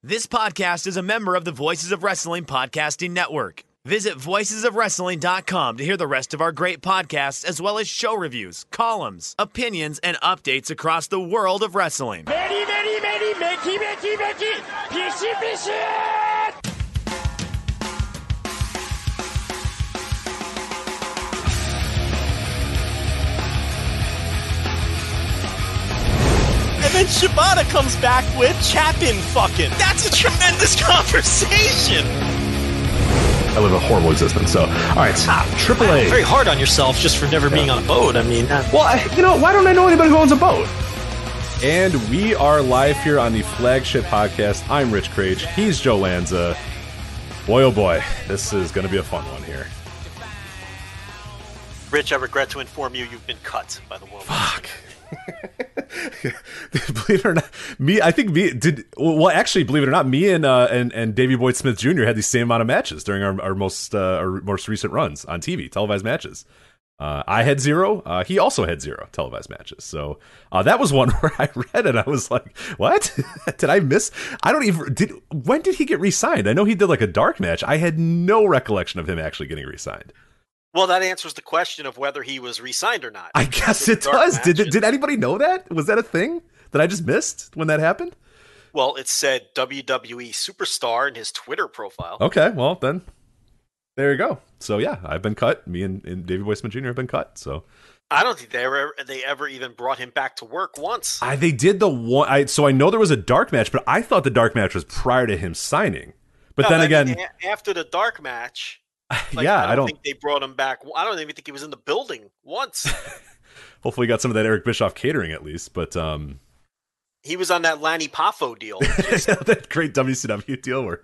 This podcast is a member of the Voices of Wrestling Podcasting Network. Visit voicesofwrestling.com to hear the rest of our great podcasts, as well as show reviews, columns, opinions, and updates across the world of wrestling. Very, very, very, Mickey, Fishy, Fishy! And then Shibata comes back with Chapin fucking. That's a tremendous conversation. I live a horrible existence, so. Alright, AAA. Very hard on yourself just for never being on a boat. I mean. Well, why don't I know anybody who owns a boat? And we are live here on the Flagship Podcast. I'm Rich Crage. He's Joe Lanza. Boy, oh boy, this is going to be a fun one here. Rich, I regret to inform you, you've been cut by the world. Fuck. Believe it or not, believe it or not, me and Davey Boyd Smith Jr. had the same amount of matches during our most recent runs on TV, televised matches. I had 0. He also had 0 televised matches. So that was one where I read it. I was like, "What? Did I miss? When did he get re-signed? I know he did like a dark match. I had no recollection of him actually getting re-signed." Well, that answers the question of whether he was re-signed or not. I guess it does. Did anybody know that? Was that a thing that I just missed when that happened? Well, it said WWE Superstar in his Twitter profile. Okay, well then, there you go. So yeah, I've been cut. Me and Davey Boy Smith Jr. have been cut. So I don't think they ever even brought him back to work once. They did the one. So I know there was a dark match, but I thought the dark match was prior to him signing. But then again, after the dark match. I don't think they brought him back. I don't even think he was in the building once. Hopefully, got some of that Eric Bischoff catering at least. But he was on that Lanny Poffo deal, that great WCW deal where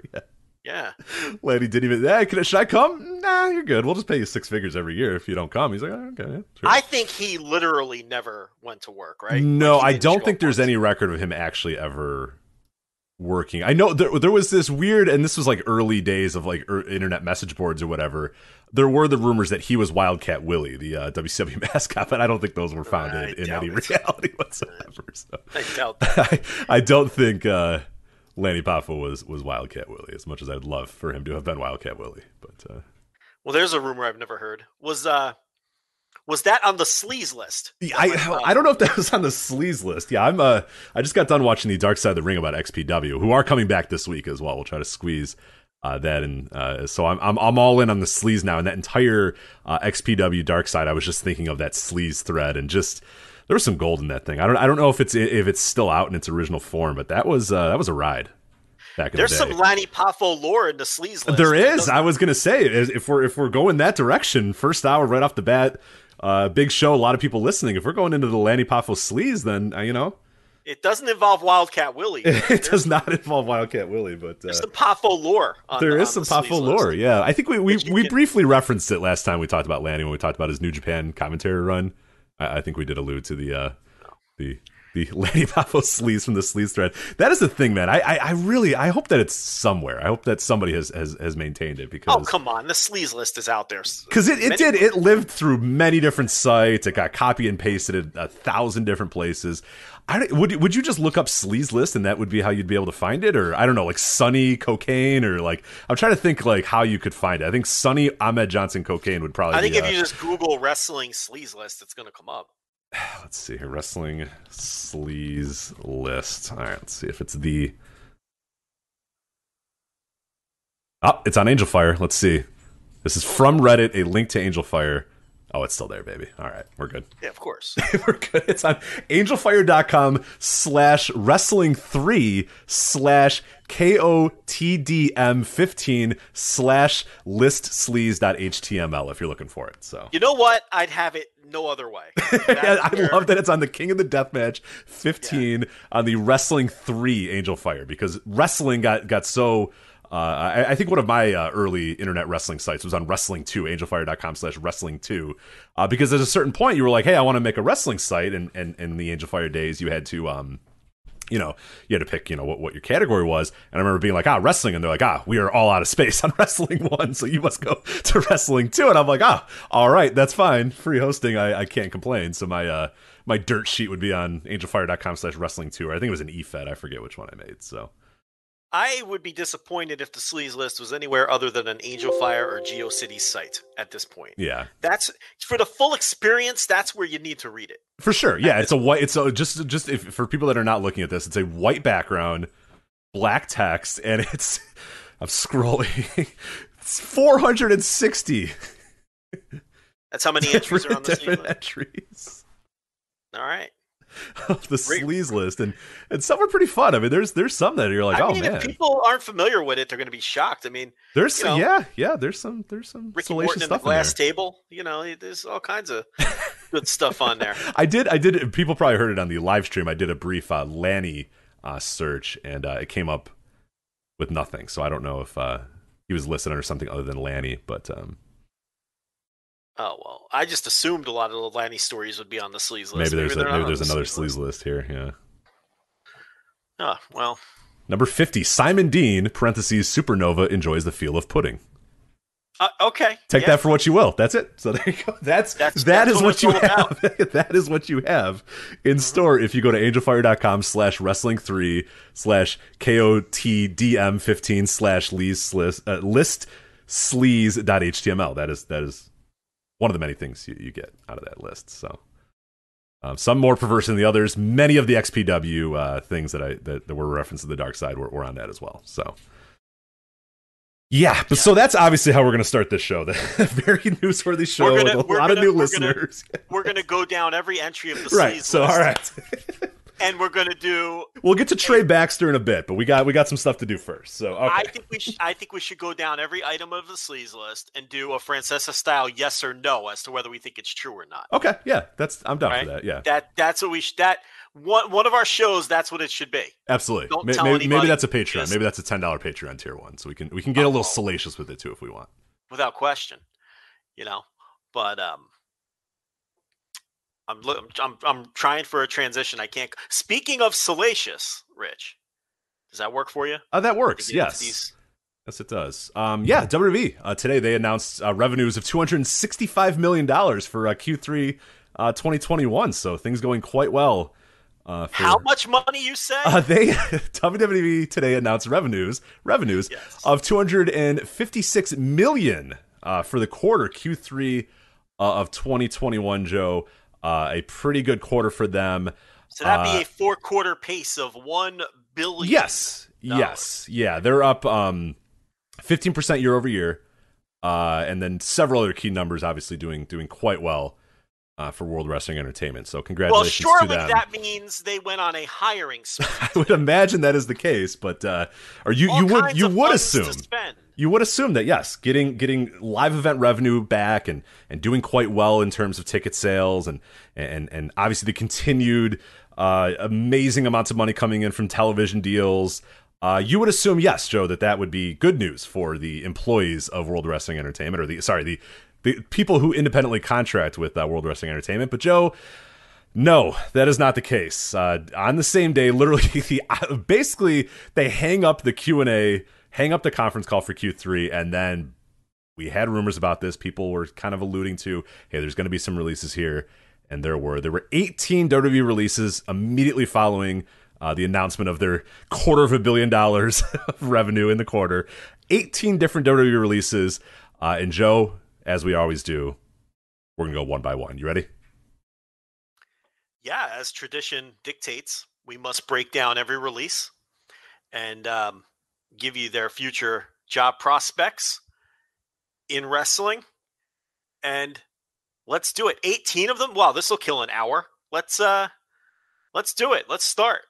Lanny didn't even. Hey, should I come? Nah, you're good. We'll just pay you 6 figures every year if you don't come. He's like, oh, okay. Yeah, sure. I think he literally never went to work. Right? No, I don't think there's any record of him actually ever working. I know there was this weird, and this was like early days of like internet message boards or whatever. There were the rumors that he was Wildcat Willie, the WCW mascot, but I don't think those were founded in any reality whatsoever. So. I doubt that. I don't think Lanny Poffo was Wildcat Willie, as much as I'd love for him to have been Wildcat Willie. But well, there's a rumor I've never heard. Was that on the sleaze list? I don't know if that was on the sleaze list. Yeah, I just got done watching the Dark Side of the Ring about XPW, who are coming back this week as well. We'll try to squeeze that in. So I'm all in on the sleaze now, and that entire XPW Dark Side. I was just thinking of that sleaze thread, and just there was some gold in that thing. I don't know if it's still out in its original form, but that was a ride. There's some Lanny Poffo lore in the sleaze list. There is. I was gonna say, if we're going that direction, first hour right off the bat. Big show, a lot of people listening. If we're going into the Lanny Poffo sleaze, then it doesn't involve Wildcat Willie. It does not involve Wildcat Willie, but there's some Poffo lore. There is some Poffo lore. Yeah, I think we briefly referenced it last time we talked about Lanny when we talked about his New Japan commentary run. I think we did allude to the Lanny Poffo sleaze from the sleaze thread. That is the thing, man. I hope that it's somewhere. I hope that somebody has maintained it, because come on, the sleaze list is out there. Because it lived through many different sites. It got copy and pasted at 1,000 different places. Would you just look up sleaze list and that would be how you'd be able to find it? Or I don't know, like Sonny Cocaine, or like I'm trying to think like how you could find it. I think Sonny Ahmed Johnson Cocaine would probably. I think if you just Google wrestling sleaze list, it's going to come up. Let's see here. Wrestling sleaze list. All right, let's see if it's the. Oh, it's on Angel Fire. Let's see. This is from Reddit, a link to Angel Fire. Oh, it's still there, baby. All right, we're good. Yeah, of course. We're good. It's on angelfire.com/wrestling3/KOTDM15/listsleaze.html if you're looking for it. So you know what? I'd have it no other way. I love that it's on the King of the Deathmatch 15 on the Wrestling 3 Angel Fire, because wrestling got so. I think one of my early internet wrestling sites was on Wrestling 2, angelfire.com/wrestling 2, because at a certain point you were like, hey, I want to make a wrestling site, and in the Angel Fire days you had to you had to pick what your category was, and I remember being like, wrestling, and they're like, we are all out of space on Wrestling 1, so you must go to Wrestling 2, and I'm like, all right, that's fine, free hosting, I can't complain. So my dirt sheet would be on angelfire.com/wrestling 2, or I think it was an eFed, I forget which one I made. So I would be disappointed if the sleaze list was anywhere other than an Angel Fire or GeoCities site at this point. Yeah. That's for the full experience. That's where you need to read it. For sure. Yeah. It's a white, just if, for people that are not looking at this, it's a white background, black text, and it's, I'm scrolling, it's 460. That's how many entries are on the sleaze list? Entries. All right. Of the sleaze list, and some are pretty fun. I mean, there's some that you're like, I mean, man. If people aren't familiar with it, they're going to be shocked. I mean, there's some, there's some Ricky Morton and the Glass Table. You know, there's all kinds of good stuff on there. I did. People probably heard it on the live stream. I did a brief Lanny search, and it came up with nothing. So I don't know if he was listed under something other than Lanny, but. Oh, well, I just assumed a lot of the Lanny stories would be on the sleaze list. Maybe there's another sleaze list here, yeah. Oh, well. Number 50, Simon Dean, parentheses, Supernova enjoys the feel of pudding. Okay. Take that for what you will. That's it. So there you go. That is what you have. That is what you have in store if you go to angelfire.com/wrestling3/KOTDM15/list sleaze.html. That is one of the many things you get out of that list. So some more perverse than the others. Many of the XPW things that were referenced to the dark side were on that as well. So so that's obviously how we're going to start this show. The very newsworthy show with a lot of new listeners. We're going to go down every entry of the sleaze list. So all right. And we're going to do. We'll get to Trey Baxter in a bit, but we got some stuff to do first. So okay. I think we should go down every item of the sleaze list and do a Francesa style yes or no as to whether we think it's true or not. Okay, yeah, I'm down for that. Yeah, that's what we should. That one of our shows. That's what it should be. Absolutely. Don't tell anybody. Maybe that's a Patreon. Maybe that's a $10 Patreon tier one, so we can get a little salacious with it too if we want. Without question, but I'm trying for a transition. I can't. Speaking of salacious, Rich, does that work for you? That works. Yes. Yes, it does. WWE today they announced revenues of $265 million for Q3 2021. So things going quite well. How much money you say? WWE today announced revenues of $256 million for the quarter Q3 of 2021. Joe. A pretty good quarter for them. So that'd be a 4-quarter pace of $1 billion. Yes. Yeah, they're up 15% year over year, and then several other key numbers, obviously doing quite well for World Wrestling Entertainment. So congratulations to them. Well, surely that means they went on a hiring spree. I would imagine that is the case, but you would assume. You would assume that, yes, getting live event revenue back and doing quite well in terms of ticket sales and obviously the continued amazing amounts of money coming in from television deals. You would assume, yes, Joe, that would be good news for the employees of World Wrestling Entertainment, or the people who independently contract with World Wrestling Entertainment. But Joe, no, that is not the case. On the same day, literally, basically, they hang up the Q&A, hang up the conference call for Q3, and then we had rumors about this. People were kind of alluding to, hey, there's going to be some releases here, and there were 18 WWE releases immediately following the announcement of their $250 million of revenue in the quarter. 18 different WWE releases, and Joe, as we always do, we're going to go one by one. You ready? Yeah, as tradition dictates, we must break down every release and give you their future job prospects in wrestling. And let's do it. 18 of them. Wow, this will kill an hour. Let's do it. Let's start.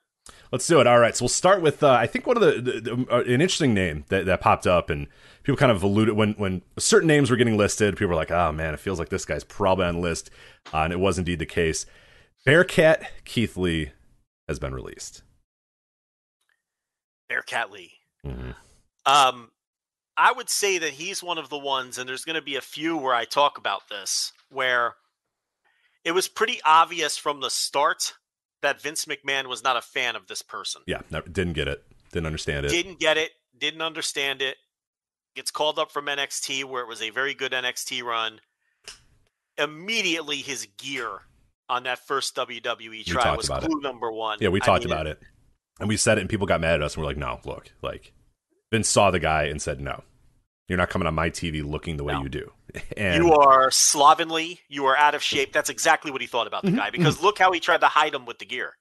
Let's do it. All right. So we'll start with I think one of an interesting name that popped up, and people kind of alluded when certain names were getting listed. People were like, "Oh man, it feels like this guy's probably on the list," and it was indeed the case. Bearcat Keith Lee has been released. Bearcat Lee. Mm-hmm. I would say that he's one of the ones, and there's going to be a few where I talk about this, where it was pretty obvious from the start that Vince McMahon was not a fan of this person. Yeah, didn't get it. Didn't understand it. Didn't get it. Didn't understand it. Gets called up from NXT, where it was a very good NXT run. Immediately, his gear on that first WWE try was clue number one. Yeah, we talked about it. And we said it and people got mad at us and we're like, no, look, like Vince saw the guy and said, no, you're not coming on my TV looking the way you do. And you are slovenly. You are out of shape. That's exactly what he thought about the guy, because look how he tried to hide him with the gear.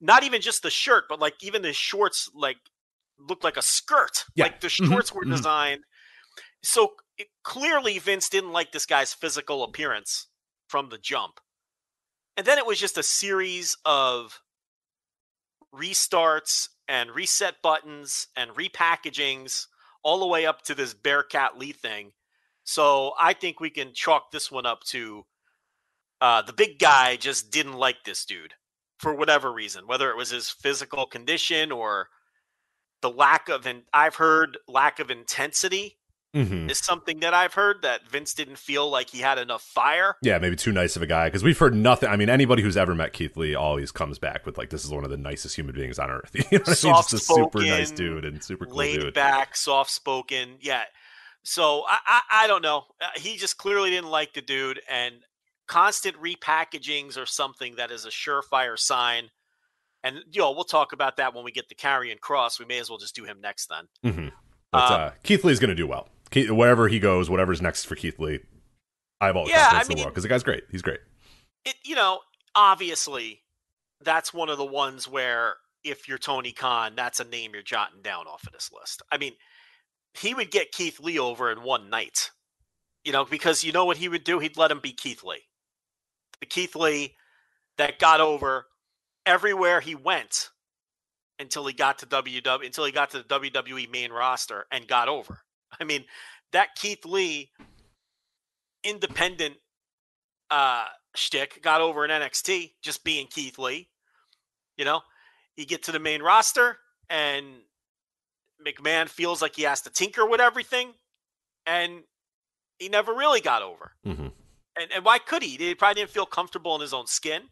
Not even just the shirt, but like even the shorts like looked like a skirt. Yeah. Like the shorts were designed. So clearly Vince didn't like this guy's physical appearance from the jump. And then it was just a series of restarts and reset buttons and repackagings all the way up to this Bearcat Lee thing. So I think we can chalk this one up to the big guy just didn't like this dude for whatever reason, whether it was his physical condition or the lack of intensity is something that I've heard, that Vince didn't feel like he had enough fire. Yeah, maybe too nice of a guy, because we've heard nothing. I mean, anybody who's ever met Keith Lee always comes back with like, this is one of the nicest human beings on earth. You know what I mean? Just a super nice dude and super cool laid dude. back, soft spoken. Yeah. So I don't know. He just clearly didn't like the dude, and constant repackagings are something that is a surefire sign. And we'll talk about that when we get to Karrion Kross. We may as well just do him next then. But Keith Lee's going to do well. Wherever he goes, whatever's next for Keith Lee, I have all the confidence in the world, because the guy's great. He's great. Obviously, that's one of the ones where if you're Tony Khan, that's a name you're jotting down off of this list. I mean, he would get Keith Lee over in one night, because you know what he would do? He'd let him be Keith Lee. The Keith Lee that got over everywhere he went until he got to the WWE main roster and got over. I mean, that Keith Lee independent shtick got over in NXT, just being Keith Lee. You get to the main roster and McMahon feels like he has to tinker with everything, and he never really got over. And why could he? He probably didn't feel comfortable in his own skin.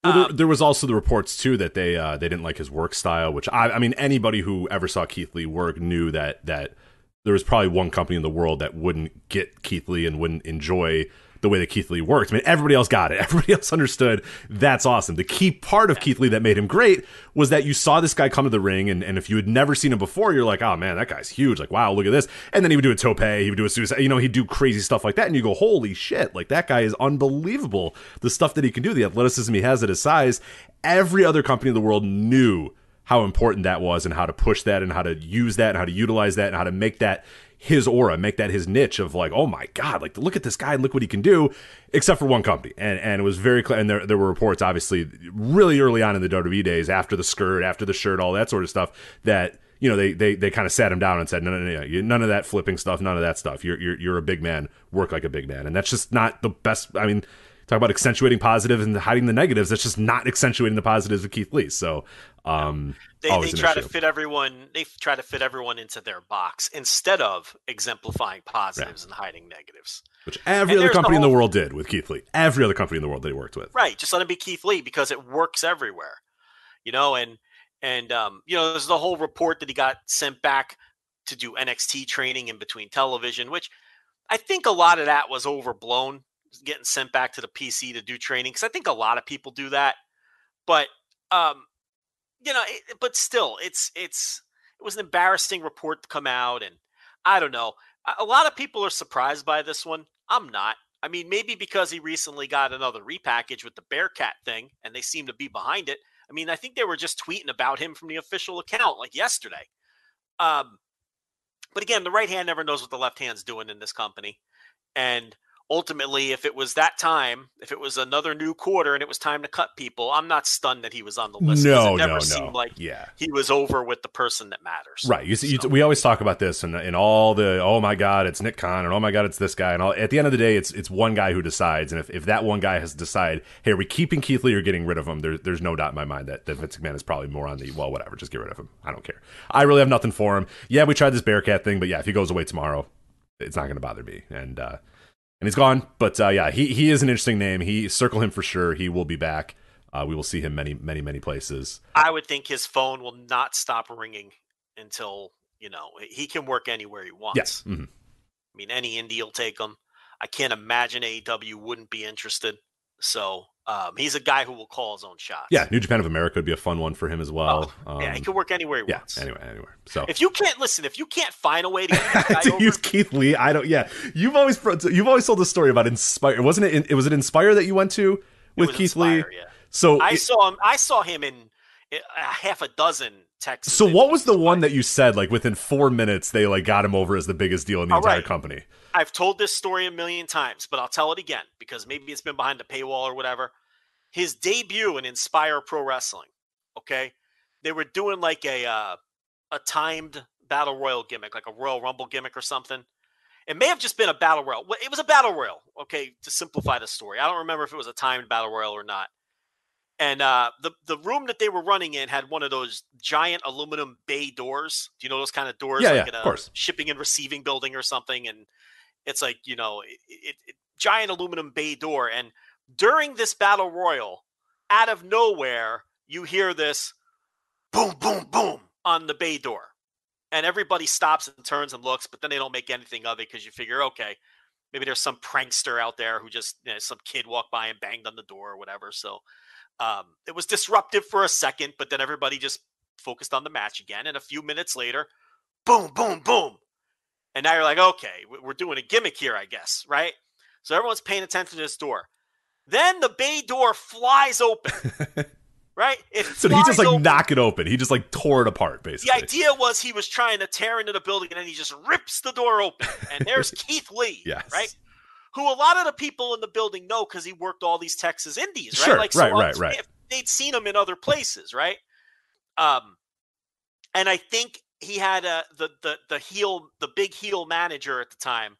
Well, there was also the reports too that they didn't like his work style, which I mean, anybody who ever saw Keith Lee work knew that there was probably one company in the world that wouldn't get Keith Lee and wouldn't enjoy the way that Keith Lee worked. I mean, everybody else got it. Everybody else understood. That's awesome. The key part of Keith Lee that made him great was that you saw this guy come to the ring, and if you had never seen him before, you're like, oh man, that guy's huge. Like, wow, look at this. And then he would do a tope, he would do a suicide, he'd do crazy stuff like that, and you go, holy shit, like that guy is unbelievable. The stuff that he can do, the athleticism he has at his size. Every other company in the world knew how important that was, and how to push that, and how to use that, and how to utilize that, and how to make that his aura, make that his niche of like, oh my God, like look at this guy and look what he can do, except for one company. And it was very clear. And there were reports, obviously, really early on in the WWE days, after the skirt, after the shirt, all that sort of stuff, that, they kind of sat him down and said, no, none of that flipping stuff, none of that stuff. You're a big man, work like a big man. And that's just not the best. I mean, talk about accentuating positives and hiding the negatives. That's just not accentuating the positives of Keith Lee. So, they try to fit everyone. They try to fit everyone into their box instead of exemplifying positives and hiding negatives. Which every other company in the world did with Keith Lee. Every other company in the world that he worked with. Right. Just let him be Keith Lee, because it works everywhere. And there's the whole report that he got sent back to do NXT training in between television, which I think a lot of that was overblown, getting sent back to the PC to do training, because I think a lot of people do that. But but still, it was an embarrassing report to come out, and I don't know. A lot of people are surprised by this one. I'm not. I mean, maybe because he recently got another repackage with the Bearcat thing, and they seem to be behind it. I mean, I think they were just tweeting about him from the official account like yesterday. But again, the right hand never knows what the left hand's doing in this company, and ultimately, if it was that time, if it was another new quarter and it was time to cut people, I'm not stunned that he was on the list. It never seemed like he was over with the person that matters. Right. We always talk about this and all the, oh my God, it's Nick Khan, and oh my God, it's this guy. And all. At the end of the day, it's one guy who decides. And if that one guy has decided, hey, are we keeping Keith Lee or getting rid of him? There's no doubt in my mind that Vince McMahon is probably more on the, well, whatever, just get rid of him. I don't care. I really have nothing for him. Yeah, we tried this Bearcat thing, but yeah, if he goes away tomorrow, it's not going to bother me. And he's gone, but he is an interesting name. Circle him for sure. He will be back. We will see him many, many, many places. I would think his phone will not stop ringing until, he can work anywhere he wants. Yes. I mean, any indie will take him. I can't imagine AEW wouldn't be interested. So he's a guy who will call his own shots. Yeah, New Japan of America would be a fun one for him as well. Yeah, he can work anywhere he wants. Anywhere. So if you can't find a way to get this guy to over, use Keith Lee, I don't. Yeah, you've always told the story about Inspire. Wasn't it? Was it Inspire that you went to with Keith Lee? Yeah. So I saw him in a half a dozen Texas. So what was the one that you said like within 4 minutes they like got him over as the biggest deal in the entire company? I've told this story a million times, but I'll tell it again because maybe it's been behind the paywall or whatever. His debut in Inspire Pro Wrestling, okay? They were doing like a timed Battle Royal gimmick, like a Royal Rumble gimmick or something. It may have just been a Battle Royal. It was a Battle Royal, okay, to simplify the story. I don't remember if it was a timed Battle Royal or not. And the room that they were running in had one of those giant aluminum bay doors. Do you know those kind of doors? Yeah, like in of a course. Shipping and receiving building or something. And it's like, giant aluminum bay door. And during this battle royal, out of nowhere, you hear this boom, boom, boom on the bay door. And everybody stops and turns and looks, but then they don't make anything of it because you figure, okay, maybe there's some prankster out there who just, some kid walked by and banged on the door or whatever. So it was disruptive for a second, but then everybody just focused on the match again. And a few minutes later, boom, boom, boom. And now you're like, okay, we're doing a gimmick here, I guess, right? So everyone's paying attention to this door. Then the bay door flies open, right? So he just like knock it open. He just like tore it apart, basically. The idea was he was trying to tear into the building, and then he just rips the door open. And there's Keith Lee, yes. right? Who a lot of the people in the building know because he worked all these Texas indies, right? Sure, like, right. They'd seen him in other places, right? And I think he had the big heel manager at the time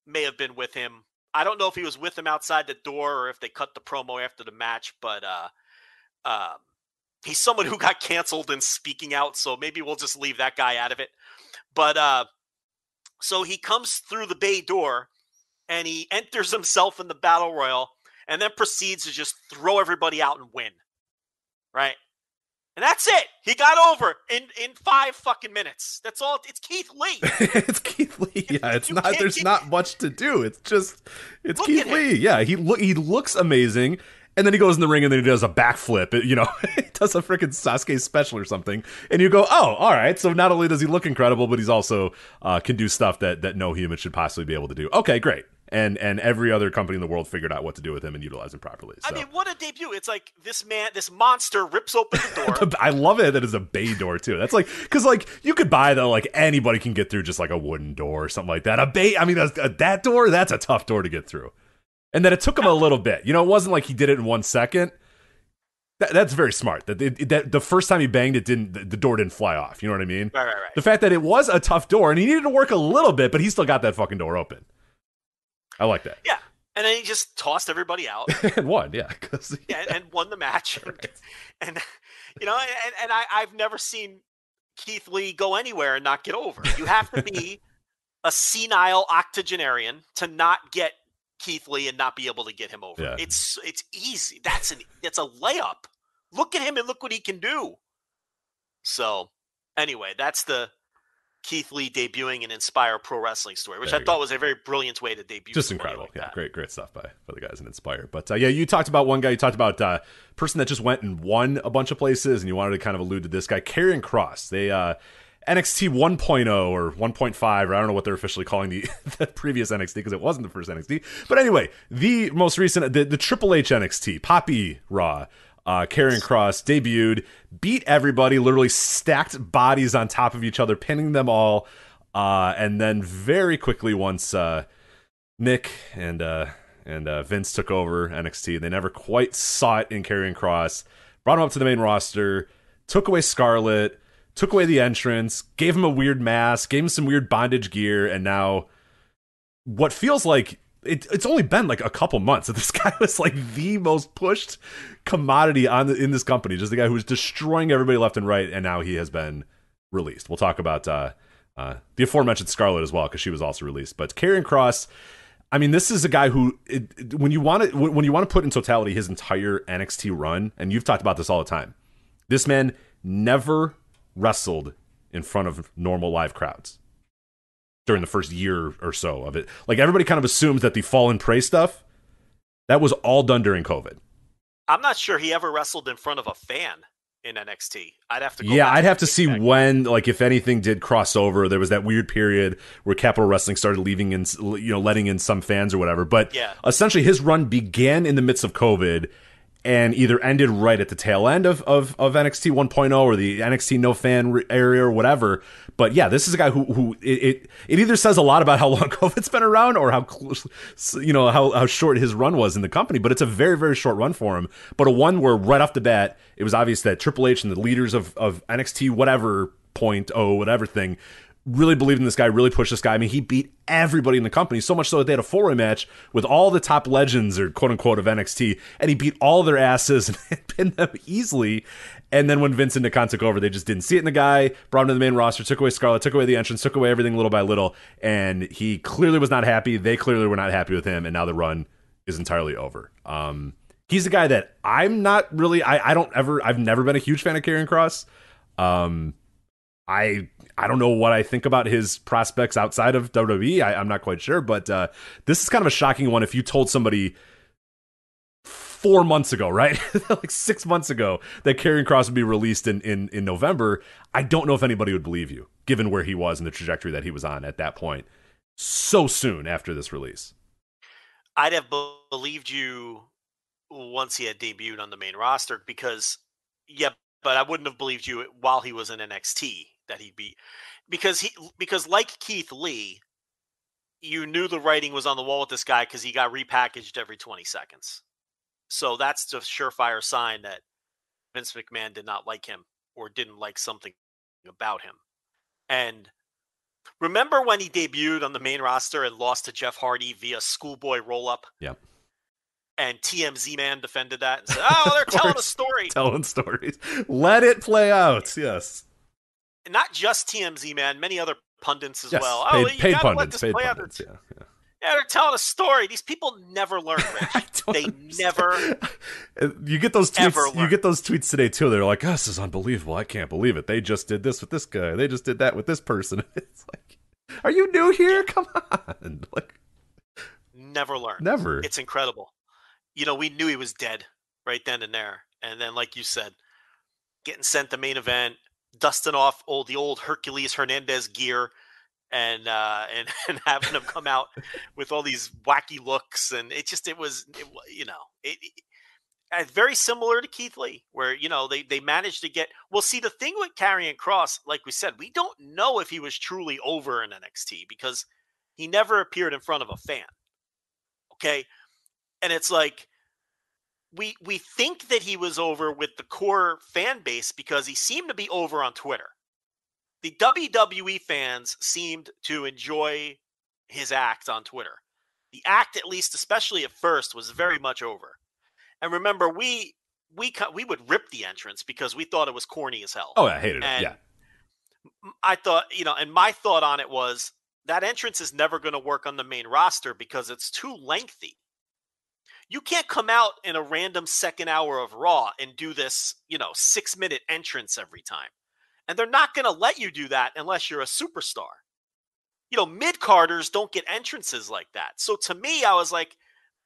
may have been with him. I don't know if he was with him outside the door or if they cut the promo after the match, but he's someone who got canceled in speaking out, so maybe we'll just leave that guy out of it. But so he comes through the bay door and he enters himself in the battle royal and then proceeds to just throw everybody out and win. Right? And that's it. He got over in 5 fucking minutes. That's all. It's Keith Lee. It's Keith Lee. Yeah, it's not. There's not much to do. It's Keith Lee. Yeah, he looks amazing, and then he goes in the ring and then he does a backflip. He does a freaking Sasuke special or something, and you go, oh, all right. So not only does he look incredible, but he's also can do stuff that no human should possibly be able to do. Okay, great. And every other company in the world figured out what to do with him and utilize him properly. So. I mean, what a debut. It's like this monster rips open the door. I love it that it's a bay door, too. That's like, because like you could buy that like anybody can get through just like a wooden door or something like that. A bay, I mean, that door, that's a tough door to get through. And then it took him a little bit. It wasn't like he did it in 1 second. That's very smart. That the first time he banged it, the door didn't fly off. You know what I mean? Right. The fact that it was a tough door and he needed to work a little bit, but he still got that fucking door open. I like that. Yeah. And then he just tossed everybody out. And won, yeah. And won the match. Right. And I've never seen Keith Lee go anywhere and not get over. You have to be a senile octogenarian to not get Keith Lee and not be able to get him over. Yeah. It's easy. That's a layup. Look at him and look what he can do. So anyway, that's the Keith Lee debuting an Inspire Pro Wrestling story, which I thought was a very brilliant way to debut. Just incredible. Like great stuff by the guys in Inspire. But you talked about one guy. You talked about person that just went and won a bunch of places, and you wanted to kind of allude to this guy, Karrion Kross. They NXT 1.0 or 1.5, or I don't know what they're officially calling the previous NXT because it wasn't the first NXT. But anyway, the most recent, the Triple H NXT, Poppy Raw. Karrion Kross debuted, beat everybody, literally stacked bodies on top of each other, pinning them all, and then very quickly once Nick and Vince took over NXT, they never quite saw it in Karrion Kross, brought him up to the main roster, took away Scarlett, took away the entrance, gave him a weird mask, gave him some weird bondage gear, and now what feels like it's only been like a couple months that this guy was like the most pushed commodity in this company, just the guy who was destroying everybody left and right, and now he has been released. We'll talk about the aforementioned Scarlett as well because she was also released. But Karrion Kross, I mean, this is a guy who, when you want to put in totality his entire NXT run, and you've talked about this all the time, this man never wrestled in front of normal live crowds during the first year or so of it. Like, everybody kind of assumes that the Fall and Pray stuff, That was all done during COVID. I'm not sure he ever wrestled in front of a fan in NXT. I'd have to go I'd have to see when, like, if anything did cross over. There was that weird period where Capital Wrestling started leaving in, letting in some fans or whatever. But essentially his run began in the midst of COVID and either ended right at the tail end of NXT 1.0 or the NXT no fan area or whatever. But yeah, this is a guy who it either says a lot about how long COVID's been around or how close, how short his run was in the company. But it's a very, very short run for him. But a one where right off the bat, it was obvious that Triple H and the leaders of NXT whatever whatever thing really believed in this guy, really pushed this guy. I mean, he beat everybody in the company, so much so that they had a four-way match with all the top legends, or quote-unquote, of NXT, and he beat all their asses and pinned them easily. And then when Vince and Nikan took over, they just didn't see it in the guy, brought him to the main roster, took away Scarlett, took away the entrance, took away everything little by little, and he clearly was not happy. They clearly were not happy with him, and now the run is entirely over. He's a guy that I'm not really, I've never been a huge fan of Karrion Kross. I don't know what I think about his prospects outside of WWE. I'm not quite sure, but this is kind of a shocking one. If you told somebody 4 months ago, right, like 6 months ago, that Karrion Kross would be released in November, I don't know if anybody would believe you, given where he was and the trajectory that he was on at that point, so soon after this release. I'd have believed you once he had debuted on the main roster because, but I wouldn't have believed you while he was in NXT. That he'd be, because like Keith Lee, you knew the writing was on the wall with this guy because he got repackaged every 20 seconds. So that's the surefire sign that Vince McMahon did not like him or didn't like something about him. And remember when he debuted on the main roster and lost to Jeff Hardy via schoolboy roll-up? Yep. And TMZ Man defended that and said, "Oh, they're telling a story." Telling stories. Let it play out. Yes. Not just TMZ Man, many other pundits as well. Paid pundits. Yeah, they're telling a story. These people never learn, Rich. They never. You get those tweets. You get those tweets today too. They're like, "Oh, this is unbelievable. I can't believe it. They just did this with this guy. They just did that with this person." It's like, are you new here? Come on. Like, never learn. Never. It's incredible. We knew he was dead right then and there, and then, like you said, getting sent to main event, dusting off the old Hercules Hernandez gear, and having him come out with all these wacky looks, and it was very similar to Keith Lee, where they managed to get. Well, see, the thing with Karrion Kross, like we said, we don't know if he was truly over in NXT because he never appeared in front of a fan. Okay, and it's like we think that he was over with the core fan base because he seemed to be over on Twitter. The WWE fans seemed to enjoy his act on Twitter. The act, at least, especially at first, was very much over. And remember, we would rip the entrance because we thought it was corny as hell. Oh, I hated it. Yeah. I thought, and my thought on it was that entrance is never going to work on the main roster because it's too lengthy. You can't come out in a random second hour of Raw and do this, 6-minute entrance every time. And they're not going to let you do that unless you're a superstar. Mid-carders don't get entrances like that. So to me, I was like,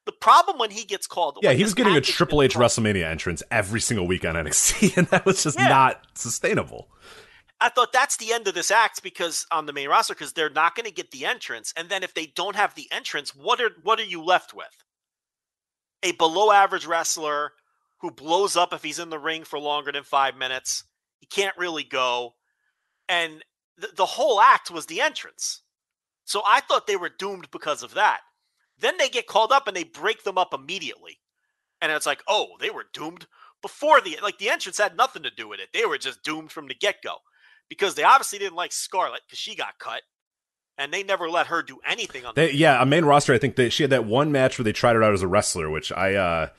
the problem when he gets called. Yeah, he was getting a Triple H WrestleMania entrance every single week on NXT, and that was just not sustainable. I thought that's the end of this act because on the main roster, because they're not going to get the entrance. And then if they don't have the entrance, what are you left with? A below average wrestler who blows up if he's in the ring for longer than 5 minutes. He can't really go. And the whole act was the entrance. So I thought they were doomed because of that. Then they get called up and they break them up immediately. And it's like, oh, they were doomed before the entrance had nothing to do with it. They were just doomed from the get-go because they obviously didn't like Scarlett because she got cut. And they never let her do anything on on main roster. I think she had that one match where they tried her out as a wrestler, which I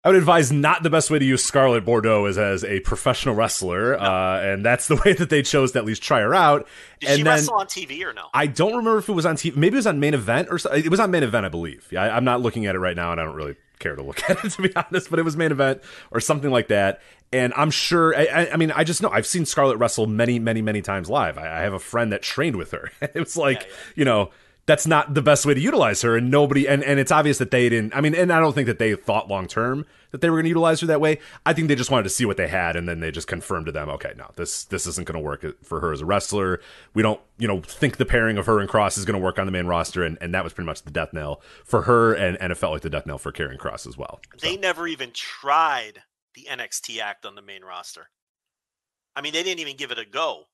would advise not the best way to use Scarlett Bordeaux is as a professional wrestler, and that's the way that they chose to at least try her out. Did she wrestle on TV or no? I don't remember if it was on TV. Maybe it was on Main Event or something. It was on Main Event, I believe. Yeah, I'm not looking at it right now, and I don't really care to look at it, to be honest, but it was Main Event or something like that. And I'm sure, I just know, I've seen Scarlett wrestle many, many, many times live. I have a friend that trained with her. It was like, that's not the best way to utilize her, and nobody, and it's obvious that they didn't, I mean, and I don't think that they thought long term that they were going to utilize her that way. I think they just wanted to see what they had, and then they just confirmed to them, okay, no, this isn't going to work for her as a wrestler. We don't, think the pairing of her and Cross is going to work on the main roster, and that was pretty much the death knell for her, and it felt like the death knell for Karrion Kross as well. They never even tried the NXT act on the main roster. I mean, they didn't even give it a go.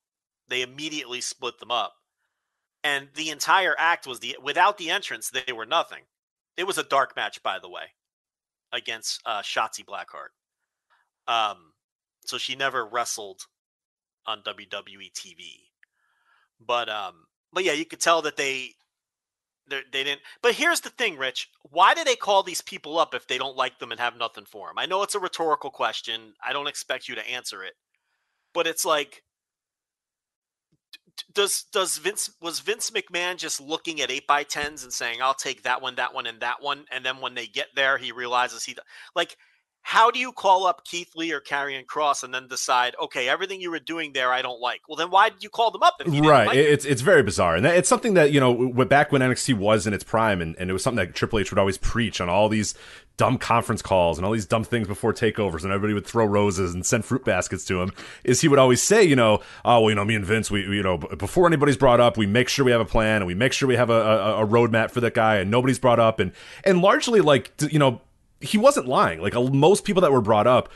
They immediately split them up. And the entire act was without the entrance, they were nothing. It was a dark match, by the way, against Shotzi Blackheart. So she never wrestled on WWE TV. But yeah, you could tell that they didn't. But here's the thing, Rich. Why do they call these people up if they don't like them and have nothing for them? I know it's a rhetorical question. I don't expect you to answer it. But it's like, was Vince McMahon just looking at 8x10s and saying, I'll take that one, and that one, and then when they get there, he realizes how do you call up Keith Lee or Karrion Kross and then decide, okay, everything you were doing there I don't like? Well, then why did you call them up if you didn't like it? It's very bizarre, and it's something that back when NXT was in its prime, and it was something that Triple H would always preach on all these dumb conference calls and all these dumb things before takeovers, and everybody would throw roses and send fruit baskets to him. Is he would always say, me and Vince, we before anybody's brought up, we make sure we have a plan and we make sure we have a roadmap for that guy, and nobody's brought up, and largely he wasn't lying. Like most people that were brought up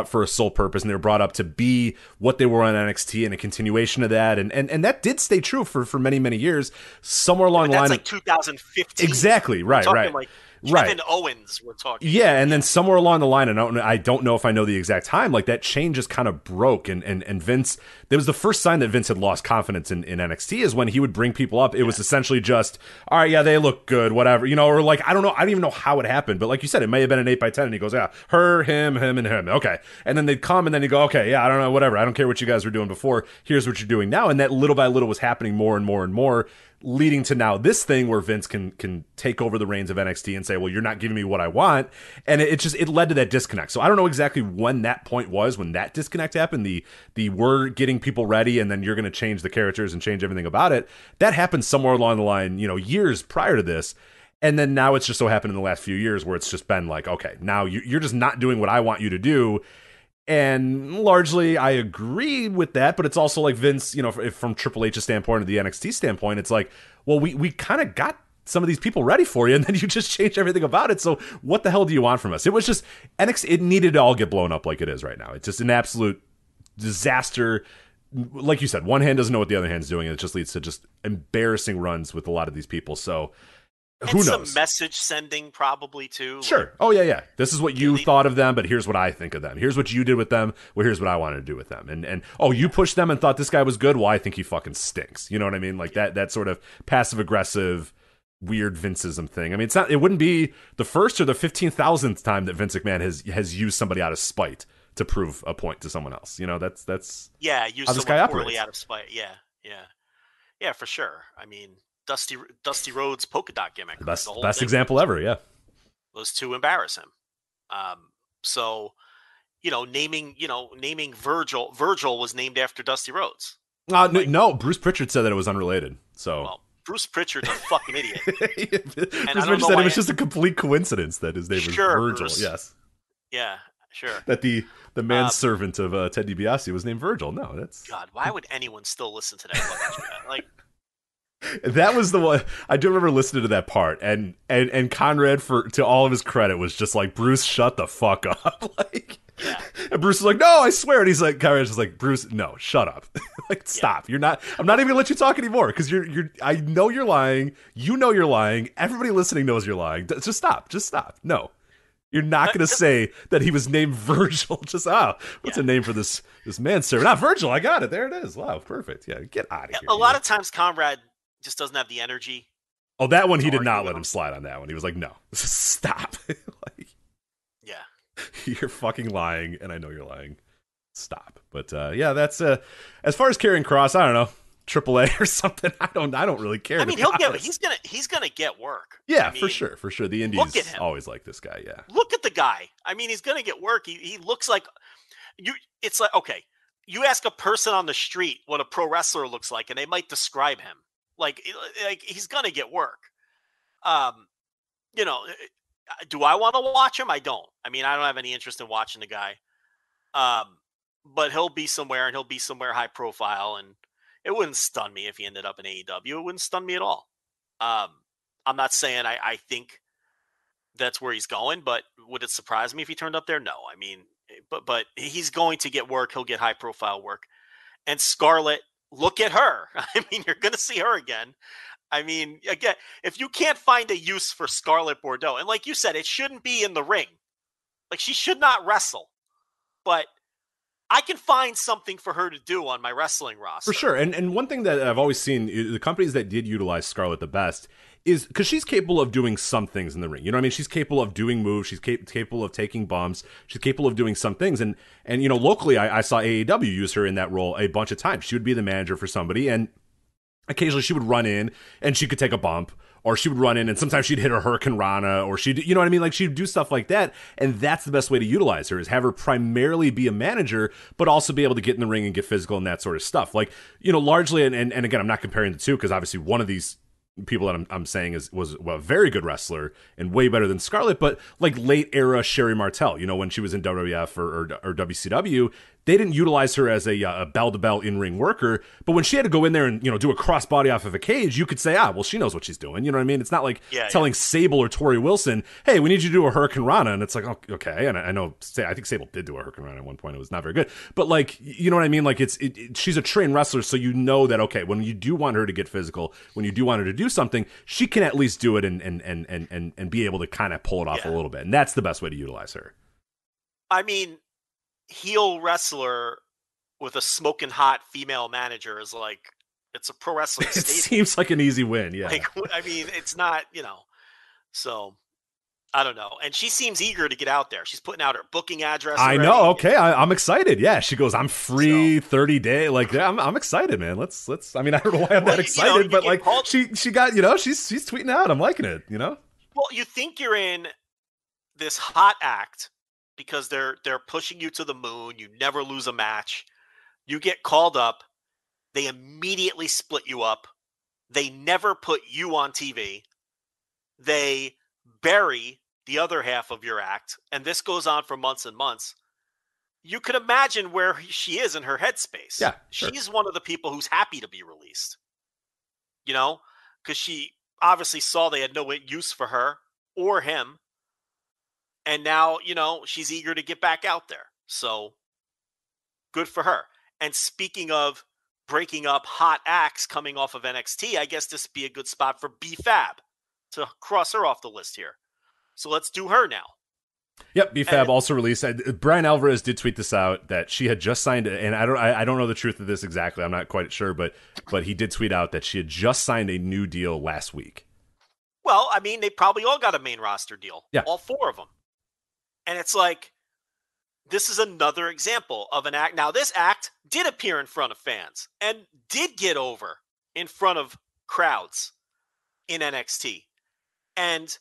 for a sole purpose, and they were brought up to be what they were on NXT and a continuation of that. And that did stay true for many, many years. Somewhere along the line. That's like 2015. Exactly. Right. Like Kevin Owens, we're talking. Yeah, and then somewhere along the line, and I don't know if I know the exact time, like that chain just kind of broke, and Vince, that was the first sign that Vince had lost confidence in NXT, is when he would bring people up. It was essentially just, all right, yeah, they look good, whatever, or like, I don't even know how it happened, but like you said, it may have been an 8x10, and he goes, yeah, her, him, and him, okay. And then they'd come, and then he'd go, okay, yeah, I don't know, whatever, I don't care what you guys were doing before, here's what you're doing now. And that little by little was happening more and more and more, leading to now this thing where Vince can take over the reins of NXT and say, well, you're not giving me what I want. And it led to that disconnect. So I don't know exactly when that point was, when that disconnect happened, the we're getting people ready and then you're going to change the characters and change everything about it. That happened somewhere along the line, years prior to this. And then now it's just so happened in the last few years where it's just been like, okay, now you're just not doing what I want you to do. And largely, I agree with that, but it's also like Vince, from Triple H's standpoint or the NXT standpoint, it's like, well, we kind of got some of these people ready for you, and then you just change everything about it. So what the hell do you want from us? It was just NXT. It needed to all get blown up like it is right now. It's just an absolute disaster. Like you said, one hand doesn't know what the other hand's doing, and it just leads to just embarrassing runs with a lot of these people. So who knows? Some message sending probably too. Sure. Like, oh yeah. This is what you thought of them, but here's what I think of them. Here's what you did with them. Well, here's what I wanted to do with them. And you pushed them and thought this guy was good. Well, I think he fucking stinks. You know what I mean? Like that sort of passive aggressive, weird Vinceism thing. I mean, it wouldn't be the first or the 15,000th time that Vince McMahon has used somebody out of spite to prove a point to someone else. That's use how this guy poorly operates. Out of spite. Yeah, for sure. I mean, Dusty Rhodes polka dot gimmick. The best example ever, yeah. Was to embarrass him. So, naming Virgil was named after Dusty Rhodes. No, Bruce Pritchard said that it was unrelated. So, well, Bruce Pritchard's a fucking idiot. Bruce Pritchard said it was just a complete coincidence that his name was Virgil. Bruce. Yes. Yeah, sure. That the manservant of Ted DiBiase was named Virgil. No, that's God. Why would anyone still listen to that fucking shit? Like. That was the one I do remember listening to that part, and Conrad, to all of his credit, was just like, Bruce, shut the fuck up. And Bruce was like, no, I swear. And he's like, Conrad's just like, Bruce, no, shut up. Stop. I'm not even gonna let you talk anymore, because I know you're lying. You know you're lying. Everybody listening knows you're lying. Just stop. No. You're not going to say that he was named Virgil. Just, what's a name for this manservant? Virgil, I got it. There it is. Wow, perfect. Yeah, get out of here. A lot of times Conrad just doesn't have the energy. Oh, that one he did not let him slide on that one. He was like, no, stop. Yeah. You're fucking lying, and I know you're lying. Stop. But that's as far as Karrion Kross, I don't know, AAA or something. I don't really care. I mean, he's gonna get work. Yeah, for sure. The Indies always like this guy. Yeah. Look at the guy. I mean, he's gonna get work. He looks like you. It's like, okay, you ask a person on the street what a pro wrestler looks like, and they might describe him. Like he's gonna get work. You know, do I want to watch him? I don't. I mean, I don't have any interest in watching the guy. But he'll be somewhere, and he'll be somewhere high profile, and it wouldn't stun me if he ended up in AEW. It wouldn't stun me at all. I'm not saying I think that's where he's going, but would it surprise me if he turned up there? No. I mean, but he's going to get work. He'll get high profile work. And Scarlett, look at her. I mean, you're going to see her again. I mean, again, if you can't find a use for Scarlett Bordeaux, and like you said, it shouldn't be in the ring. Like, she should not wrestle. But I can find something for her to do on my wrestling roster. For sure. And one thing that I've always seen, the companies that did utilize Scarlett the best is because she's capable of doing some things in the ring. You know what I mean? She's capable of doing moves. She's capable of taking bumps. She's capable of doing some things. And you know, locally, I saw AEW use her in that role a bunch of times. She would be the manager for somebody, and occasionally she would run in and she could take a bump, or she would run in and sometimes she'd hit her Hurricane Rana, or she'd, you know what I mean? Like, she'd do stuff like that. And that's the best way to utilize her, is have her primarily be a manager, but also be able to get in the ring and get physical and that sort of stuff. Like, you know, largely, and again, I'm not comparing the two, because obviously one of these people that I'm saying was a very good wrestler and way better than Scarlett, but like late era Sherry Martel, you know, when she was in WWF or WCW, they didn't utilize her as a bell-to-bell in-ring worker, but when she had to go in there and, you know, do a crossbody off of a cage, you could say, well, she knows what she's doing. You know what I mean? It's not like telling Sable or Tori Wilson, hey, we need you to do a Hurricane Rana, and it's like, oh, okay. And I think Sable did do a Hurricane Rana at one point. It was not very good, but like, you know what I mean? Like, she's a trained wrestler, so you know that, okay, when you do want her to get physical, when you do want her to do something, she can at least do it and be able to kind of pull it off a little bit, and that's the best way to utilize her. I mean, heel wrestler with a smoking hot female manager is like, it's a pro wrestling statement. It seems like an easy win. Yeah. Like, I mean, it's not, you know, so I don't know. And she seems eager to get out there. She's putting out her booking address already. I know. Okay. I'm excited. Yeah. She goes, I'm free 30 days. Like, yeah, I'm excited, man. Let's, I mean, I don't know why I'm that excited, you know, but like she got, you know, she's tweeting out. I'm liking it, you know? Well, you think you're in this hot act because they're pushing you to the moon. You never lose a match. You get called up. They immediately split you up. They never put you on TV. They bury the other half of your act. And this goes on for months and months. You could imagine where she is in her headspace. Yeah, sure. She's one of the people who's happy to be released. You know, because she obviously saw they had no use for her or him. And now, you know, she's eager to get back out there. So good for her. And speaking of breaking up hot acts coming off of NXT, I guess this would be a good spot for B-Fab to cross her off the list here. So let's do her now. Yep, B-Fab also released. Brian Alvarez did tweet this out, that she had just signed, and I don't know the truth of this exactly. I'm not quite sure, but he did tweet out that she had just signed a new deal last week. Well, I mean, they probably all got a main roster deal. Yeah. All four of them. And it's like, this is another example of an act. Now, this act did appear in front of fans and did get over in front of crowds in NXT. And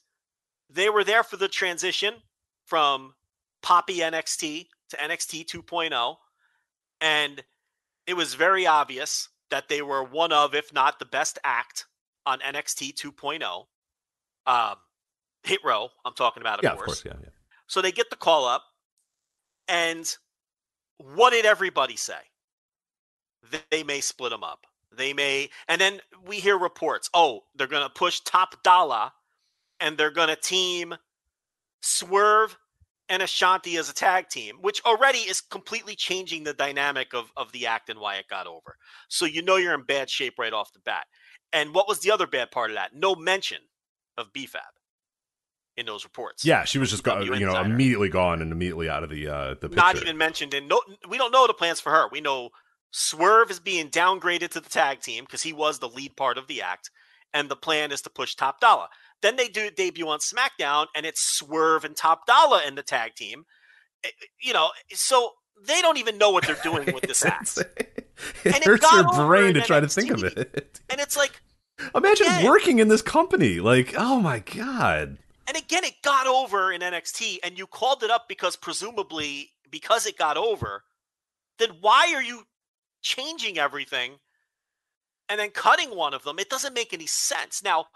they were there for the transition from poppy NXT to NXT 2.0. And it was very obvious that they were one of, if not the best act on NXT 2.0. Hit Row, I'm talking about, of course. Yeah. So they get the call up, and what did everybody say? They may split them up. They may, and then we hear reports. Oh, they're going to push Top Dollar, and they're going to team Swerve and Ashanti as a tag team, which already is completely changing the dynamic of the act and why it got over. So you know you're in bad shape right off the bat. And what was the other bad part of that? No mention of B-Fab in those reports. Yeah, she was just immediately gone and immediately out of the picture. Not even mentioned. And we don't know the plans for her. We know Swerve is being downgraded to the tag team because he was the lead part of the act, and the plan is to push Top Dollar. Then they do debut on SmackDown, and it's Swerve and Top Dollar in the tag team. You know, so they don't even know what they're doing with this act. It hurts your brain to try to think of it. And it's like, imagine working in this company. Like, oh my God. And again, it got over in NXT, and you called it up because presumably because it got over. Then why are you changing everything and then cutting one of them. It doesn't make any sense. Now,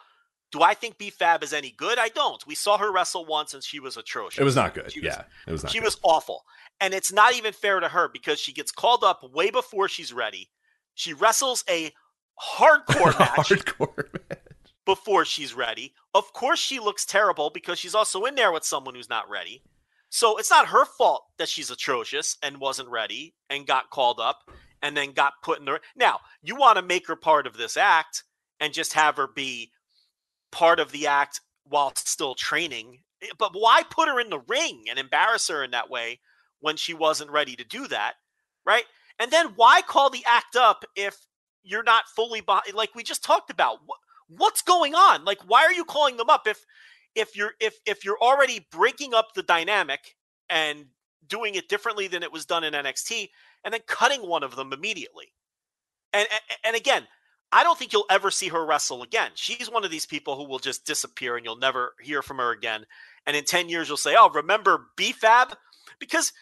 do I think B-Fab is any good? I don't. We saw her wrestle once and she was atrocious. It was not good. It was not She good. was awful. And it's not even fair to her because she gets called up way before she's ready. She wrestles a hardcore match before she's ready. Of course she looks terrible because she's also in there with someone who's not ready. So it's not her fault that she's atrocious and wasn't ready and got called up and then got put in the... Now, you want to make her part of this act and just have her be part of the act while still training. But why put her in the ring and embarrass her in that way when she wasn't ready to do that, right? And then why call the act up if you're not fully... Like we just talked about. What's going on? Like, why are you calling them up if you're already breaking up the dynamic and doing it differently than it was done in NXT and then cutting one of them immediately? And again, I don't think you'll ever see her wrestle again. She's one of these people who will just disappear and you'll never hear from her again. And in 10 years, you'll say, oh, remember B-Fab? Because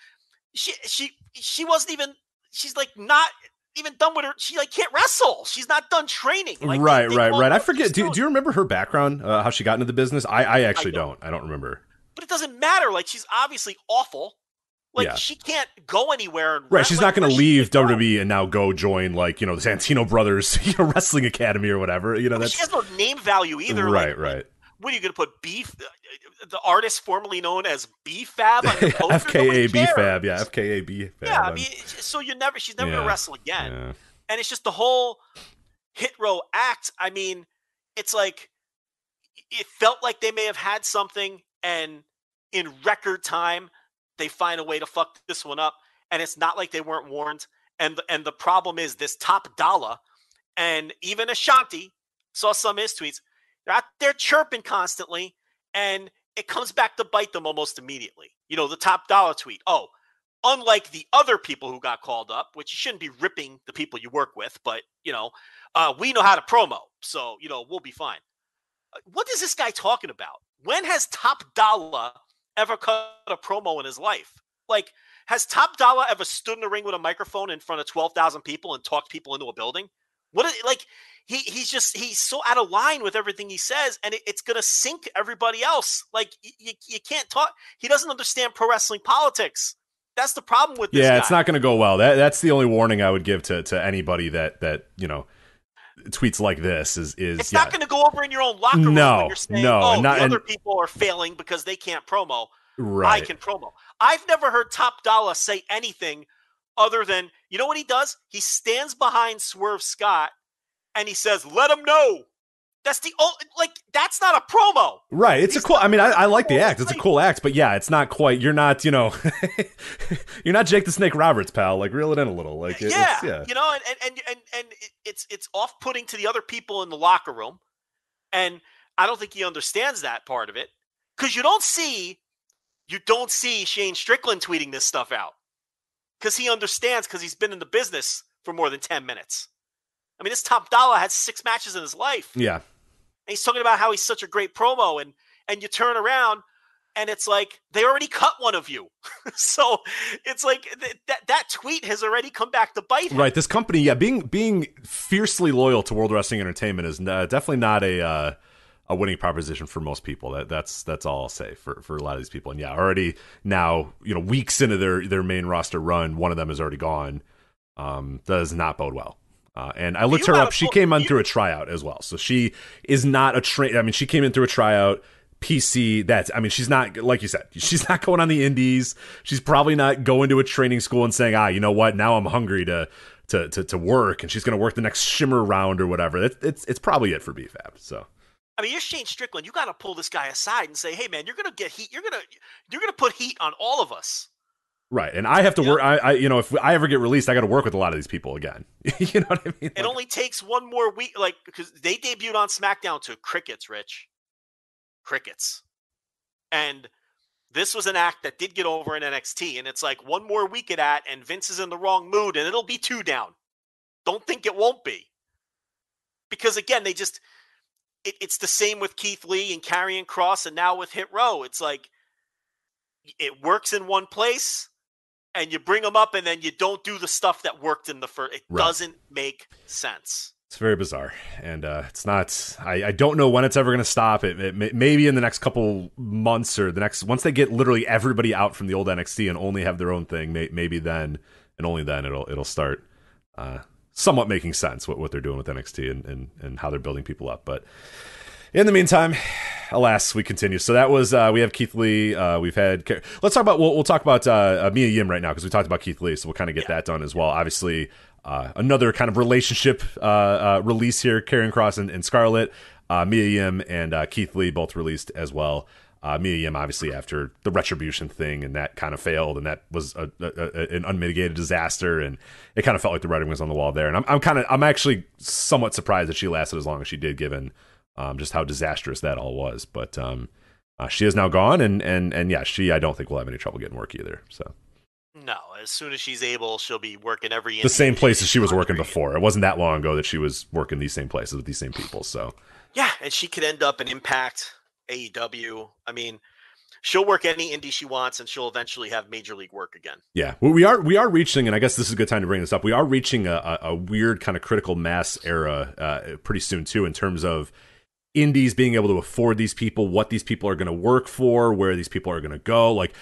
she wasn't even, she's like not even done with her. She like can't wrestle. She's not done training. Like, right. I forget. Do you remember her background? How she got into the business? I actually don't. I don't remember. But it doesn't matter. Like she's obviously awful. Like she can't go anywhere. Right. She's not going to leave WWE and now go join like, the Santino Brothers, wrestling academy or whatever. She has no name value either. Right. What are you going to put the artist formerly known as B-Fab on your poster? FKA B-Fab. Yeah. FKA B-Fab. Yeah. I mean, so she's never going to wrestle again. Yeah. And it's just the whole Hit Row act. I mean, it's like, it felt like they may have had something and in record time, they find a way to fuck this one up. And it's not like they weren't warned. And the problem is this Top Dollar and even Ashanti, saw some of his tweets, they're out there chirping constantly, and it comes back to bite them almost immediately. The Top Dollar tweet. Oh, unlike the other people who got called up, which you shouldn't be ripping the people you work with, but, we know how to promo, so, we'll be fine. What is this guy talking about? When has Top Dollar ever cut a promo in his life? Like, has Top Dollar ever stood in the ring with a microphone in front of 12,000 people and talked people into a building? He's so out of line with everything he says, and it's going to sink everybody else. Like, you can't talk. He doesn't understand pro wrestling politics. That's the problem with this guy. It's not going to go well. That's the only warning I would give to anybody that tweets like this is it's not going to go over in your own locker room when you're saying, other people are failing because they can't promo. Right. I can promo. I've never heard Top Dollar say anything other than, you know what he does? He stands behind Swerve Scott and he says, let him know. That's that's not a promo. Right. It's I like the act. It's a cool act, but yeah, it's not quite, you're not, you're not Jake the Snake Roberts, pal. Like, reel it in a little. Like, and it's off-putting to the other people in the locker room. And I don't think he understands that part of it. Because you don't see Shane Strickland tweeting this stuff out. Because he understands, because he's been in the business for more than 10 minutes. I mean, this Top Dollar had 6 matches in his life. Yeah. And he's talking about how he's such a great promo, and you turn around, and it's like, they already cut one of you. So it's like, that tweet has already come back to bite him. Right, this company, being fiercely loyal to World Wrestling Entertainment is definitely not a winning proposition for most people. That's all I'll say for a lot of these people. And already now, weeks into their main roster run, one of them is already gone. Does not bode well. And I looked her up. She came on through a tryout as well. So she is not she came in through a tryout. PC, she's not, like you said, she's not going on the indies. She's probably not going to a training school and saying, you know what, now I'm hungry to work, and she's going to work the next Shimmer round or whatever. It's probably it for BFAB. So. I mean, you're Shane Strickland. You got to pull this guy aside and say, "Hey, man, you're gonna get heat. You're gonna put heat on all of us." Right, and I have to work. If I ever get released, I got to work with a lot of these people again. You know what I mean? It only takes one more week, because they debuted on SmackDown to crickets, Rich. Crickets, and this was an act that did get over in NXT, and it's like one more week of that, and Vince is in the wrong mood, and it'll be 2 down. Don't think it won't be, because again, they just. It's the same with Keith Lee and Karrion Kross, and now with Hit Row. It's like it works in one place, and you bring them up, and then you don't do the stuff that worked in the first. It doesn't make sense. It's very bizarre, and it's not. I don't know when it's ever going to stop. Maybe in the next couple months or once they get literally everybody out from the old NXT and only have their own thing. Maybe then and only then it'll start somewhat making sense what they're doing with NXT and how they're building people up. But in the meantime, alas, we continue. So that was we have Keith Lee. We've had. Let's talk about. We'll talk about Mia Yim right now because we talked about Keith Lee. So we'll kind of get that done as well. Obviously. Another kind of relationship release here, Karrion Kross and Scarlett. Mia Yim and Keith Lee both released as well. Mia Yim, obviously, after the Retribution thing, and that kind of failed, and that was an unmitigated disaster, and it kind of felt like the writing was on the wall there. And I'm actually somewhat surprised that she lasted as long as she did, given just how disastrous that all was. But she is now gone, and yeah, I don't think will have any trouble getting work either. So. No, as soon as she's able, she'll be working the same places she was working before. It wasn't that long ago that she was working these same places with these same people. So yeah, and she could end up in Impact, AEW. I mean, she'll work any indie she wants, and she'll eventually have major league work again. Yeah, well, we are reaching, and I guess this is a good time to bring this up. We are reaching a weird kind of critical mass era pretty soon too, in terms of indies being able to afford these people, what these people are going to work for, where these people are going to go, like.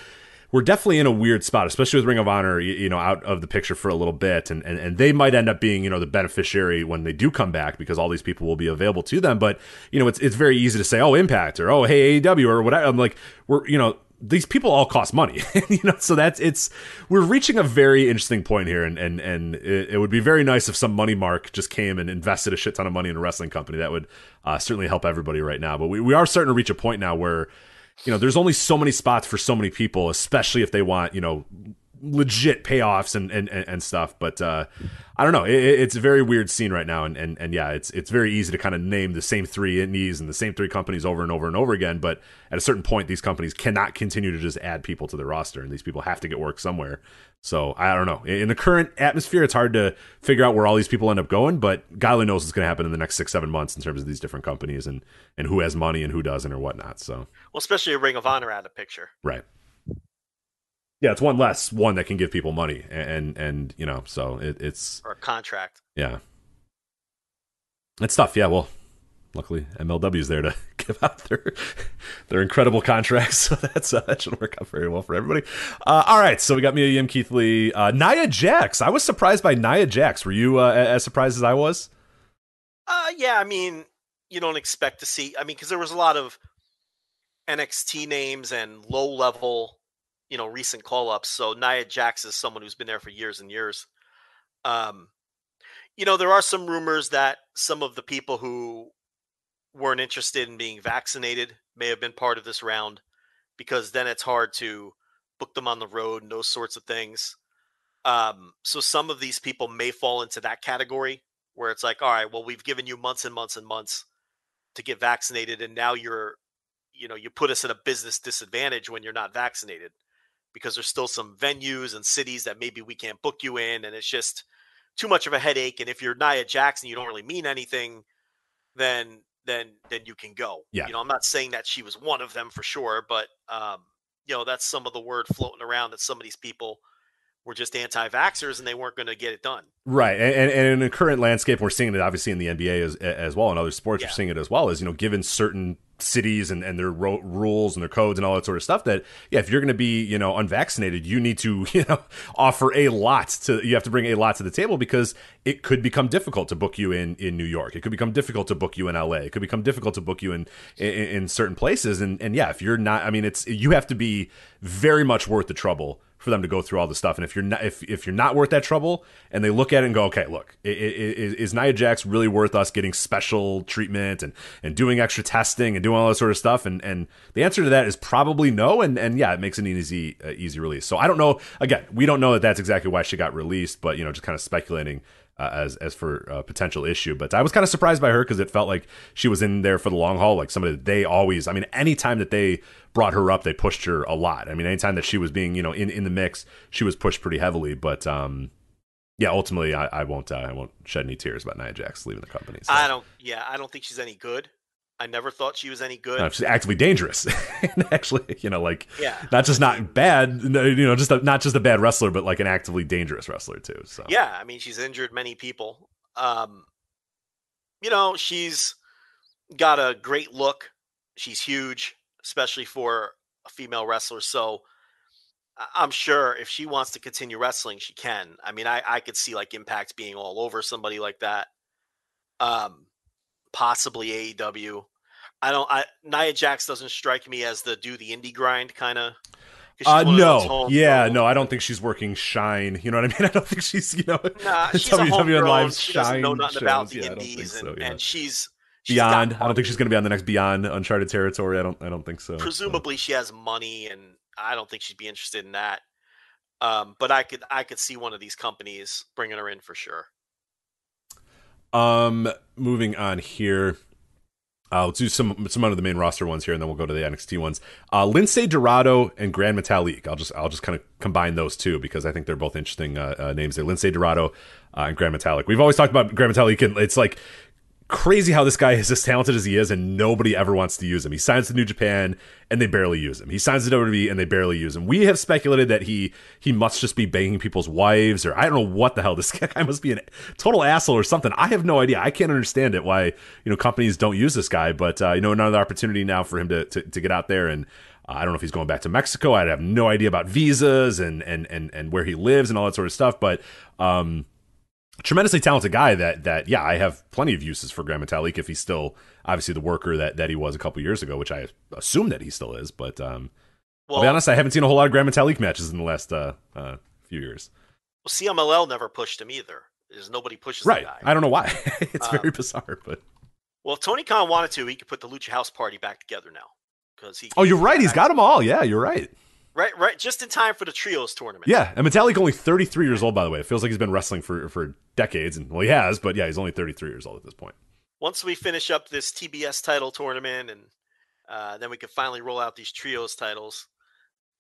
We're definitely in a weird spot, especially with Ring of Honor, out of the picture for a little bit. And they might end up being, the beneficiary when they do come back because all these people will be available to them. But, it's very easy to say, oh, Impact or, oh, hey, AEW or whatever. I'm like, these people all cost money, so we're reaching a very interesting point here. And it would be very nice if some money mark just came and invested a shit ton of money in a wrestling company. That would certainly help everybody right now. But we are starting to reach a point now where, there's only so many spots for so many people, especially if they want, legit payoffs and stuff. But I don't know. It's a very weird scene right now. And yeah, it's very easy to kind of name the same three indies and the same three companies over and over and over again. But at a certain point, these companies cannot continue to just add people to their roster, and these people have to get work somewhere. So I don't know. In the current atmosphere, it's hard to figure out where all these people end up going, but God only knows what's going to happen in the next 6-7 months in terms of these different companies and who has money and who doesn't or whatnot. So, well, especially a Ring of Honor out of picture. Right. Yeah, it's one less one that can give people money, and so it's or a contract. Yeah, it's tough. Yeah, well, luckily MLW's there to give out their incredible contracts, so that should work out very well for everybody. All right, so we got Mia Yim, Keith Lee, Nia Jax. I was surprised by Nia Jax. Were you as surprised as I was? Yeah, I mean, you don't expect to see. I mean, because there was a lot of NXT names and low level. Recent call-ups. So Nia Jax is someone who's been there for years and years. There are some rumors that some of the people who weren't interested in being vaccinated may have been part of this round, because then it's hard to book them on the road and those sorts of things. So some of these people may fall into that category where it's like, all right, well, we've given you months and months and months to get vaccinated, and now you put us at a business disadvantage when you're not vaccinated, because there's still some venues and cities that maybe we can't book you in, and it's just too much of a headache. And if you're Nia Jax and you don't really mean anything, then you can go. Yeah. I'm not saying that she was one of them for sure, but that's some of the word floating around that some of these people were just anti-vaxxers and they weren't going to get it done. Right. And in the current landscape, we're seeing it obviously in the NBA as well, and other sports. We're seeing it as well, as, given certain cities and their rules and their codes and all that sort of stuff, that, yeah, if you're going to be, unvaccinated, you need to, offer you have to bring a lot to the table, because it could become difficult to book you in New York. It could become difficult to book you in LA. It could become difficult to book you in certain places. And yeah, if you're not, I mean, you have to be very much worth the trouble for them to go through all this stuff. And if you're not worth that trouble, and they look at it and go, okay, look, is Nia Jax really worth us getting special treatment and doing extra testing and doing all that sort of stuff? And the answer to that is probably no. And yeah, it makes it an easy release. So I don't know. Again, we don't know that that's exactly why she got released, but just kind of speculating as for a potential issue. But I was kind of surprised by her, because it felt like she was in there for the long haul, like somebody that they always, I mean, anytime that they brought her up, they pushed her a lot. I mean, anytime that she was being, in the mix, she was pushed pretty heavily. But yeah, ultimately, I won't shed any tears about Nia Jax leaving the company. So. I don't think she's any good. I never thought she was any good. No, she's actively dangerous. And actually, not just not bad, not just a bad wrestler, but like an actively dangerous wrestler too. So yeah, I mean, she's injured many people. she's got a great look. She's huge, especially for a female wrestler. So I'm sure if she wants to continue wrestling, she can. I mean, I could see like Impact being all over somebody like that. Possibly AEW. Nia Jax doesn't strike me as the do the indie grind kind of. No. Yeah, no, I don't think she's working Shine. You know what I mean? I don't think she's, she's a homegrown. Live she Shine doesn't know nothing shows. about the Yeah, indies, so, and she's Beyond. I don't think she's going to be on the next Beyond Uncharted Territory. I don't think so. Presumably, she has money, and I don't think she'd be interested in that. But I could see one of these companies bringing her in for sure. Moving on here. Let's do some of the main roster ones here, and then we'll go to the NXT ones. Lince Dorado and Grand Metalik. I'll just kind of combine those two because I think they're both interesting names there. Lince Dorado and Grand Metalik. We've always talked about Grand Metalik, and it's like crazy how this guy is as talented as he is, and nobody ever wants to use him. He signs to New Japan, and they barely use him. He signs to WWE, and they barely use him. We have speculated that he must just be banging people's wives, or I don't know what the hell. This guy must be a total asshole or something. I have no idea. I can't understand it why companies don't use this guy. But another opportunity now for him to get out there, and I don't know if he's going back to Mexico. I have no idea about visas and where he lives and all that sort of stuff. But tremendously talented guy that I have plenty of uses for Grand Metalik if he's still obviously the worker that he was a couple years ago, which I assume that he still is. But I'll be honest, I haven't seen a whole lot of Grand Metalik matches in the last few years. Well, CMLL never pushed him either. There's nobody pushes right. the guy. I don't know why. It's very bizarre. But if Tony Khan wanted to, he could put the Lucha House Party back together now because he. Oh, you're right. He's got them all. Yeah, you're right. Right. Just in time for the Trios tournament. Yeah, and Metalik only 33 years old, by the way. It feels like he's been wrestling for decades, and he has, but yeah, he's only 33 years old at this point. Once we finish up this TBS title tournament, and then we can finally roll out these Trios titles,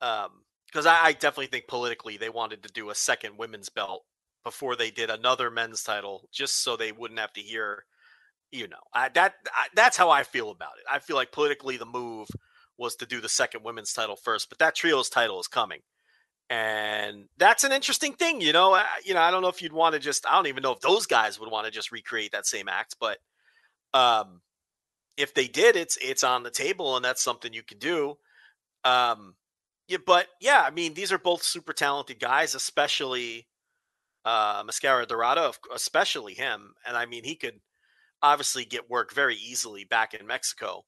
because I definitely think politically they wanted to do a second women's belt before they did another men's title, just so they wouldn't have to hear, that's how I feel about it. I feel like politically the move was to do the second women's title first, but that Trios title is coming. And that's an interesting thing, I don't know if you'd want to I don't even know if those guys would want to just recreate that same act, but if they did, it's on the table and that's something you could do. I mean, these are both super talented guys, especially Mascara Dorado, especially him. And I mean, he could obviously get work very easily back in Mexico.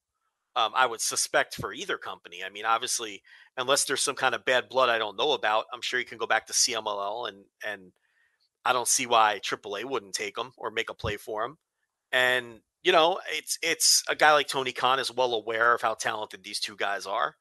I would suspect for either company. I mean, obviously, unless there's some kind of bad blood I don't know about, I'm sure he can go back to CMLL, and I don't see why AAA wouldn't take him or make a play for him. And it's a guy like Tony Khan is well aware of how talented these two guys are.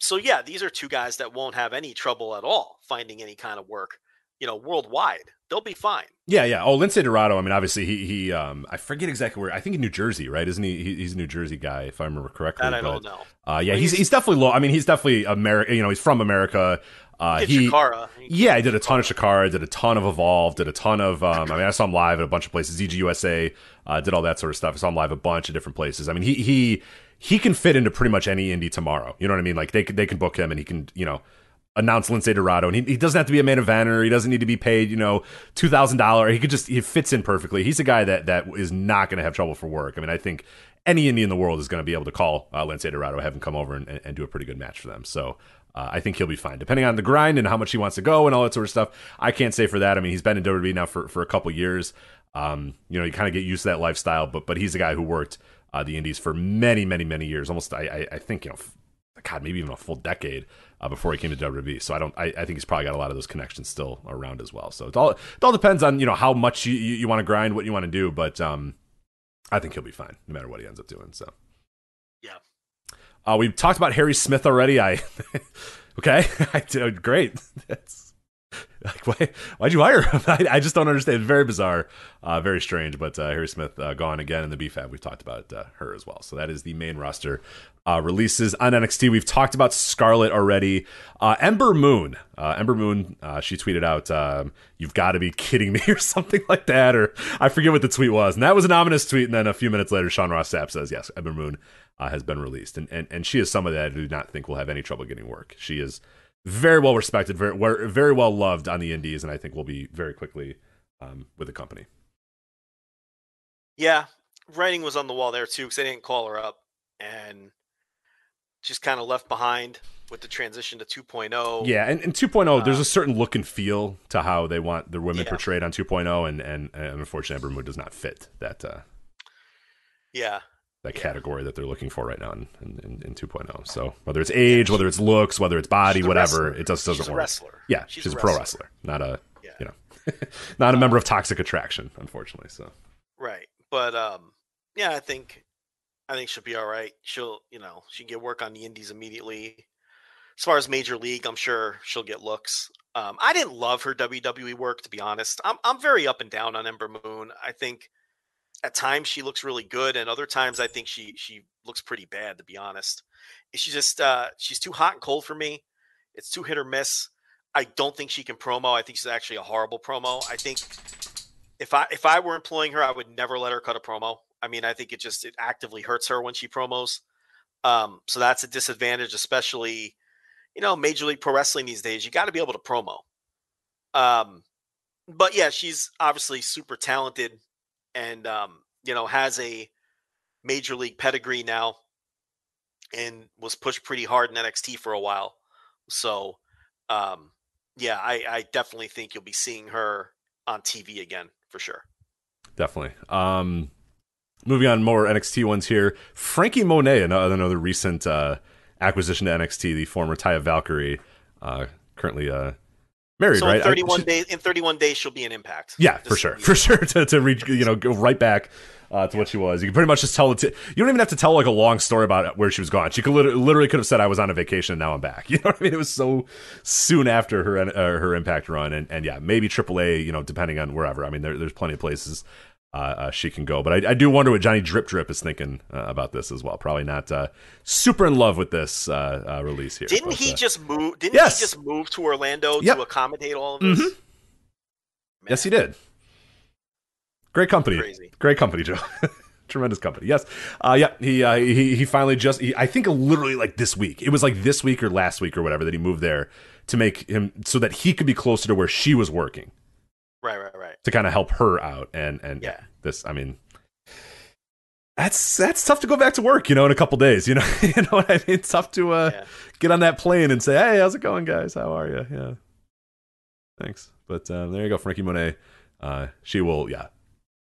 So yeah, these are two guys that won't have any trouble at all finding any kind of work, worldwide. They'll be fine. Yeah. Oh, Lince Dorado. I mean, obviously he I forget exactly where. I think in New Jersey, right? Isn't he? He's a New Jersey guy, if I remember correctly. I don't know. Yeah, he's definitely low. I mean, he's definitely America. He's from America. Shikara. He did a ton of Shikara, did a ton of Evolve, did a ton of. I saw him live at a bunch of places. ZGUSA did all that sort of stuff. I saw him live a bunch of different places. I mean, he can fit into pretty much any indie tomorrow. You know what I mean? Like they can book him, and he can announce Lince Dorado, and he doesn't have to be a main eventer. He doesn't need to be paid, $2,000. He fits in perfectly. He's a guy that is not going to have trouble for work. I mean, I think any indie in the world is going to be able to call Lince Dorado, have him come over and do a pretty good match for them. So I think he'll be fine, depending on the grind and how much he wants to go and all that sort of stuff. I can't say for that. I mean, he's been in WWE now for a couple years. You kind of get used to that lifestyle, but he's a guy who worked the indies for many, many, many years. Almost, I think, God, maybe even a full decade before he came to WWE. So I think he's probably got a lot of those connections still around as well. So it all depends on how much you want to grind, what you want to do. But I think he'll be fine no matter what he ends up doing. So yeah, we talked about Harry Smith already. Okay, I did great. That's like why'd you hire him? I just don't understand. Very bizarre, very strange. But Harry Smith gone again in the BFAB. We've talked about her as well. So that is the main roster releases on NXT. We've talked about Scarlett already. Ember Moon. She tweeted out, "You've got to be kidding me," or something like that, or I forget what the tweet was. And that was an ominous tweet. And then a few minutes later, Sean Ross Sapp says, "Yes, Ember Moon has been released," and she is somebody that I do not think will have any trouble getting work. She is very well respected, very well loved on the indies, and I think will be very quickly with the company. Yeah, writing was on the wall there too because they didn't call her up and just kind of left behind with the transition to 2.0. Yeah, and 2.0, there's a certain look and feel to how they want their women portrayed on 2.0, and unfortunately, Ember Moon does not fit that. That category that they're looking for right now in 2.0. So whether it's age, whether it's looks, whether it's body, whatever, it just doesn't work. She's a wrestler. Yeah, she's a pro wrestler, not a not a member of Toxic Attraction, unfortunately. So right, but I think she'll be all right. She'll she can get work on the indies immediately. As far as Major League, I'm sure she'll get looks. I didn't love her WWE work, to be honest. I'm very up and down on Ember Moon. I think at times she looks really good, and other times I think she looks pretty bad, to be honest. She's just she's too hot and cold for me. It's too hit or miss. I don't think she can promo. I think she's actually a horrible promo. I think if I were employing her, I would never let her cut a promo. I mean, I think it actively hurts her when she promos. So that's a disadvantage, especially Major League Pro Wrestling these days. You got to be able to promo. But yeah, she's obviously super talented. And, has a Major League pedigree now and was pushed pretty hard in NXT for a while. So, I definitely think you'll be seeing her on TV again for sure. Definitely. Moving on, more NXT ones here. Frankie Monet, another recent acquisition to NXT, the former Taya Valkyrie, currently married, so right? In 31 days, she'll be an Impact. Yeah, for sure. To reach, go right back to what she was. You can pretty much just tell it. You don't even have to tell like a long story about where she was gone. She could literally could have said, "I was on a vacation and now I'm back." You know what I mean? It was so soon after her Impact run, and yeah, maybe AAA. Depending on wherever. I mean, there's plenty of places she can go, but I do wonder what Johnny Drip Drip is thinking about this as well. Probably not super in love with this release here. Didn't he just move? Didn't he just move to Orlando to accommodate all of this? Mm-hmm. Yes, he did. Great company. Crazy. Great company, Joe. Tremendous company. Yes. He finally I think literally like this week. It was like this week or last week or whatever that he moved there to make him so that he could be closer to where she was working. Right. To kind of help her out. And this, I mean, that's tough to go back to work, in a couple days, you know what I mean? It's tough to get on that plane and say, "Hey, how's it going, guys? How are you?" Yeah. Thanks. But there you go, Frankie Monet. She will,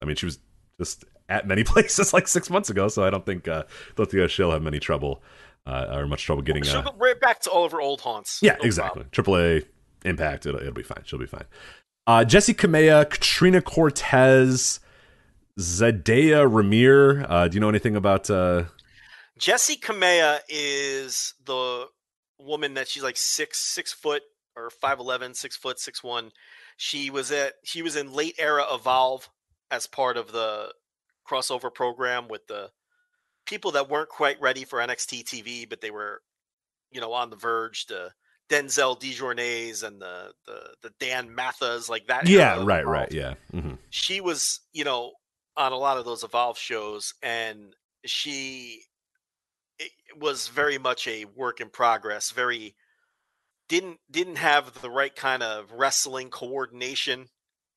I mean, she was just at many places like 6 months ago, so I don't think she'll have many trouble or much trouble getting. She'll go right back to all of her old haunts. Yeah, exactly. AAA, Impact, it'll be fine. She'll be fine. Jessie Kamea, Katrina Cortez, Zadea Ramir. Do you know anything about? Jessie Kamea is the woman that she's like 6 foot or 5'11", 6 foot, 6'1". She was in late era Evolve as part of the crossover program with the people that weren't quite ready for NXT TV, but they were, on the verge. The Denzel DeJournays and the Dan Mathas, like that. Yeah, right. Yeah. Mm-hmm. She was, on a lot of those Evolve shows, and it was very much a work in progress. Very didn't have the right kind of wrestling coordination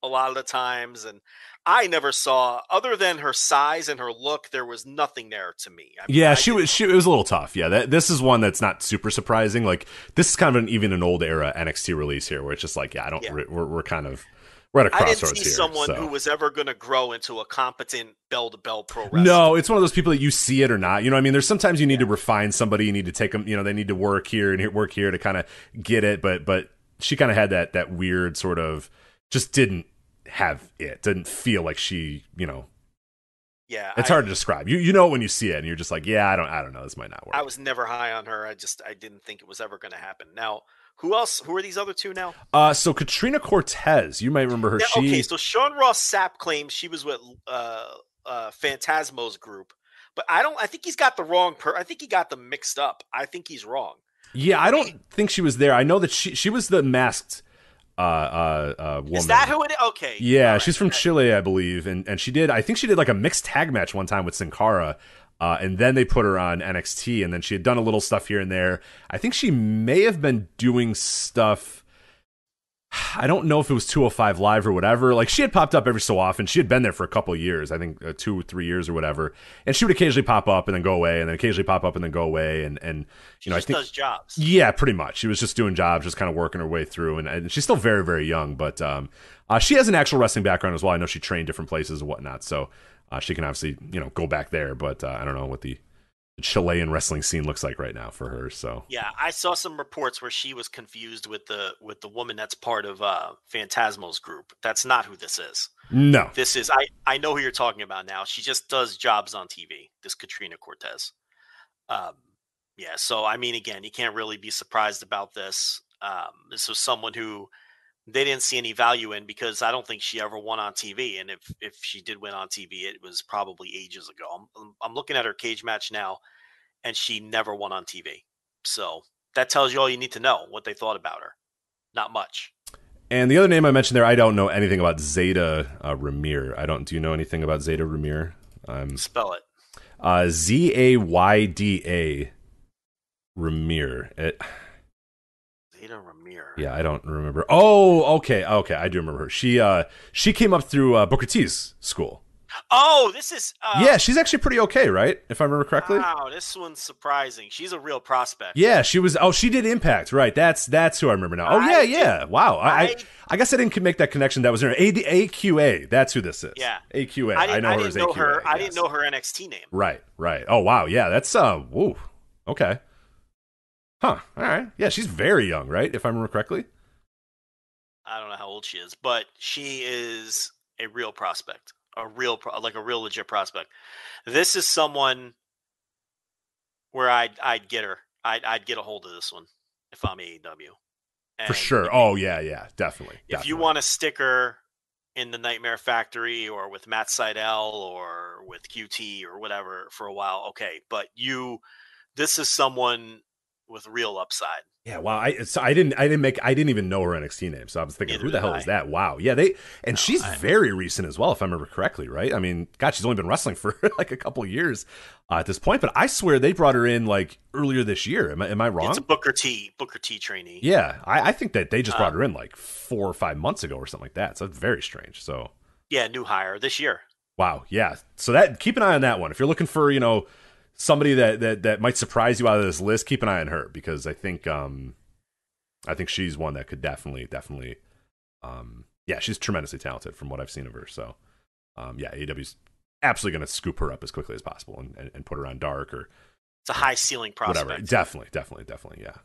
a lot of the times, and I never saw, other than her size and her look, there was nothing there to me. I mean, it was a little tough. Yeah, this is one that's not super surprising. Like, this is kind of even an old era NXT release here, where it's just like, we're kind of we're at a crossroads here. I didn't see someone who was ever going to grow into a competent bell-to-bell pro wrestler. No, it's one of those people that you see it or not. You know what I mean? There's sometimes you need to refine somebody. You need to take them, they need to work here and work here to kind of get it. But she kind of had that weird sort of, just didn't have it. Didn't feel like she, Yeah. It's hard to describe. You know when you see it and you're just like, yeah, I don't know. This might not work. I was never high on her. I didn't think it was ever going to happen. Now, who else? Who are these other two now? So Katrina Cortez, you might remember her. Now, okay, so Sean Ross Sapp claims she was with Phantasmo's group, but I think he's got the wrong I think he got them mixed up. I think he's wrong. Yeah, I don't think she was there. I know that she was the masked woman. Is that who it is? Okay. Yeah, she's from Chile, I believe, and I think she did like a mixed tag match one time with Sin Cara. And then they put her on NXT, and then she had done a little stuff here and there. I think she may have been doing stuff I don't know if it was 205 Live or whatever. Like, she had popped up every so often. She had been there for a couple of years, I think 2 or 3 years or whatever. And she would occasionally pop up and then go away, and then occasionally pop up and then go away. And I think does jobs. Yeah, pretty much. She was just doing jobs, just kind of working her way through. And she's still very, very young, but she has an actual wrestling background as well. I know she trained different places and whatnot, so she can obviously go back there. But I don't know what the Chilean wrestling scene looks like right now for her. So yeah, I saw some reports where she was confused with the woman that's part of Phantasmo's group. That's not who this is. No, this is I know who you're talking about now. She just does jobs on TV. This Katrina Cortez. Yeah, so I mean, again, you can't really be surprised about this. This was someone who they didn't see any value in, because I don't think she ever won on TV. And if she did win on TV, it was probably ages ago. I'm looking at her cage match now, and she never won on TV. So that tells you all you need to know, what they thought about her. Not much. And the other name I mentioned there, I don't know anything about Zayda Ramir. Do you know anything about Zayda Ramir? Spell it. Zayda Ramir. Zayda Ramir. Yeah, I don't remember. Oh, okay, I do remember her. She came up through Booker T's school. Oh, this is... yeah, she's actually pretty okay, right? If I remember correctly. Wow, this one's surprising. She's a real prospect. Yeah, she was... Oh, she did Impact, right. That's who I remember now. Oh, yeah. Wow. I guess I didn't make that connection. That was her. AQA, that's who this is. Yeah. AQA. I know her as AQA. I didn't know her NXT name. Right. Oh, wow. Yeah, that's... Whoa. Okay. Huh. All right. Yeah, she's very young, right? If I remember correctly. I don't know how old she is, but she is a real prospect. A real legit prospect. This is someone where I'd get her. I'd get a hold of this one if I'm AEW. And for sure. Oh yeah, definitely. If you want a sticker in the Nightmare Factory or with Matt Sydal or with QT or whatever for a while, okay. But this is someone with real upside. Yeah, wow. I didn't even know her NXT name, so I was thinking, who the hell is that? Wow. Yeah, she's very recent as well, if I remember correctly, right? I mean, God, she's only been wrestling for like a couple of years at this point, but I swear they brought her in like earlier this year. Am I wrong? It's a Booker T trainee. Yeah, I think that they just brought her in like 4 or 5 months ago or something like that. So it's very strange. So yeah, new hire this year. Wow. Yeah. So keep an eye on that one if you're looking for somebody that might surprise you out of this list. Keep an eye on her, because I think she's one that could definitely she's tremendously talented from what I've seen of her. So AEW's absolutely going to scoop her up as quickly as possible and put her on Dark or it's a high ceiling prospect. Whatever. Definitely. Yeah.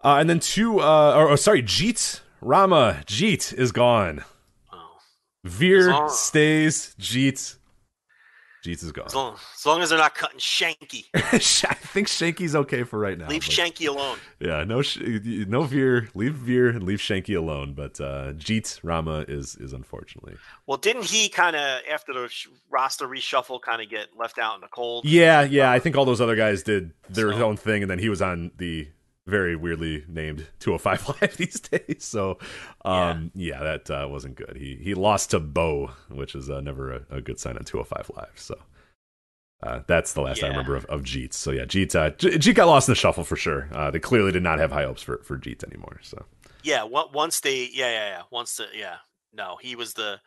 And then Jeet Rama. Jeet is gone. Oh. Veer stays. Jeet is gone. As long as they're not cutting Shanky. I think Shanky's okay for right now. Leave Shanky alone. Yeah, no Veer. Leave Veer and leave Shanky alone. But Jeet Rama is unfortunately. Well, didn't he kind of, after the roster reshuffle, kind of get left out in the cold? Yeah. I think all those other guys did their own thing, and then he was on the very weirdly named 205 Live these days. So, that wasn't good. He lost to Bo, which is never a good sign on 205 Live. So, that's the last I remember of Jeet. So, yeah, Jeet got lost in the shuffle for sure. They clearly did not have high hopes for Jeet anymore. So, yeah, no, he was the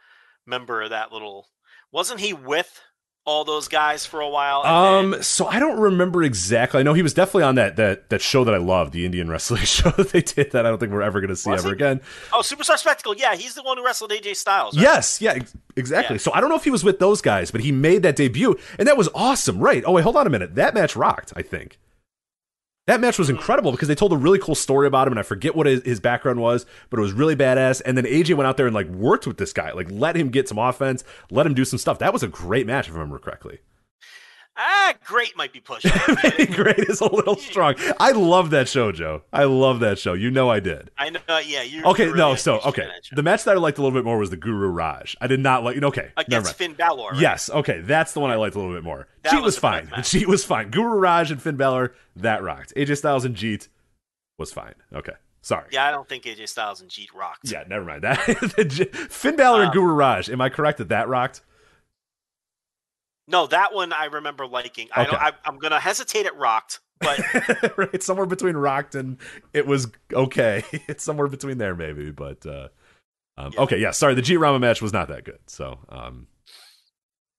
member of that little. Wasn't he with all those guys for a while? So I don't remember exactly. I know he was definitely on that show that I loved, the Indian wrestling show that they did that I don't think we're ever going to see ever again. Oh, Superstar Spectacle. Yeah, he's the one who wrestled AJ Styles. Right? Yes, yeah, exactly. Yeah. So I don't know if he was with those guys, but he made that debut, and that was awesome, right? Oh, wait, hold on a minute. That match rocked, I think. That match was incredible because they told a really cool story about him, and I forget what his background was, but it was really badass. And then AJ went out there and like worked with this guy, like let him get some offense, let him do some stuff. That was a great match, if I remember correctly. Great might be pushing. Great is a little strong. I love that show, Joe. I love that show. You know I did. I know. Yeah. Okay. No. So okay. The match that I liked a little bit more was the Guru Raj. I did not like. Okay. Against Finn Balor. Right? Yes. Okay. That's the one I liked a little bit more. Jeet was fine. Jeet was fine. Guru Raj and Finn Balor, that rocked. AJ Styles and Jeet was fine. Okay. Sorry. Yeah, I don't think AJ Styles and Jeet rocked. Yeah. Never mind that. Finn Balor and Guru Raj. Am I correct that rocked? No, that one I remember liking. Okay. I'm going to hesitate at rocked But right, somewhere between rocked and it was okay. It's somewhere between there, maybe. But okay, yeah. Sorry, the Jeet Rama match was not that good. So,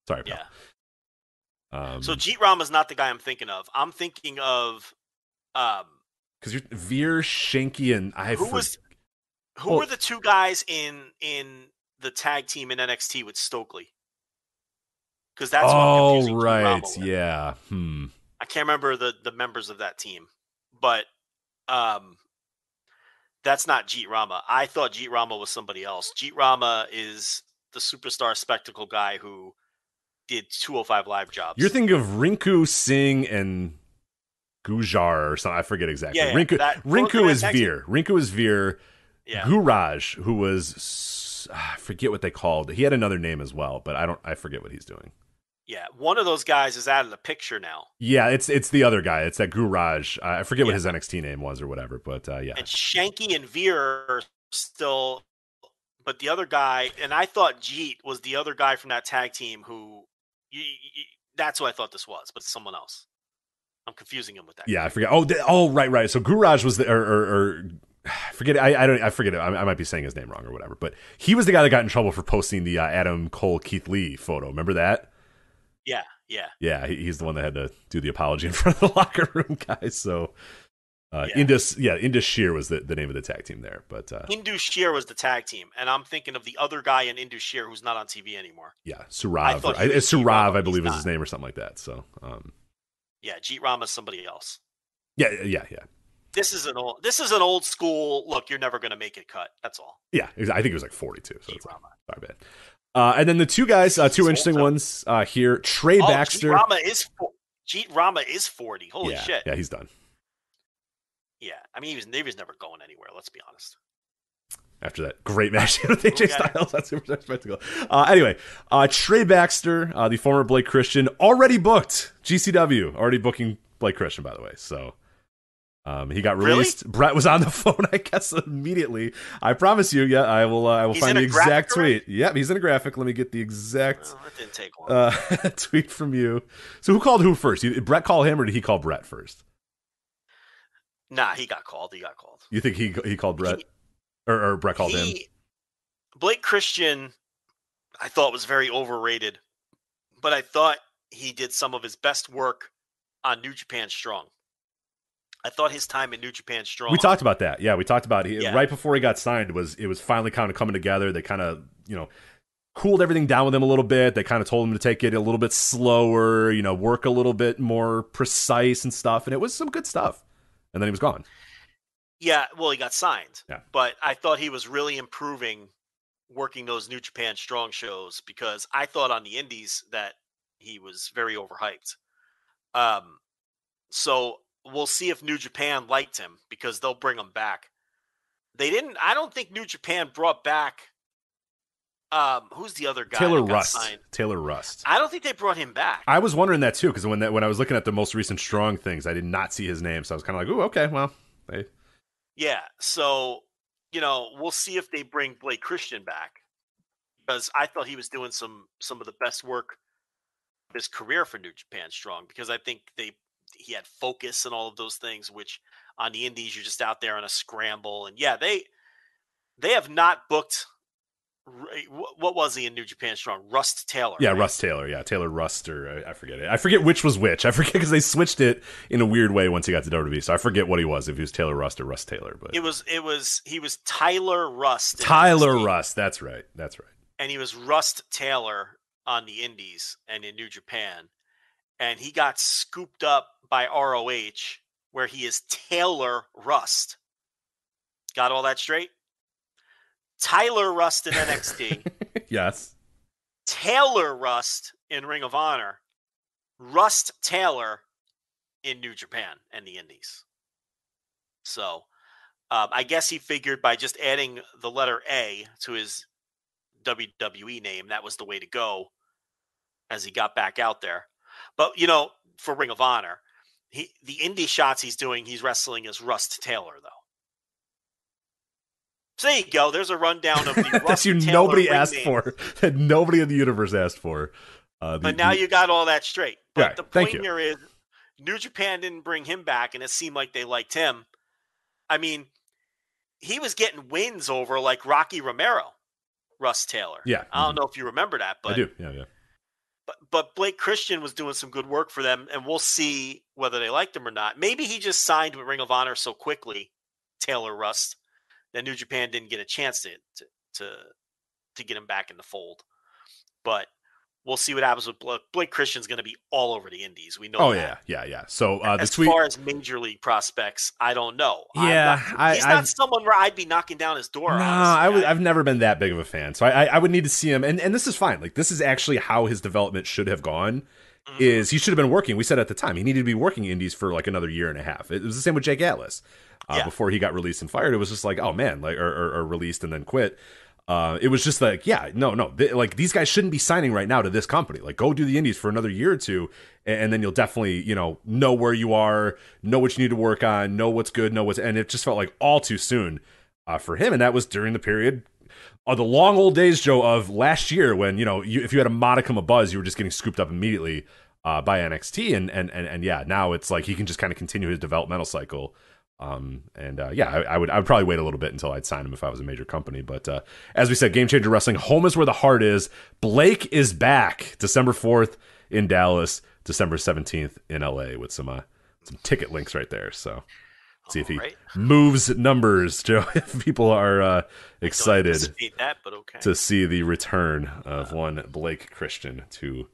sorry, pal. Yeah. So Jeet Rama's not the guy I'm thinking of. I'm thinking of because you're Veer, Shanky, and who were the two guys in the tag team in NXT with Stokely? Because that's what I'm confusing Jeet Rama with. Yeah. I can't remember the members of that team, but that's not Jeet Rama. I thought Jeet Rama was somebody else. Jeet Rama is the superstar spectacle guy who did 205 Live jobs. You're thinking of Rinku Singh and Gujar or something. I forget exactly. Yeah, Rinku is Veer. Rinku is Veer. Yeah. Guraj, who was I forget what they called. He had another name as well, but I forget what he's doing. Yeah, one of those guys is out of the picture now. Yeah, it's the other guy. It's that Guraj. I forget what his NXT name was or whatever, but yeah. And Shanky and Veer are still, but the other guy, and I thought Jeet was the other guy from that tag team who, that's who I thought this was, but it's someone else. I'm confusing him with that. Yeah, I forget. Right. So Guraj was the or forget it. I forget it. I might be saying his name wrong or whatever, but he was the guy that got in trouble for posting the Adam Cole Keith Lee photo. Remember that? Yeah. He's the one that had to do the apology in front of the locker room guys. So, Indus Shear was the name of the tag team there. But Indus Shear was the tag team, and I'm thinking of the other guy in Indus Shear who's not on TV anymore. Yeah, Surav. Surav, I believe, is his name or something like that. So, yeah, Jeet Rama's somebody else. Yeah. This is an old school. Look, you're never going to make it cut. That's all. Yeah, I think it was like 42. So it's not bad. And then the two guys, two interesting ones here. Trey Baxter. Jeet Rama is 40. Holy shit. Yeah, he's done. Yeah, I mean, he was never going anywhere. Let's be honest. After that great match with AJ Styles, that's super spectacle. Anyway, Trey Baxter, the former Blake Christian, already booked GCW. Already booking Blake Christian, by the way. So. He got released. Really? Brett was on the phone, I guess, immediately. I promise you, I will find the exact tweet. Yep, he's in a graphic. Let me get the exact that didn't take long. tweet from you. So who called who first? Did Brett call him or did he call Brett first? Nah, he got called. You think he called Brett? Or Brett called him? Blake Christian, I thought was very overrated, but I thought he did some of his best work on New Japan Strong. I thought his time in New Japan Strong. We talked about that. Yeah, we talked about it. Right before he got signed, it was finally kind of coming together. They kind of, cooled everything down with him a little bit. They kind of told him to take it a little bit slower, work a little bit more precise and stuff. And it was some good stuff. And then he was gone. Yeah, well, he got signed. Yeah. But I thought he was really improving working those New Japan Strong shows because I thought on the indies that he was very overhyped. So we'll see if New Japan liked him because they'll bring him back. They didn't. I don't think New Japan brought back. Who's the other guy? Taylor Rust. I don't think they brought him back. I was wondering that too because when I was looking at the most recent Strong things, I did not see his name, so I was kind of like, "Ooh, okay, well." Yeah, so we'll see if they bring Blake Christian back because I thought he was doing some of the best work of his career for New Japan Strong because I think he had focus and all of those things, which on the indies, you're just out there on a scramble. And yeah, they have not booked. What was he in New Japan Strong? Rust Taylor. Yeah, right? Rust Taylor. Yeah, Taylor Rust, or I forget it. I forget which was which. I forget because they switched it in a weird way once he got to WWE. So I forget what he was, if he was Taylor Rust or Rust Taylor. But he was Tyler Rust. Tyler Rust. That's right. And he was Rust Taylor on the indies and in New Japan. And he got scooped up by ROH, where he is Taylor Rust. Got all that straight? Tyler Rust in NXT. Yes. Taylor Rust in Ring of Honor. Rust Taylor in New Japan and the Indies. So I guess he figured by just adding the letter A to his WWE name, that was the way to go as he got back out there. But, for Ring of Honor, the indie shots he's wrestling as Rust Taylor, though. So there you go. There's a rundown of the Rust Taylor nobody asked names. For. That nobody in the universe asked for. But now you got all that straight. But the point here is New Japan didn't bring him back, and it seemed like they liked him. I mean, he was getting wins over like Rocky Romero, Russ Taylor. Yeah. I don't know if you remember that, but I do. Yeah. But Blake Christian was doing some good work for them, and we'll see whether they liked him or not. Maybe he just signed with Ring of Honor so quickly, Taylor Rust, that New Japan didn't get a chance to get him back in the fold. But we'll see what happens with Blake Christian's going to be all over the Indies. We know. Oh that. Yeah. So as far as major league prospects, I don't know. Yeah, he's not someone where I'd be knocking down his door. No, I've never been that big of a fan, so I would need to see him. And this is fine. Like, this is actually how his development should have gone. Mm-hmm. Is he should have been working? We said at the time he needed to be working Indies for like another year and a half. It was the same with Jake Atlas. Before he got released and fired, it was just like, oh man, like or released and then quit. It was just like, like these guys shouldn't be signing right now to this company. Like, go do the Indies for another year or two, and then you'll definitely, know where you are, know what you need to work on, know what's good, and it just felt like all too soon for him. And that was during the period of the long old days, Joe, of last year when, if you had a modicum of buzz, you were just getting scooped up immediately by NXT. And yeah, now it's like he can just kind of continue his developmental cycle. I would probably wait a little bit until I'd sign him if I was a major company. But as we said, Game Changer Wrestling, home is where the heart is. Blake is back December 4th in Dallas, December 17th in LA with some ticket links right there. So see if he moves numbers, Joe. If people are excited to see the return of one Blake Christian to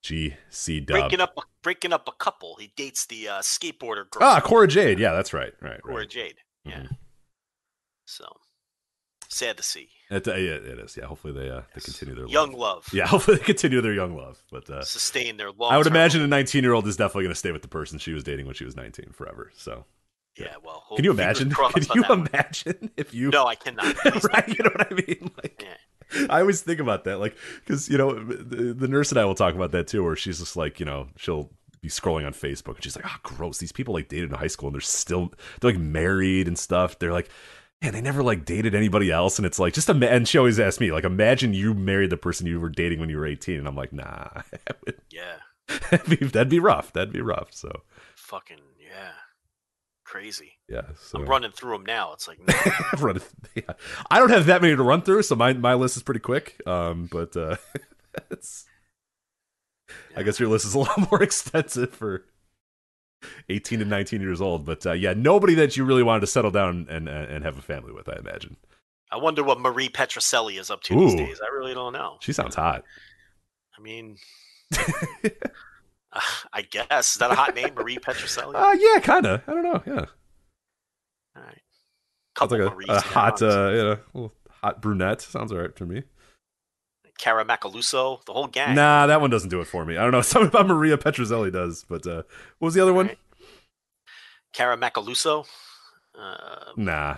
GC Dub. Breaking up a couple. He dates the skateboarder girl. Cora Jade. Yeah, that's right. Cora Jade. Yeah. Mm-hmm. So sad to see. It is. Yeah. Hopefully they continue their young love. Yeah. Hopefully they continue their young love. But sustain their long. I would imagine a 19-year-old is definitely going to stay with the person she was dating when she was 19 forever. So. Yeah. Well. Can you imagine? Can you imagine if you? No, I cannot. Right. You know what I mean? Like. Yeah. I always think about that, like, because the nurse and I will talk about that too, where she's just like, she'll be scrolling on Facebook and she's like, oh, gross, these people like dated in high school and they're like married and stuff. They're like, man, they never like dated anybody else, and it's like and she always asks me, like, imagine you married the person you were dating when you were 18, and I'm like, nah. Yeah, that'd be rough. So fucking yeah. Crazy. Yeah, so. I'm running through them now. It's like no. I don't have that many to run through, so my list is pretty quick. But it's I guess your list is a lot more extensive for 18 and 19 years old. But nobody that you really wanted to settle down and have a family with, I imagine. I wonder what Marie Petroselli is up to these days. I really don't know. She sounds hot. I mean. I guess. Is that a hot name, Marie Petroselli? Yeah, kind of. I don't know. Yeah. All right. Sounds like a hot, little hot brunette. Sounds all right to me. Cara Macaluso, the whole gang. Nah, that one doesn't do it for me. I don't know. Something about Maria Petroselli does, but what was the other one? Cara Macaluso. Nah.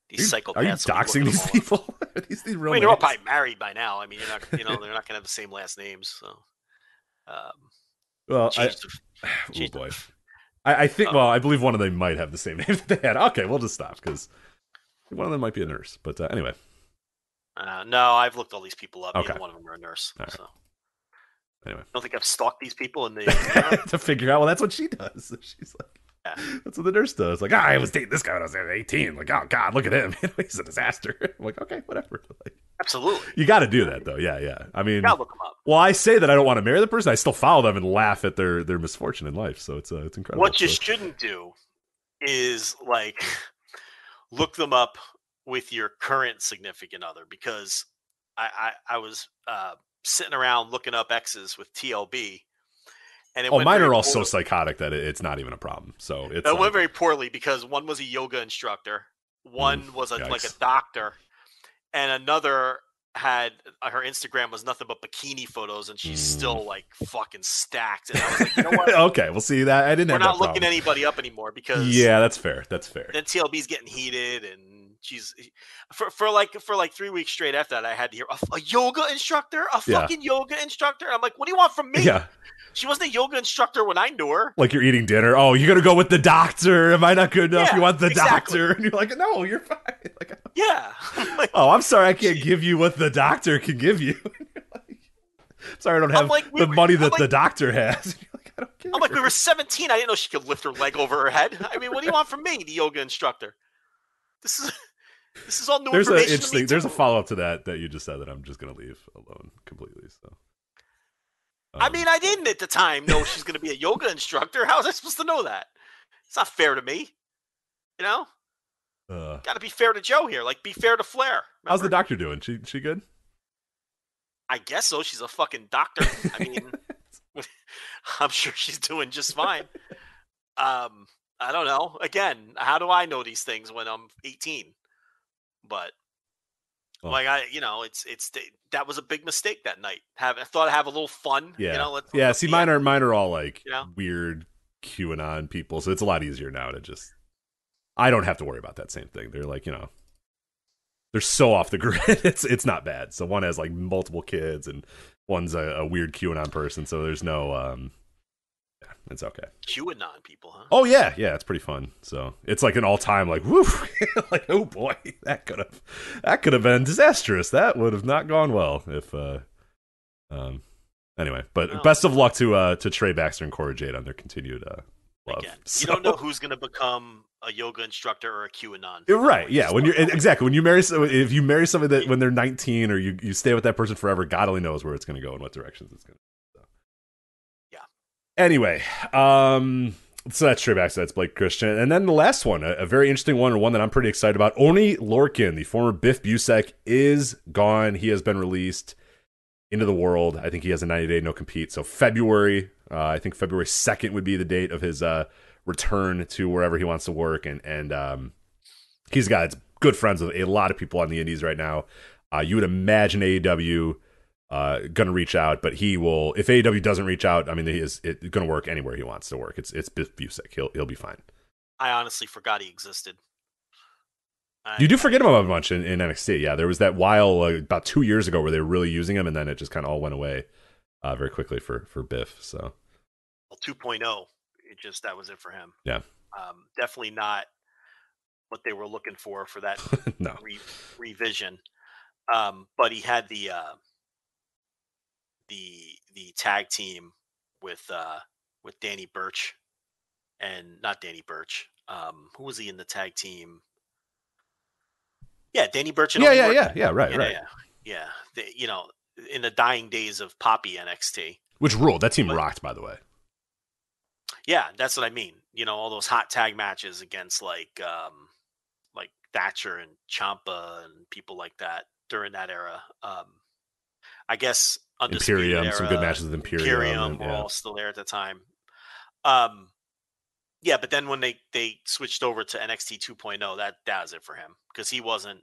These psychopaths. Are you doxing these people? these real they're all probably married by now. I mean, you're not, they're not going to have the same last names. So, boy, I think. Well, I believe one of them might have the same name that they had. Okay, we'll just stop because one of them might be a nurse. But anyway, no, I've looked all these people up. Okay. Neither one of them are a nurse. Right. So, anyway, I don't think I've stalked these people in the to figure out. Well, that's what she does. She's like. Yeah. That's what the nurse does. Like, I was dating this guy when I was 18. Like, oh God, look at him. He's a disaster. I'm like, okay, whatever. Like, absolutely. You got to do that though. Yeah. I mean, you gotta look them up. Well, I say that I don't want to marry the person. I still follow them and laugh at their misfortune in life. So it's incredible. What you shouldn't do is like look them up with your current significant other, because I was sitting around looking up exes with TLB. And mine are all so psychotic that it's not even a problem. So it went very poorly because one was a yoga instructor, one was like a doctor, and another had her Instagram was nothing but bikini photos, and she's still like fucking stacked. And I was like, you know what? Okay, we'll see that. I didn't. We're not looking anybody up anymore because that's fair. Then TLB's getting heated, and she's for like 3 weeks straight after that. I had to hear a yoga instructor, fucking yoga instructor. I'm like, what do you want from me? Yeah. She wasn't a yoga instructor when I knew her. Like you're eating dinner. Oh, you're gonna go with the doctor. Am I not good enough? You want the doctor? And you're like, no, you're fine. Like, yeah. I'm sorry, I can't give you what the doctor can give you. Sorry, I don't have the money that the doctor has. Like, I don't care. I'm like, we were 17. I didn't know she could lift her leg over her head. I mean, what do you want from me, the yoga instructor? This is all new information. There's a follow-up to that you just said that I'm just going to leave alone completely. So, I mean, I didn't at the time know she's going to be a yoga instructor. How was I supposed to know that? It's not fair to me. You know? Got to be fair to Joe here. Like, be fair to Flair. Remember? How's the doctor doing? She good? I guess so. She's a fucking doctor. I mean, I'm sure she's doing just fine. I don't know. Again, how do I know these things when I'm 18? But that was a big mistake that night. I thought I'd have a little fun. Yeah. See, mine are all like weird QAnon people, so it's a lot easier now to just. I don't have to worry about that same thing. They're like, they're so off the grid. It's not bad. So one has like multiple kids, and one's a weird QAnon person. So there's no, it's okay. QAnon people, huh? Oh yeah, it's pretty fun. So it's like an all time like, woo, like oh boy, that could have been disastrous. That would have not gone well if, anyway. But best of luck to Trey Baxter and Cora Jade on their continued love. Again, you don't know who's going to become a yoga instructor or a QAnon. Right, yeah. When you marry, if you marry somebody that when they're 19 or you stay with that person forever, God only knows where it's going to go and what directions it's going to go. So. Yeah. Anyway, so that's Trey Baxter, that's Blake Christian. And then the last one, a very interesting one, and one that I'm pretty excited about. Oney Lorcan, the former Biff Busick, is gone. He has been released into the world. I think he has a 90-day no-compete. So February 2nd would be the date of his return to wherever he wants to work. And he's got good friends with a lot of people on the indies right now. You would imagine AEW going to reach out, but he will. If AEW doesn't reach out, I mean, it's going to work anywhere he wants to work. It's Biff Busick. He'll be fine. I honestly forgot he existed. You do forget him a bunch in NXT. Yeah, there was that while about 2 years ago where they were really using him, and then it just kind of all went away very quickly for Biff. So, 2.0, that was it for him. Yeah, definitely not what they were looking for that no. revision. But he had the tag team with Danny Burch, and not Danny Burch. Who was he in the tag team? Yeah, Danny Burch. And Right. Yeah. In the dying days of Poppy NXT, which ruled. That team rocked, by the way. Yeah, that's what I mean. All those hot tag matches against like Thatcher and Ciampa and people like that during that era. I guess Undisputed Imperium, era, some good matches with Imperium were all still there at the time. Yeah, but then when they switched over to NXT 2.0, that was it for him, because he wasn't,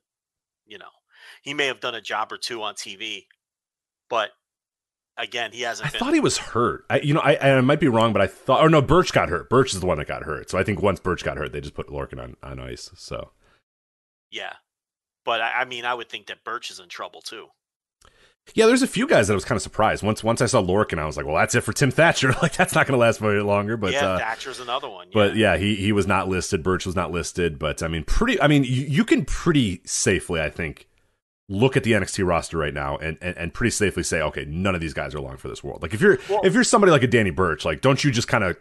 he may have done a job or two on TV, but again, he hasn't. I thought he was hurt. I might be wrong, but I thought, no, Burch got hurt. Burch is the one that got hurt. So I think once Burch got hurt, they just put Lorcan on ice. So yeah, but I mean, I would think that Burch is in trouble too. Yeah, there's a few guys that I was kind of surprised. Once I saw Lorcan, I was like, well, that's it for Tim Thatcher. Like, that's not going to last very longer. But Thatcher's another one. Yeah. But yeah, he was not listed. Burch was not listed. But I mean, you can pretty safely, I think, look at the NXT roster right now and pretty safely say, okay, none of these guys are long for this world. Like, if you're somebody like a Danny Burch, like, don't you just kind of,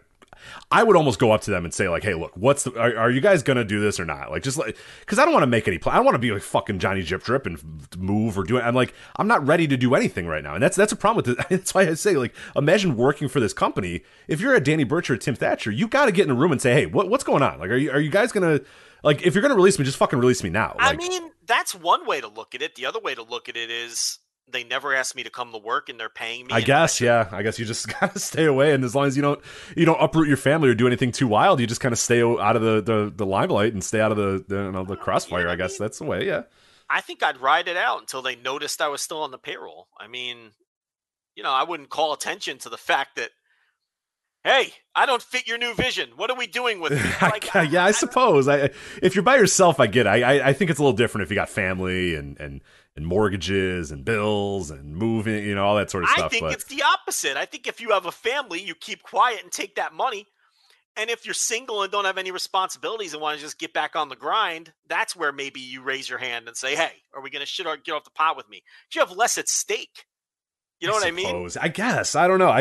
I would almost go up to them and say, like, hey, look, are you guys gonna do this or not? Like, just like, because I don't want to make any plan. I don't want to be like fucking Johnny Jip Drip and move or do it. I'm not ready to do anything right now, and that's a problem with it. That's why I say, like, imagine working for this company. If you're a Danny Burch or a Tim Thatcher, you got to get in a room and say, hey, what's going on? Like, are you guys gonna, like, if you're gonna release me, just fucking release me now. Like, I mean, that's one way to look at it. The other way to look at it is, they never asked me to come to work, and they're paying me. I guess you just gotta stay away, and as long as you don't uproot your family or do anything too wild, you just kind of stay out of the limelight and stay out of the crossfire. I guess that's the way. Yeah, I think I'd ride it out until they noticed I was still on the payroll. I mean, I wouldn't call attention to the fact that, hey, I don't fit your new vision. What are we doing with it? Like, I suppose. If you're by yourself, I get it. I think it's a little different if you got family and mortgages and bills and moving, all that sort of stuff. I think it's the opposite. I think if you have a family, you keep quiet and take that money. And if you're single and don't have any responsibilities and want to just get back on the grind, that's where maybe you raise your hand and say, hey, are we going to shit or get off the pot with me? You have less at stake. You know what I mean? I guess. I don't know.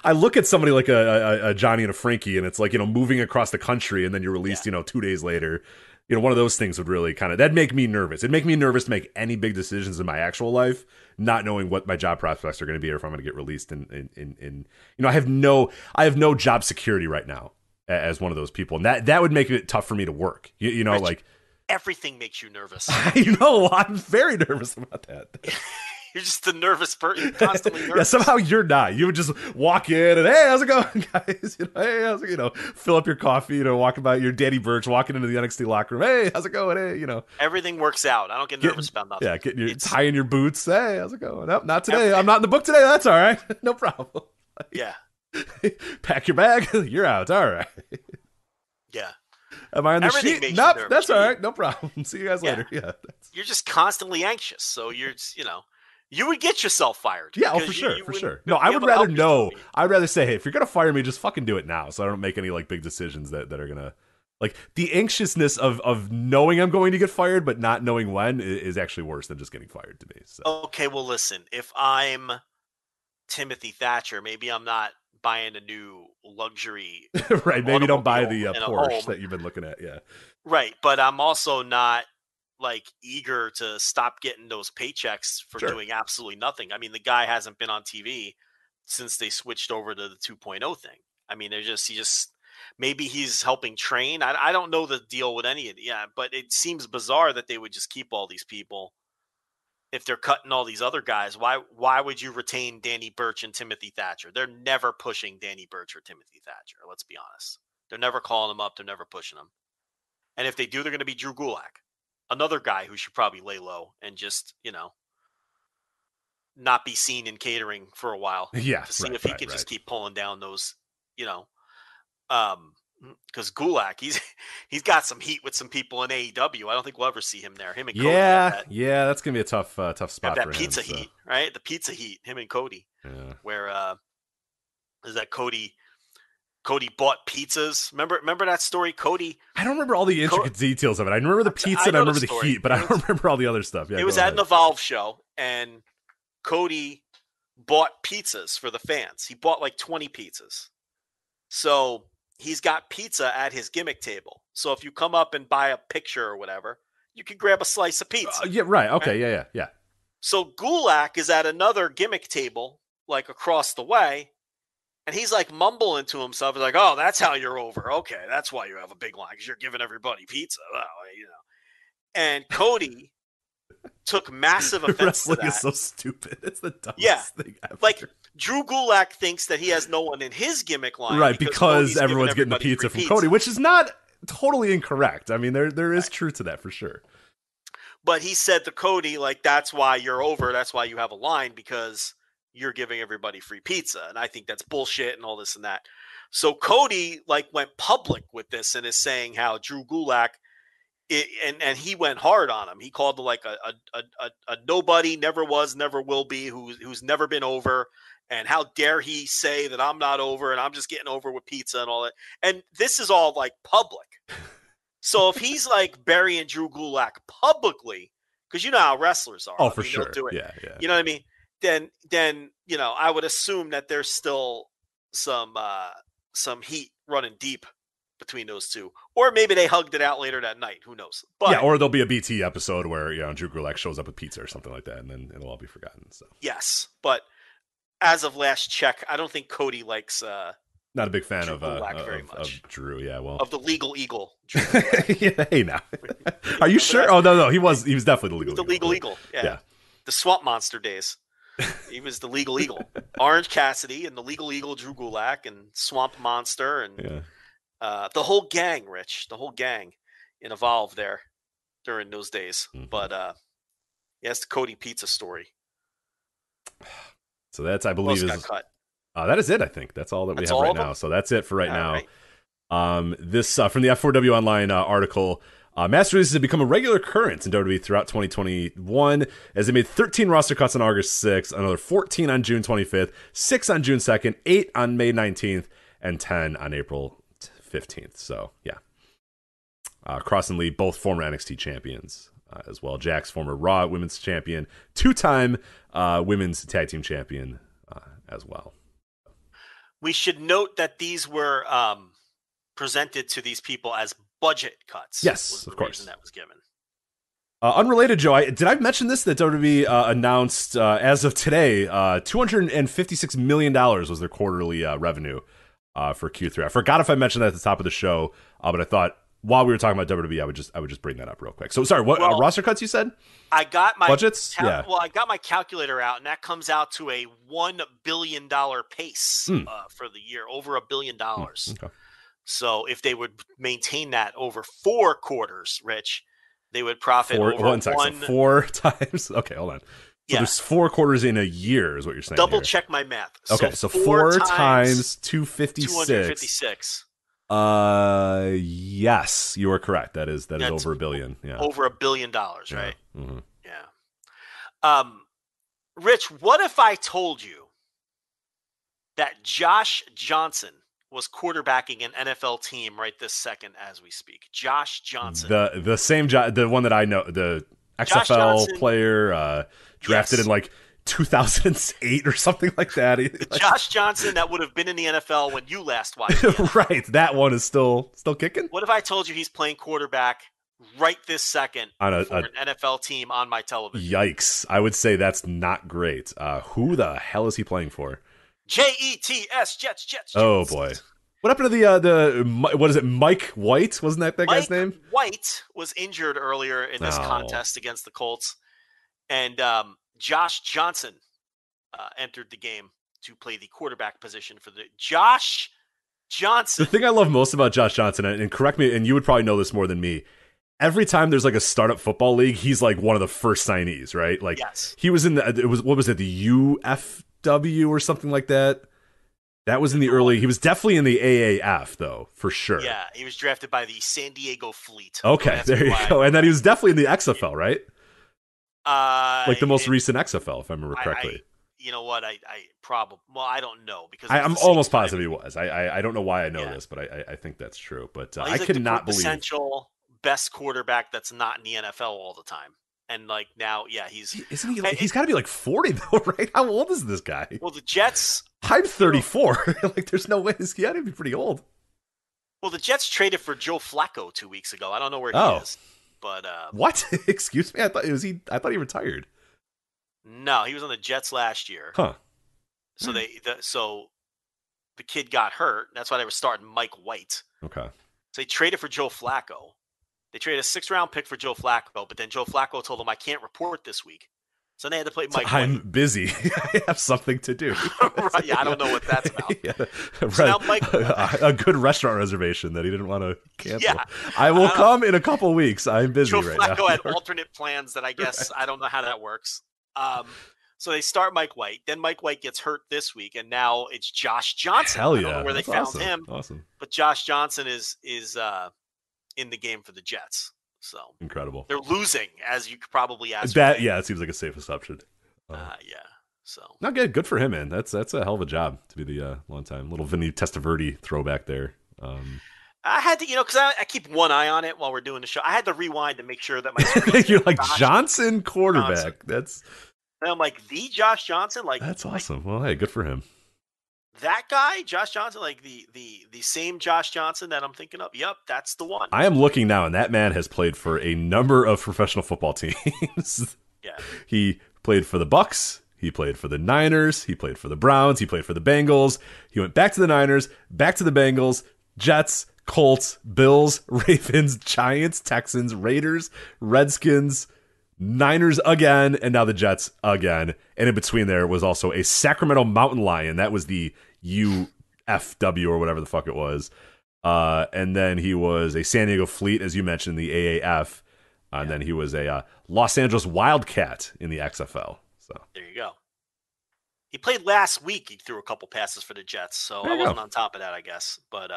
I look at somebody like a Johnny and a Frankie, and it's like, moving across the country, and then you're released, 2 days later. One of those things would really that'd make me nervous. It'd make me nervous to make any big decisions in my actual life, not knowing what my job prospects are going to be or if I'm going to get released. I have no job security right now as one of those people. And that would make it tough for me to work. Rich, like everything makes you nervous. I know. I'm very nervous about that. You're just a nervous person. You're constantly nervous. Yeah, somehow you're not. You would just walk in and, hey, how's it going, guys? Hey, how's it, fill up your coffee, walking by your Danny Burch, walking into the NXT locker room. Hey, how's it going? Hey, Everything works out. I don't get nervous about nothing. Yeah, tying your boots. Hey, how's it going? Nope, not today. I'm not in the book today. That's all right. No problem. Yeah. Pack your bag. You're out. All right. Yeah. Am I on the Everything sheet? Nope, that's all right. No problem. See you guys later. Yeah. You're just constantly anxious. So you're, you would get yourself fired. Yeah, for sure. No, I would rather know. I'd rather say, hey, if you're going to fire me, just fucking do it now so I don't make any big decisions that are going to the anxiousness of knowing I'm going to get fired but not knowing when is actually worse than just getting fired to me. So. Okay, well, listen, if I'm Timothy Thatcher, maybe I'm not buying a new luxury. Right, maybe don't buy the Porsche that you've been looking at, yeah. Right, but I'm also not eager to stop getting those paychecks for doing absolutely nothing. I mean, the guy hasn't been on TV since they switched over to the 2.0 thing. I mean, maybe he's helping train. I don't know the deal with any of it. Yeah, but it seems bizarre that they would just keep all these people if they're cutting all these other guys. Why would you retain Danny Burch and Timothy Thatcher? They're never pushing Danny Burch or Timothy Thatcher. Let's be honest. They're never calling them up. They're never pushing them. And if they do, they're going to be Drew Gulak. Another guy who should probably lay low and just, not be seen in catering for a while. Yeah. To see if he can just keep pulling down those, because Gulak, he's got some heat with some people in AEW. I don't think we'll ever see him there. Him and Cody. Yeah, that's gonna be a tough spot for that him. Pizza heat, right? The pizza heat. Him and Cody. Yeah. Where is that Cody bought pizzas. Remember that story? Cody. I don't remember all the intricate details of it. I remember the pizza and I remember the heat, but I don't remember all the other stuff. Yeah, it was at an Evolve show, and Cody bought pizzas for the fans. He bought 20 pizzas. So he's got pizza at his gimmick table. So if you come up and buy a picture or whatever, you can grab a slice of pizza. Yeah, right. Okay, right? Yeah. So Gulak is at another gimmick table, across the way. And he's mumbling to himself. He's like, oh, that's how you're over. Okay, that's why you have a big line, because you're giving everybody pizza. Well, And Cody took massive offense to that. Wrestling is so stupid. It's the dumbest thing ever. Drew Gulak thinks that he has no one in his gimmick line. Right, because everyone's getting the pizza from Cody, which is not totally incorrect. I mean, there is truth to that for sure. But he said to Cody, that's why you're over. That's why you have a line, because you're giving everybody free pizza. And I think that's bullshit and all this and that. So Cody went public with this and is saying how Drew Gulak, and he went hard on him. He called him a nobody, never was, never will be, who's never been over. And how dare he say that I'm not over and I'm just getting over with pizza and all that. And this is all public. So if he's burying Drew Gulak publicly, because you know how wrestlers are. Oh, for sure. Do it. Yeah. You know what I mean? Then I would assume that there's still some heat running deep between those two, or maybe they hugged it out later that night. Who knows? But, yeah, or there'll be a BT episode where Drew Gulak shows up with pizza or something like that, and then it'll all be forgotten. So yes, but as of last check, I don't think Cody likes. Not a big fan Drew of Drew. Yeah, well, of the Legal Eagle. Yeah, hey now, are you sure? Oh no, he was definitely the Legal Eagle. Yeah. The Swamp Monster days. He was the Legal Eagle. Orange Cassidy and the Legal Eagle, Drew Gulak, and Swamp Monster, and the whole gang, Rich. The whole gang in Evolve there during those days. Mm-hmm. But it's the Cody pizza story. So that's, I believe, got cut. That is it, I think. That's all that we have right now. So that's it for right now. Right. This from the F4W Online article. Mass releases have become a regular occurrence in WWE throughout 2021, as they made 13 roster cuts on August 6th, another 14 on June 25th, 6 on June 2nd, 8 on May 19th, and 10 on April 15th. So, yeah. Cross and Lee, both former NXT champions, as well. Jax, former Raw Women's Champion, 2-time Women's Tag Team Champion as well. We should note that these were presented to these people as budget cuts. Yes, of course. That was given. Unrelated, Joe, did I mention this? That WWE announced as of today, $256 million was their quarterly revenue for Q3. I forgot if I mentioned that at the top of the show, but I thought while we were talking about WWE, I would just bring that up real quick. So sorry, what roster cuts you said? I got my budgets. Well, I got my calculator out, and that comes out to a $1 billion pace for the year, over $1 billion. Okay. So if they would maintain that over 4 quarters, Rich, they would profit over so 4 times. Okay, hold on. So there's 4 quarters in a year, is what you're saying. Double check my math. Okay, so 4 times 256. 256. Yes, you are correct. That is over $1 billion. Yeah, over $1 billion, right? Mm-hmm. Yeah. Rich, what if I told you that Josh Johnson was quarterbacking an NFL team right this second as we speak? Josh Johnson, the same the one that I know, the XFL player drafted in like 2008 or something like that. Josh Johnson that would have been in the NFL when you last watched it. Right, that one is still kicking. What if I told you he's playing quarterback right this second for an NFL team on my television? Yikes! I would say that's not great. Who the hell is he playing for? Jets, Jets. Oh boy. What happened to the what is it? Mike White? Wasn't that guy's name? Mike White was injured earlier in this contest against the Colts, and Josh Johnson entered the game to play the quarterback position for the Josh Johnson. The thing I love most about Josh Johnson, and correct me, and you would probably know this more than me, every time there's like a startup football league, he's like one of the first signees, right? Like he was in the UFW or something like that. That was in the early. He was definitely in the AAF though, for sure. Yeah, he was drafted by the San Diego Fleet. Okay, there you go. And then he was definitely in the XFL, right? Like the most recent XFL, if I remember correctly. You know what? I probably. Well, I don't know because I'm almost positive he was. I don't know why I know this, but I think that's true. But I could not believe essential best quarterback that's not in the NFL all the time. And like now, he's got to be like 40 though, right? How old is this guy? Well, the Jets. I'm 34. Like, there's no way he's got to be pretty old. Well, the Jets traded for Joe Flacco 2 weeks ago. I don't know where he is, but what? Excuse me. I thought he retired. No, he was on the Jets last year. Huh. So the kid got hurt. That's why they were starting Mike White. Okay. So they traded for Joe Flacco. They traded a 6th-round pick for Joe Flacco, but then Joe Flacco told them, I can't report this week. So they had to play Mike White. I'm busy. I have something to do. Right, yeah, I don't know what that's about. So now Mike, a good restaurant reservation that he didn't want to cancel. Yeah, I will come in a couple weeks. I'm busy right now. Joe Flacco had alternate plans that I guess I don't know how that works. So they start Mike White. Then Mike White gets hurt this week, and now it's Josh Johnson. Hell yeah. I don't know where they found him. Awesome. But Josh Johnson is in the game for the Jets. So incredible. They're losing, as you could probably ask. It seems like a safe assumption. So not good. Good for him, man. That's a hell of a job to be the long time little Vinny Testaverde throwback there. I had to, because I keep one eye on it while we're doing the show. I had to rewind to make sure that my you're like Johnson quarterback. Johnson. And I'm like the Josh Johnson. Like that's awesome. Well, hey, good for him. That guy, Josh Johnson, like the same Josh Johnson that I'm thinking of. Yep, that's the one. I am looking now, and that man has played for a number of professional football teams. Yeah, he played for the Bucks. He played for the Niners. He played for the Browns. He played for the Bengals. He went back to the Niners, back to the Bengals, Jets, Colts, Bills, Ravens, Giants, Texans, Raiders, Redskins, Niners again, and now the Jets again. And in between there was also a Sacramento Mountain Lion. That was the UFW or whatever the fuck it was. And then he was a San Diego Fleet, as you mentioned, the AAF. And then he was a Los Angeles Wildcat in the XFL. So there you go. He played last week. He threw a couple passes for the Jets, so I wasn't on top of that, I guess. But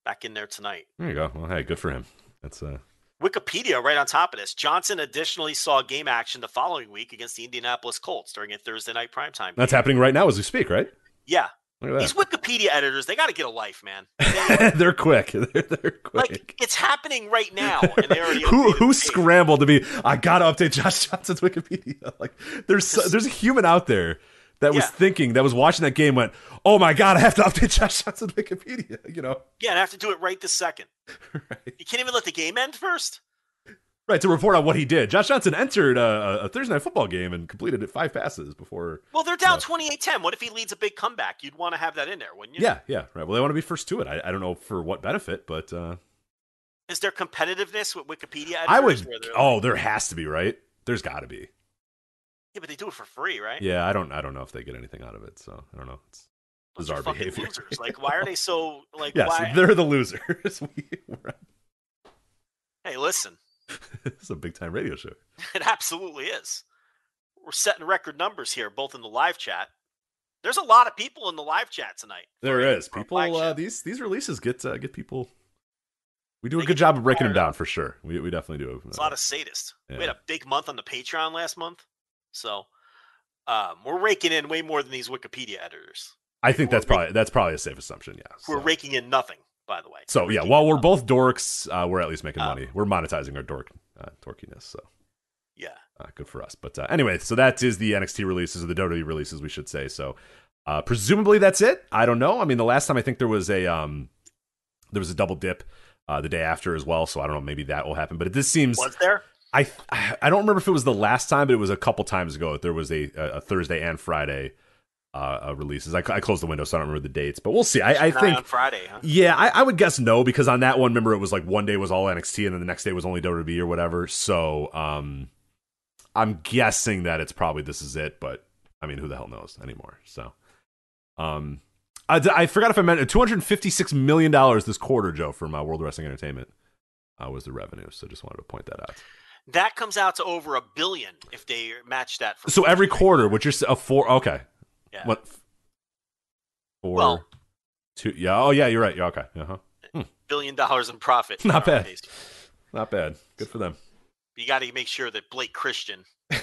back in there tonight. There you go. Well, hey, good for him. That's Wikipedia right on top of this. Johnson additionally saw game action the following week against the Indianapolis Colts during a Thursday night primetime game. That's happening right now as we speak, right? Yeah. Look at These that. Wikipedia editors, they got to get a life, man. They're quick. They're quick. Like, it's happening right now, and they already who scrambled to be? I gotta update Josh Johnson's Wikipedia. Like, there's a human out there that was thinking, that was watching that game, went, oh my god, I have to update Josh Johnson's Wikipedia. You know? Yeah, and I have to do it right this second. Right. You can't even let the game end first. Right, to report on what he did. Josh Johnson entered a Thursday night football game and completed 5 passes before. Well, they're down 28-10. What if he leads a big comeback? You'd want to have that in there, wouldn't you? Yeah, right. Well, they want to be first to it. I don't know for what benefit, but is there competitiveness with Wikipedia editors? There has to be, right? There's got to be. Yeah, but they do it for free, right? Yeah, I don't know if they get anything out of it, so I don't know. It's bizarre behavior. Losers. Like, why are they so like? Yes, why? they're the losers. Hey, listen. This is a big time radio show. It absolutely is. We're setting record numbers here, both in the live chat. There's a lot of people in the live chat tonight. There is people. These releases get people. We do a good job of breaking them down for sure. We definitely do. It's a lot of sadists. Yeah. We had a big month on the Patreon last month, so we're raking in way more than these Wikipedia editors. I think that's probably a safe assumption. Yeah, we're raking in nothing. By the way. So yeah, while we're both dorks, we're at least making money. We're monetizing our dorkiness. So yeah, good for us. But anyway, so that is the NXT releases, or the WWE releases, we should say. So presumably that's it. I don't know. I mean, the last time I think there was a double dip the day after as well. So I don't know. Maybe that will happen. But this seems was there. I don't remember if it was the last time, but it was a couple times ago that there was a Thursday and Friday releases. I closed the window, so I don't remember the dates, but we'll see. I think on Friday, huh? Yeah, I would guess no, because on that one, remember, it was like one day was all NXT and then the next day was only WWE or whatever. So I'm guessing that it's probably this is it, but I mean, who the hell knows anymore? So I forgot if I meant $256 million this quarter, Joe, from World Wrestling Entertainment was the revenue. So just wanted to point that out. That comes out to over $1 billion if they match that. So every quarter, which is a four. Okay. Yeah. What? 2. Yeah. Oh, yeah. You're right. Yeah. Okay. Uh-huh. $1 billion in profit. Not bad. Not bad. Good for them. You got to make sure that Blake Christian. Right.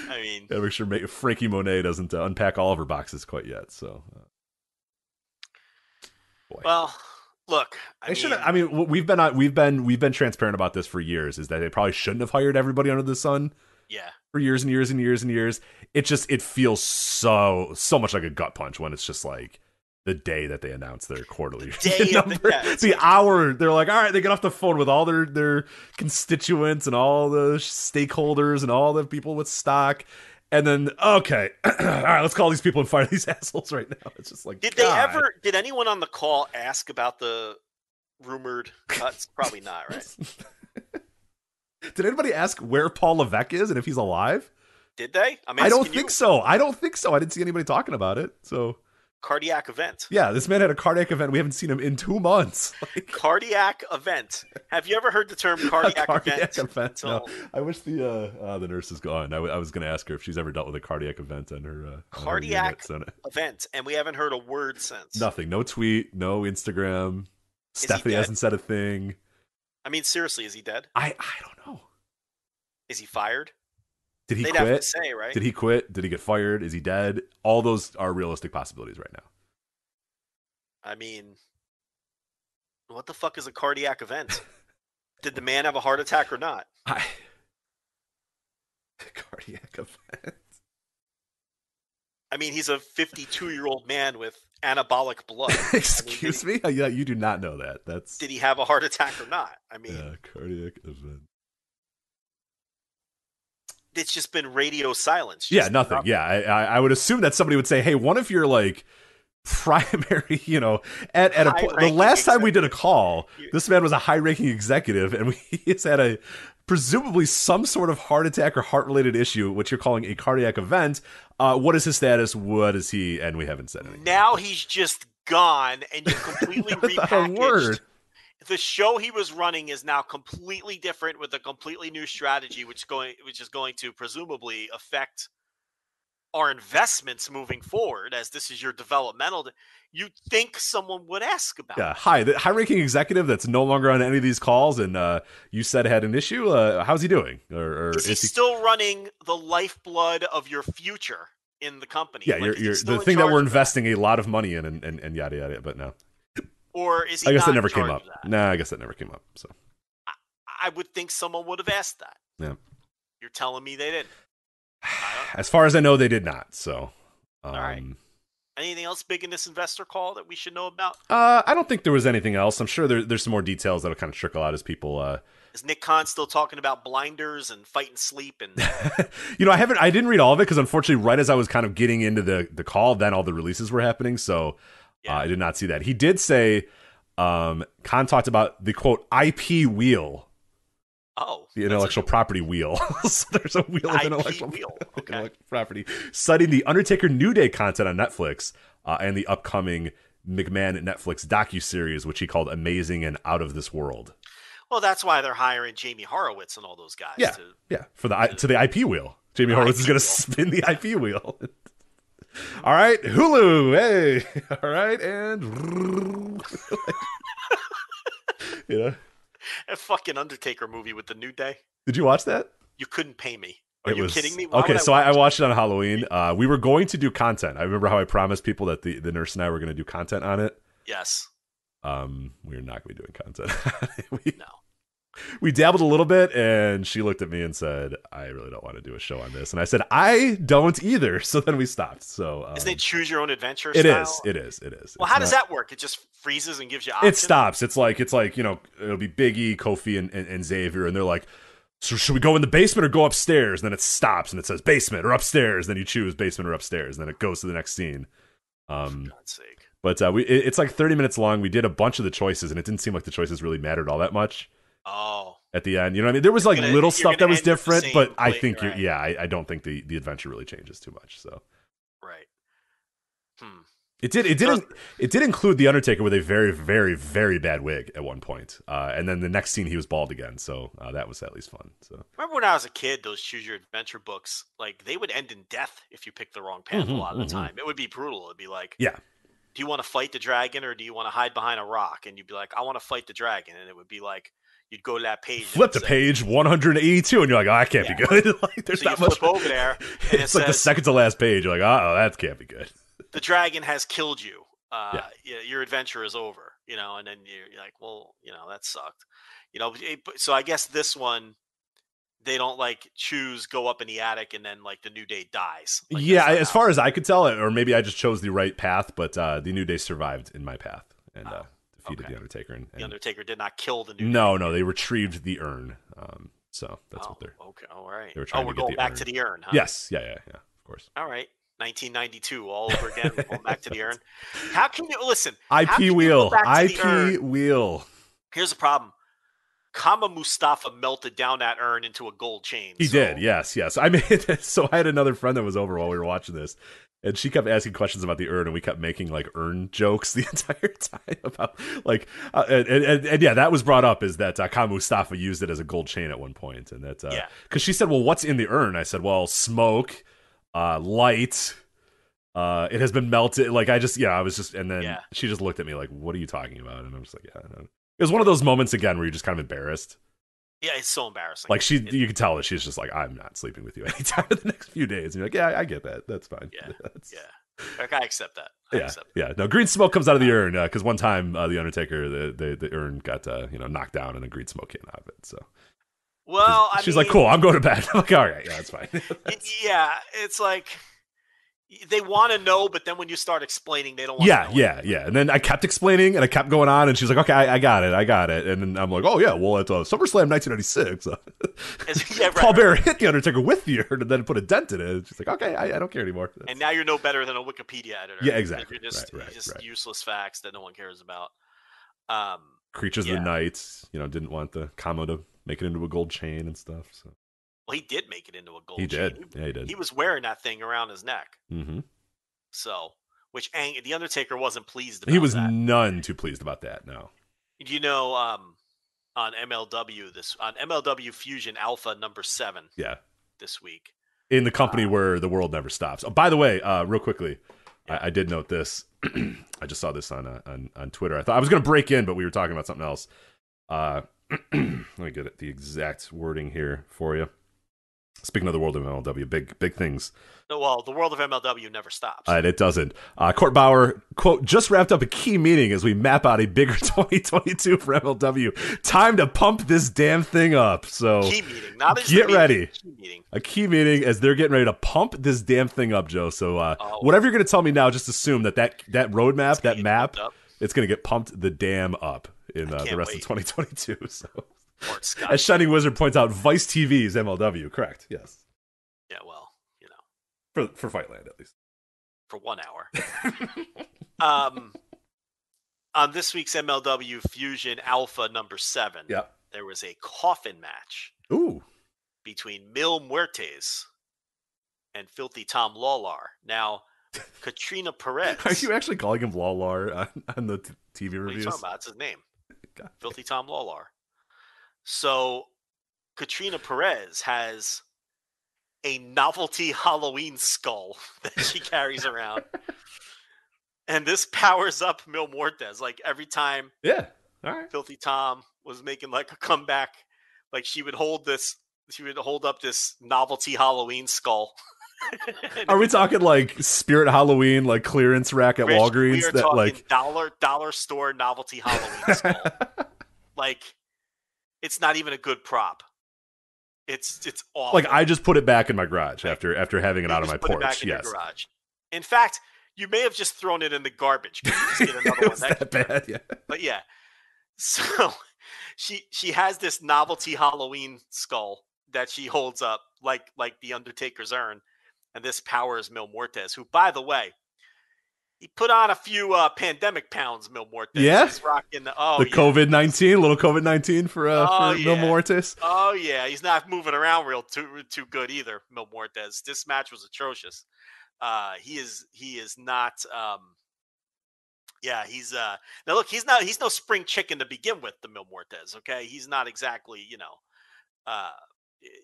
I mean, gotta make sure Frankie Monet doesn't unpack all of her boxes quite yet. So. Boy. Well, look. I mean, we've been transparent about this for years. Is that they probably shouldn't have hired everybody under the sun. Yeah. For years and years and years and years. It feels so much like a gut punch when it's just like the day that they announce their quarterly number. The hour they're like, all right, they get off the phone with all their constituents and all the stakeholders and all the people with stock. And then, okay, all right, let's call these people and fire these assholes right now. It's just like, did anyone on the call ask about the rumored cuts? Probably not, right? Did anybody ask where Paul Levesque is and if he's alive? Did they? I don't think so. I didn't see anybody talking about it. So cardiac event. Yeah, this man had a cardiac event. We haven't seen him in 2 months. Cardiac event. Have you ever heard the term cardiac event? No. I wish the nurse is gone. I was going to ask her if she's ever dealt with a cardiac event on her cardiac event, and we haven't heard a word since. Nothing. No tweet. No Instagram. Stephanie hasn't said a thing. I mean, seriously, is he dead? I don't know. Is he fired? Did he They'd quit? have to say, right? Did he quit? Did he get fired? Is he dead? All those are realistic possibilities right now. I mean, what the fuck is a cardiac event? Did the man have a heart attack or not? Cardiac event. I mean, he's a 52-year-old man with anabolic blood. Excuse me? Yeah, you do not know that. Did he have a heart attack or not? I mean, cardiac event. It's just been radio silence. Yeah, nothing. Yeah, I would assume that somebody would say, "Hey, one of your like primary, the last time we did a call, this man was a high-ranking executive, and he's had presumably some sort of heart attack or heart-related issue, which you're calling a cardiac event. What is his status? What is he?" And we haven't said anything. Now he's just gone, and you completely repackaged. The show he was running is now completely different with a completely new strategy, which is going to presumably affect our investments moving forward, as this is your developmental. You'd think someone would ask about. Yeah, hi, the high-ranking executive that's no longer on any of these calls, and you said had an issue. How's he doing? Or is he still running the lifeblood of your future? in the company. Yeah, Like, you're is he still the in thing that charge we're of investing a lot of money in, and yada yada. But no, or is he? I guess not that never in charge came up. of that? Nah, I guess that never came up. So I would think someone would have asked that. yeah. You're telling me they didn't. As far as I know, they did not. So, All right. Anything else big in this investor call that we should know about? I don't think there was anything else. I'm sure there's some more details that'll kind of trickle out as people. Is Nick Khan still talking about blinders and fighting sleep? And I didn't read all of it because unfortunately, right as I was kind of getting into the call, then all the releases were happening. So I did not see that. He did say, Khan talked about the quote IP wheel. Oh, the intellectual property wheel. So there's a wheel of intellectual property, citing the Undertaker New Day content on Netflix and the upcoming McMahon Netflix docuseries, which he called Amazing and Out of This World. Well, that's why they're hiring Jamie Horowitz and all those guys. Yeah, for the IP wheel. Jamie Horowitz is going to spin the IP wheel. All right, Hulu. Hey, all right, and That fucking Undertaker movie with the New Day. Did you watch that? You couldn't pay me. Are you kidding me? Okay, so I watched it on Halloween. We were going to do content. I remember how I promised people that the nurse and I were going to do content on it. Yes. We're not going to be doing content. No. We dabbled a little bit, and she looked at me and said, I really don't want to do a show on this. And I said, I don't either. So then we stopped. So isn't it choose your own adventure It style? is. It is. Well, how does that work? It just freezes and gives you options? It stops. It's like, it'll be Big E, Kofi, and Xavier, and they're like, so should we go in the basement or go upstairs? And then it stops, and it says basement or upstairs. Then you choose basement or upstairs. And then it goes to the next scene. For God's sake. But it's like 30 minutes long. We did a bunch of the choices, and it didn't seem like the choices really mattered all that much. Oh. At the end, you know what I mean? There was like little stuff that was different, but I think right. I don't think the adventure really changes too much. So right. It did include the Undertaker with a very, very, very bad wig at one point. And then the next scene he was bald again, so that was at least fun. So remember when I was a kid, those choose your adventure books, like they would end in death if you picked the wrong path a lot of the time. It would be brutal. It'd be like, yeah, do you want to fight the dragon or do you want to hide behind a rock? And you'd be like, I want to fight the dragon, and it would be like, you'd go to that page, flip to page 182, and you're like, oh, that can't be good. Like, there's so not you much. Flip over there, and it's like the second to last page. You're like, oh, that can't be good. The dragon has killed you. Your adventure is over. And then you're like, well, that sucked. So I guess this one, they don't like choose go up in the attic and then like the New Day dies. Like, as far as I could tell, or maybe I just chose the right path, but the New Day survived in my path and defeated the Undertaker. And the Undertaker did not kill the New Day. No, they retrieved the urn. So that's what they're. Okay, all right. They were trying we're to get going the back urn. to the urn, huh? Yes, yeah, of course. All right. 1992 all over again. We're going back to the urn. How can you listen? IP wheel. Here's the problem. Kama Mustafa melted down that urn into a gold chain. He did, yes. I had another friend that was over while we were watching this, and she kept asking questions about the urn, and we kept making like urn jokes the entire time about like, and that was brought up is that Kama Mustafa used it as a gold chain at one point, and that because she said, well, what's in the urn? I said, well, smoke. Light, it has been melted. Like I was just, and then she just looked at me like, "What are you talking about?" And I'm just like, "Yeah." I know. It was one of those moments again where you're just kind of embarrassed. Yeah, it's so embarrassing. Like you could tell that she's just like, "I'm not sleeping with you anytime in the next few days." And you're like, "Yeah, I get that. That's fine." Yeah. I accept that. Yeah. No, green smoke comes out of the urn because one time the Undertaker, the urn got knocked down, and then green smoke came out of it. So. Well, she's like, cool, I'm going to bed. I'm like, all right, yeah, that's fine. Yeah, it's like they want to know, but then when you start explaining, they don't want to know. Yeah. And then I kept explaining, and I kept going on, and she's like, okay, I got it. And then I'm like, oh, yeah, well, at SummerSlam 1996, Paul Bearer hit the Undertaker with the urn and then put a dent in it. She's like, okay, I don't care anymore. And now you're no better than a Wikipedia editor. Yeah, exactly. You're just useless facts that no one cares about. Creatures of the Night, didn't want the Kamo to make it into a gold chain and stuff. So. Well, he did make it into a gold chain. He did. Yeah, he did. He was wearing that thing around his neck. Mm-hmm. So, the Undertaker wasn't pleased about. He was none too pleased about that. No. On MLW Fusion Alpha number 7. Yeah. This week. In the company where the world never stops. Oh, by the way, real quickly, I did note this. I just saw this on Twitter. I thought I was going to break in, but we were talking about something else. Let me get the exact wording here for you. Speaking of the world of MLW, big things. Well, the world of MLW never stops. It doesn't. Court Bauer, quote, just wrapped up a key meeting as we map out a bigger 2022 for MLW. Time to pump this damn thing up. So key meeting, not as get ready. Key meeting. A key meeting as they're getting ready to pump this damn thing up, Joe. So whatever you're going to tell me now, just assume that roadmap, that map, it's going to get pumped the damn up in the rest of 2022. So, as Shining Wizard points out, Vice TV's MLW, correct? Yes. Yeah, well, for Fightland at least. For 1 hour. On this week's MLW Fusion Alpha number 7, there was a coffin match. Ooh. Between Mil Muertes and Filthy Tom Lawlar. Now, Katrina Perez. Are you actually calling him Lawlar on the TV reviews? What are you talking about? It's his name. God. Filthy Tom Lawlar. So, Katrina Perez has a novelty Halloween skull that she carries around. And this powers up Mil Muertes. Like, every time Filthy Tom was making, like, a comeback, like, she would hold up this novelty Halloween skull. Are we talking like Spirit Halloween, like clearance rack at Walgreens? We are that talking like dollar store novelty Halloween skull. Like, it's not even a good prop. It's awful. Like, I just put it back in my garage after having it out on my porch. Back in your garage. In fact, you may have just thrown it in the garbage. You just get another one that bad, yeah. But yeah, so she has this novelty Halloween skull that she holds up like the Undertaker's urn, and this powers Mil Muertes, who, by the way, he put on a few pandemic pounds. Mil Muertes, he's rocking the COVID-19, little COVID-19 for Mil Muertes. Oh yeah, he's not moving around too good either. Mil Muertes. This match was atrocious. He is not. He's now look, he's no spring chicken to begin with. The Mil Muertes, okay, he's not exactly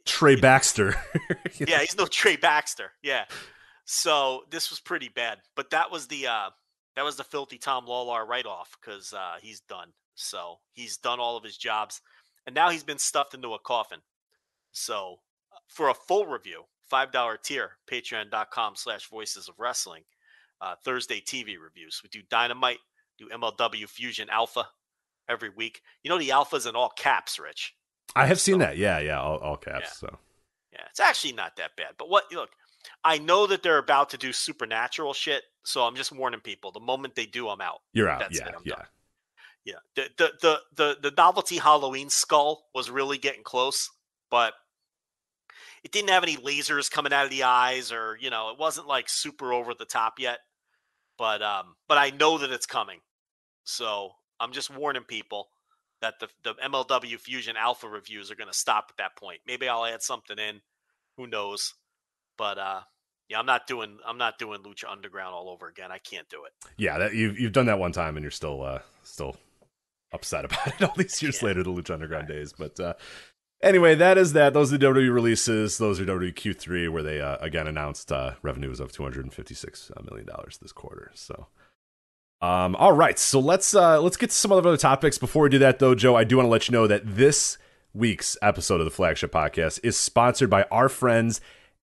Trey Baxter. Yeah, he's no Trey Baxter. Yeah. So this was pretty bad, but that was the Filthy Tom Lawlar write-off because he's done. So he's done all of his jobs, and now he's been stuffed into a coffin. So for a full review, $5 tier, patreon.com/voices of wrestling, Thursday TV reviews. We do Dynamite, do MLW Fusion Alpha every week. You know, the Alpha's in all caps, Rich. I have seen that. Yeah, all caps. Yeah. So yeah, it's actually not that bad. But look, I know that they're about to do supernatural shit, so I'm just warning people. The moment they do, I'm out. You're out. That's yeah. The novelty Halloween skull was really getting close, but it didn't have any lasers coming out of the eyes, or it wasn't like super over the top yet. But I know that it's coming, so I'm just warning people that the MLW Fusion Alpha reviews are going to stop at that point. Maybe I'll add something in. Who knows? But I'm not doing Lucha Underground all over again. I can't do it. Yeah, that you've done that one time, and you're still upset about it all these years later, the Lucha Underground days. But anyway, that is that. Those are the WWE releases. Those are WWE Q3, where they again announced revenues of $256 million this quarter. So. All right, so let's get to some other topics. Before we do that, though, Joe, I do want to let you know that this week's episode of the Flagship Podcast is sponsored by our friends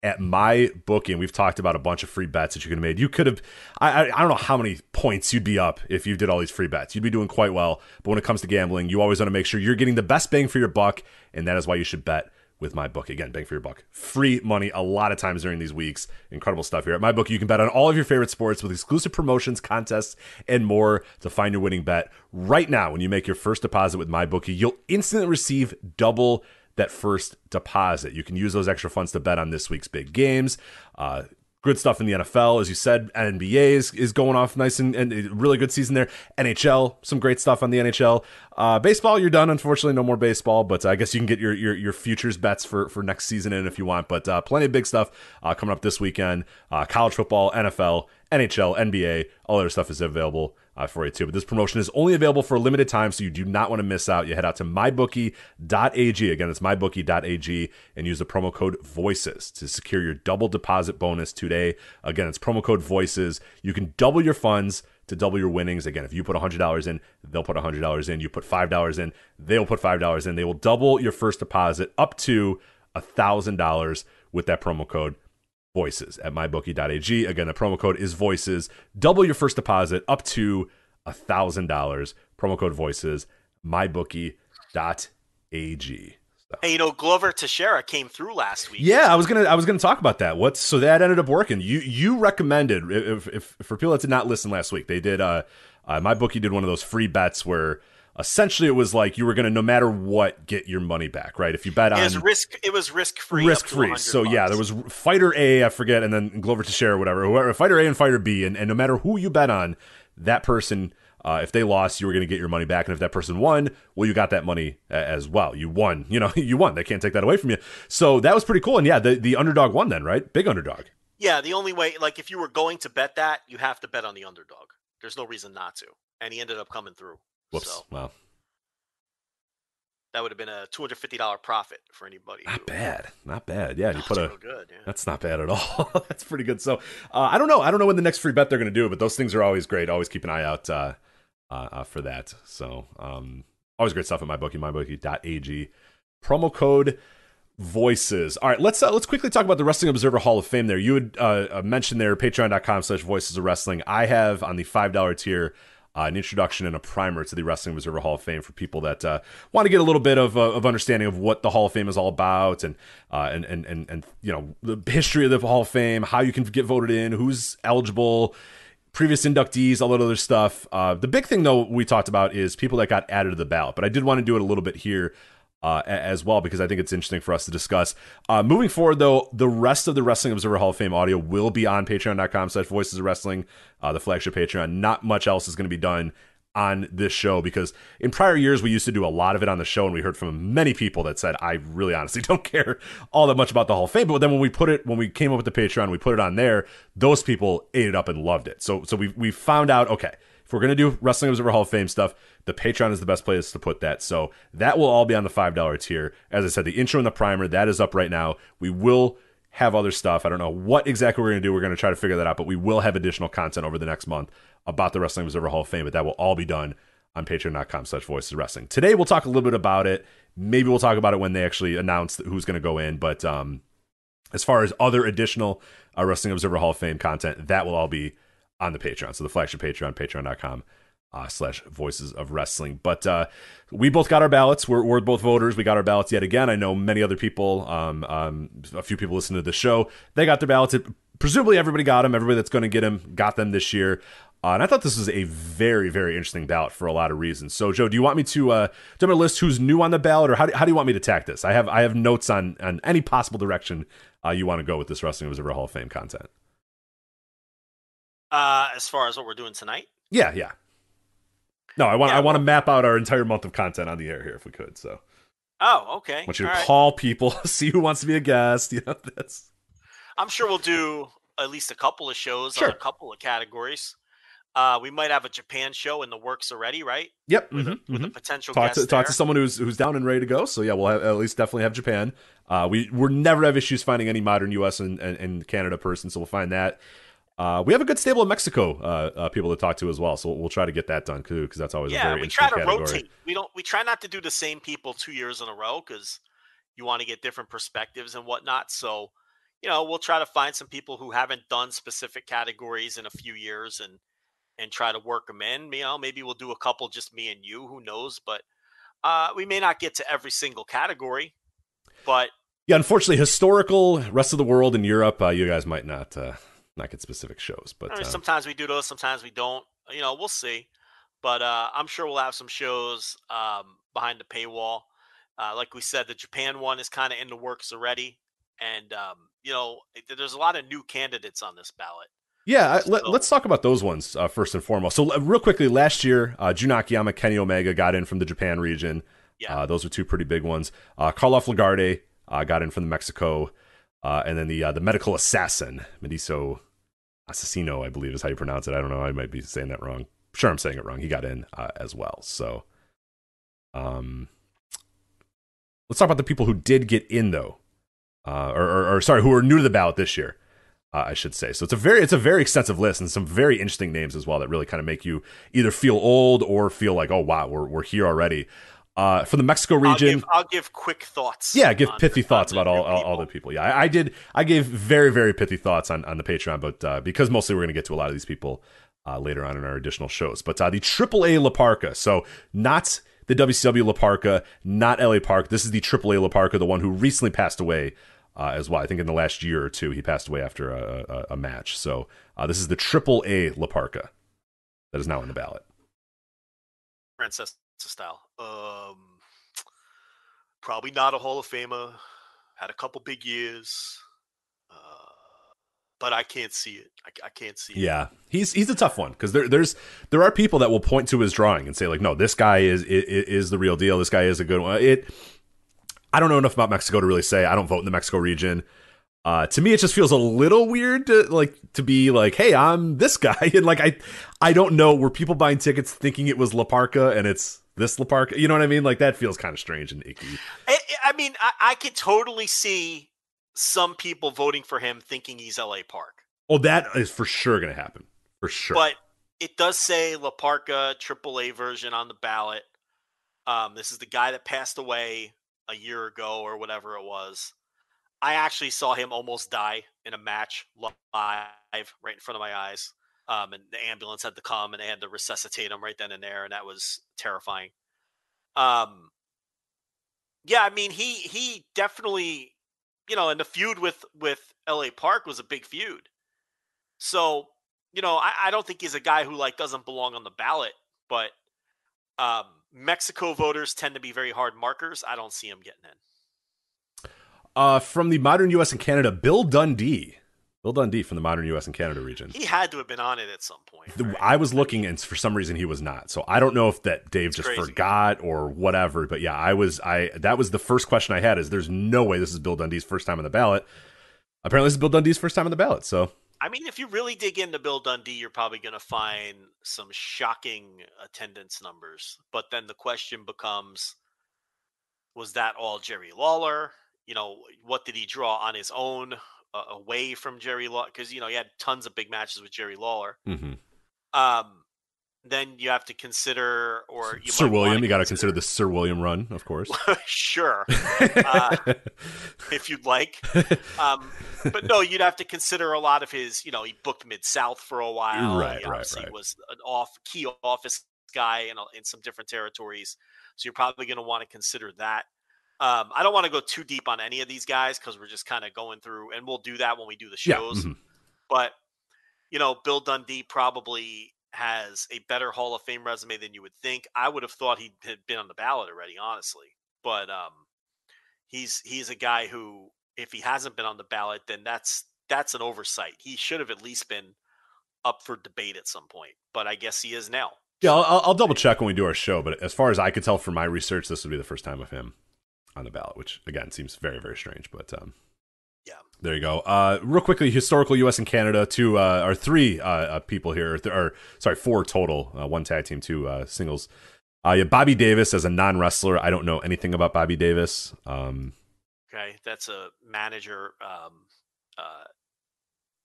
at MyBookie, and we've talked about a bunch of free bets that you could have made. You could have, I don't know how many points you'd be up if you did all these free bets. You'd be doing quite well, but when it comes to gambling, you always want to make sure you're getting the best bang for your buck, and that is why you should bet with MyBookie. Again, bang for your buck. Free money a lot of times during these weeks. Incredible stuff here. At MyBookie, you can bet on all of your favorite sports with exclusive promotions, contests, and more to find your winning bet. Right now, when you make your first deposit with MyBookie, you'll instantly receive double that first deposit. You can use those extra funds to bet on this week's big games. Good stuff in the NFL, as you said. NBA is going off nice and really good season there. NHL, some great stuff on the NHL. Baseball, you're done. Unfortunately, no more baseball, but I guess you can get your futures bets for next season in if you want. But plenty of big stuff coming up this weekend. College football, NFL, NHL, NBA, all other stuff is available for you too. But this promotion is only available for a limited time, so you do not want to miss out. You head out to mybookie.ag. Again, it's mybookie.ag, and use the promo code VOICES to secure your double deposit bonus today. Again, it's promo code VOICES. You can double your funds to double your winnings. Again, if you put $100 in, they'll put $100 in. You put $5 in, they'll put $5 in. They will double your first deposit up to $1,000 with that promo code VOICES at mybookie.ag. Again, the promo code is VOICES. Double your first deposit up to $1,000. Promo code VOICES, mybookie.ag. Hey, Glover Teixeira came through last week. Yeah, I was gonna talk about that. So that ended up working. You recommended, if for people that did not listen last week, they did. MyBookie did one of those free bets where essentially it was like you were gonna, no matter what, get your money back, right? If you bet on it was risk free. So yeah, there was fighter A, I forget, and then Glover Teixeira, whoever, fighter A and fighter B, and no matter who you bet on, that person. If they lost, you were going to get your money back. And if that person won, well, you got that money as well. You won. You won. They can't take that away from you. So that was pretty cool. And yeah, the underdog won then, right? Big underdog. Yeah, the only way, like if you were going to bet that, you have to bet on the underdog. There's no reason not to. And he ended up coming through. Whoops. So Wow. That would have been a $250 profit for anybody. Not bad. Yeah, you put good. Yeah. That's not bad at all. That's pretty good. So I don't know when the next free bet they're going to do, but those things are always great. Always keep an eye out for that. So always great stuff at mybookie.ag. Promo code VOICES. All right, let's quickly talk about the Wrestling Observer Hall of Fame there. You had mentioned there, patreon.com/voices of wrestling. I have on the $5 tier an introduction and a primer to the Wrestling Observer Hall of Fame for people that want to get a little bit of understanding of what the Hall of Fame is all about, and the history of the Hall of Fame, how you can get voted in, who's eligible, previous inductees, all that other stuff. The big thing, though, we talked about is people that got added to the ballot. But I did want to do it a little bit here as well, because I think it's interesting for us to discuss. Moving forward, though, the rest of the Wrestling Observer Hall of Fame audio will be on patreon.com/voices of wrestling, the flagship Patreon. Not much else is going to be done on this show, because in prior years we used to do a lot of it on the show, and we heard from many people that said, I really honestly don't care all that much about the Hall of Fame. But then when we came up with the Patreon, we put it on there, those people ate it up and loved it. So we found out, okay, if we're going to do Wrestling Observer Hall of Fame stuff, the Patreon is the best place to put that. So that will all be on the $5 tier. As I said, the intro and the primer, that is up right now. We will have other stuff. I don't know what exactly we're going to do. We're going to try to figure that out, but we will have additional content over the next month about the Wrestling Observer Hall of Fame, but that will all be done on patreon.com/voices of wrestling. Today, we'll talk a little bit about it. Maybe we'll talk about it when they actually announce who's going to go in, but as far as other additional Wrestling Observer Hall of Fame content, that will all be on the Patreon. So the flagship Patreon, patreon.com/voices of wrestling. But we both got our ballots. We're both voters. We got our ballots yet again. I know many other people, a few people listening to the show, they got their ballots. Presumably everybody got them. Everybody that's going to get them got them this year. And I thought this was a very, very interesting ballot for a lot of reasons. So, Joe, do you want me to list who's new on the ballot, or how do you want me to attack this? I have notes on any possible direction you want to go with this Wrestling Observer Hall of Fame content. As far as what we're doing tonight? Yeah. No, I want to map out our entire month of content on the air here if we could. So. Oh, okay. I want you to call people, see who wants to be a guest. That's. I'm sure we'll do at least a couple of shows on a couple of categories. We might have a Japan show in the works already, right? Yep. With a potential guest. Talk to someone who's down and ready to go. So yeah, we'll at least definitely have Japan. We're never have issues finding any modern U.S. and Canada person, so we'll find that. We have a good stable of Mexico people to talk to as well, so we'll try to get that done too, because that's always a very interesting category. We try to rotate. We try not to do the same people 2 years in a row, because you want to get different perspectives and whatnot. So, we'll try to find some people who haven't done specific categories in a few years and try to work them in. Maybe we'll do a couple, just me and you, who knows, but we may not get to every single category, but yeah, unfortunately, historical, rest of the world, and Europe, you guys might not get specific shows, but sometimes we do those, sometimes we don't. We'll see. But I'm sure we'll have some shows behind the paywall. Like we said, the Japan one is kind of in the works already, and there's a lot of new candidates on this ballot. Yeah, let's talk about those ones first and foremost. So real quickly, last year, Jun Akiyama, Kenny Omega got in from the Japan region. Yeah. Those are two pretty big ones. Karloff Lagarde got in from the Mexico, and then the medical assassin, Mediso Assassino, I believe is how you pronounce it. I don't know. I might be saying that wrong. Sure, I'm saying it wrong. He got in as well. So let's talk about the people who did get in, though. Or sorry, who are new to the ballot this year, I should say. So it's a very extensive list, and some very interesting names as well that really kind of make you either feel old or feel like, oh, wow, we're here already. For the Mexico region, I'll give quick thoughts. Yeah, give pithy thoughts about all the people. Yeah, I did. I gave very, very pithy thoughts on the Patreon, but because mostly we're going to get to a lot of these people later on in our additional shows. But the AAA La Parka, so not the WCW La Parka, not LA Park. This is the AAA La Parka, the one who recently passed away as well. I think in the last year or two, he passed away after a match. So this is the AAA La Parka that is now on the ballot. Princess style. Probably not a Hall of Famer. Had a couple big years, but I can't see it. I can't see it. Yeah, he's a tough one because there are people that will point to his drawing and say like, no, this guy is the real deal. This guy is a good one. I don't know enough about Mexico to really say. I don't vote in the Mexico region. To me, it just feels a little weird to be like, hey, I'm this guy, and like I don't know. Were people buying tickets thinking it was La Parka and it's this La Parka? You know what I mean? Like that feels kind of strange and icky. I mean, I could totally see some people voting for him thinking he's LA Park. Oh, that is for sure going to happen. For sure. But it does say La Parka AAA version on the ballot. This is the guy that passed away a year ago or whatever it was. I actually saw him almost die in a match live right in front of my eyes. And the ambulance had to come and they had to resuscitate him right then and there. And that was terrifying. Yeah, I mean, he definitely, and the feud with LA Park was a big feud. So, I don't think he's a guy who doesn't belong on the ballot, but Mexico voters tend to be very hard markers. I don't see him getting in. From the modern U.S. and Canada, Bill Dundee from the modern U.S. and Canada region. He had to have been on it at some point. Right? I was looking, and for some reason he was not. So I don't know if that Dave just forgot or whatever. But yeah, that was the first question I had. Is there's no way this is Bill Dundee's first time on the ballot. Apparently, this is Bill Dundee's first time on the ballot. So I mean, if you really dig into Bill Dundee, you're probably going to find some shocking attendance numbers. But then the question becomes, was that all Jerry Lawler? What did he draw on his own away from Jerry Lawler? Because, he had tons of big matches with Jerry Lawler. Mm-hmm. Then you have to consider, or you Sir William, you got to consider the Sir William run, of course. Sure. If you'd like. But no, you'd have to consider a lot of his, he booked Mid-South for a while. Right. He was an key office guy in some different territories. So you're probably going to want to consider that. I don't want to go too deep on any of these guys because we're just kind of going through, and we'll do that when we do the shows. Yeah. Mm-hmm. But, Bill Dundee probably has a better Hall of Fame resume than you would think. I would have thought he had been on the ballot already, honestly. But he's a guy who, if he hasn't been on the ballot, then that's an oversight. He should have at least been up for debate at some point. But I guess he is now. Yeah, I'll double check when we do our show. But as far as I could tell from my research, this would be the first time of him on the ballot, which again seems very, very strange. But yeah, there you go. Real quickly, historical U.S. and Canada, three people here, four total. One tag team, two singles. Bobby Davis as a non-wrestler. I don't know anything about Bobby Davis. Okay, that's a manager,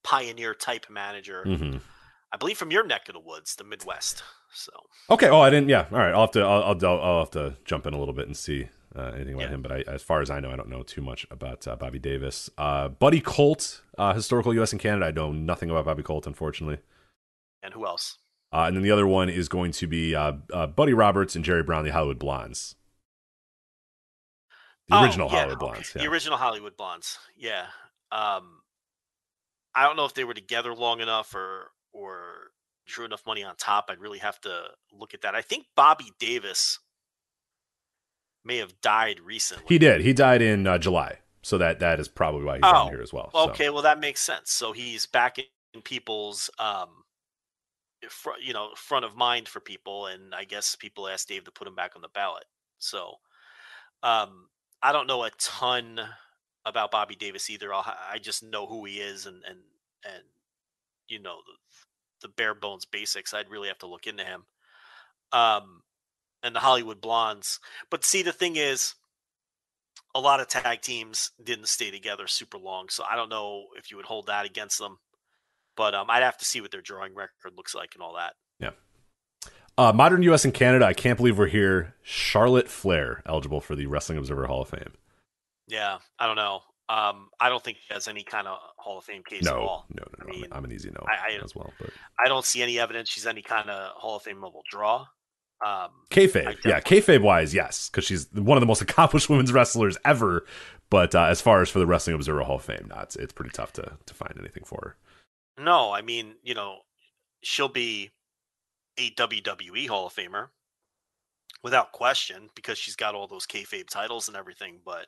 pioneer type manager. Mm-hmm. I believe from your neck of the woods, the Midwest. So okay. Oh, I didn't. Yeah. All right. I'll have to jump in a little bit and see anything about him. But as far as I know, I don't know too much about Bobby Davis. Buddy Colt, historical U.S. and Canada. I know nothing about Bobby Colt, unfortunately. And who else? And then the other one is going to be Buddy Roberts and Jerry Brown, the Hollywood Blondes. The original Hollywood Blondes. Okay. Yeah. The original Hollywood Blondes. Yeah. I don't know if they were together long enough or drew enough money on top. I'd really have to look at that. I think Bobby Davis may have died recently. He did. He died in July. So that is probably why he's on here as well. Okay, well, that makes sense. So he's back in people's front of mind for people, and I guess people asked Dave to put him back on the ballot. So I don't know a ton about Bobby Davis either. I just know who he is and the bare bones basics. I'd really have to look into him. And the Hollywood Blondes. But see, the thing is, a lot of tag teams didn't stay together super long, so I don't know if you would hold that against them. But I'd have to see what their drawing record looks like and all that. Yeah. Modern U.S. and Canada, I can't believe we're here. Charlotte Flair, eligible for the Wrestling Observer Hall of Fame. Yeah, I don't know. I don't think he has any kind of Hall of Fame case at all. No. I mean, I'm an easy no as well. But I don't see any evidence she's any kind of Hall of Fame level draw. Kayfabe, kayfabe-wise, yes, because she's one of the most accomplished women's wrestlers ever. But as far as for the Wrestling Observer Hall of Fame, it's pretty tough to find anything for her. No, I mean, she'll be a WWE Hall of Famer without question because she's got all those kayfabe titles and everything. But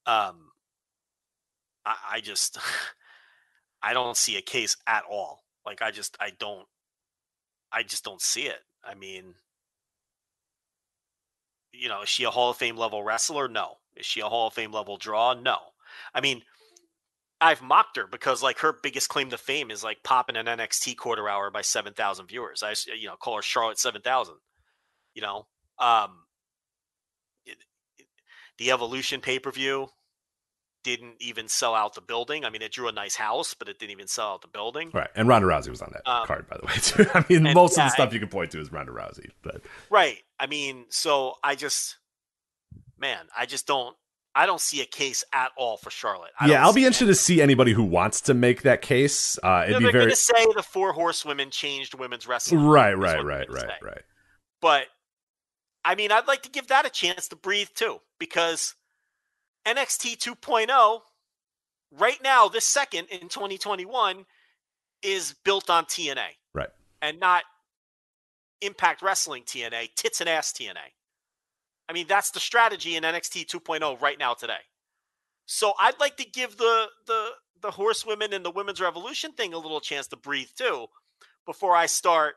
I just I don't see a case at all. Like I just don't see it. I mean, is she a Hall of Fame level wrestler? No. Is she a Hall of Fame level draw? No. I mean, I've mocked her because like her biggest claim to fame is like popping an NXT quarter hour by 7,000 viewers. I call her Charlotte 7,000. The Evolution pay-per-view didn't even sell out the building. I mean, it drew a nice house, but it didn't even sell out the building. Right. And Ronda Rousey was on that card, by the way, too. I mean, most of the stuff you can point to is Ronda Rousey. But right. I mean, so I don't see a case at all for Charlotte. I'll be interested to see anybody who wants to make that case. They're going to say the 4 horsewomen changed women's wrestling. Right. But, I mean, I'd like to give that a chance to breathe, too, because NXT 2.0, right now, this second in 2021, is built on TNA. Right. And not Impact Wrestling TNA, tits and ass TNA. I mean, that's the strategy in NXT 2.0 right now today. So I'd like to give the horsewomen and the women's revolution thing a little chance to breathe too, before I start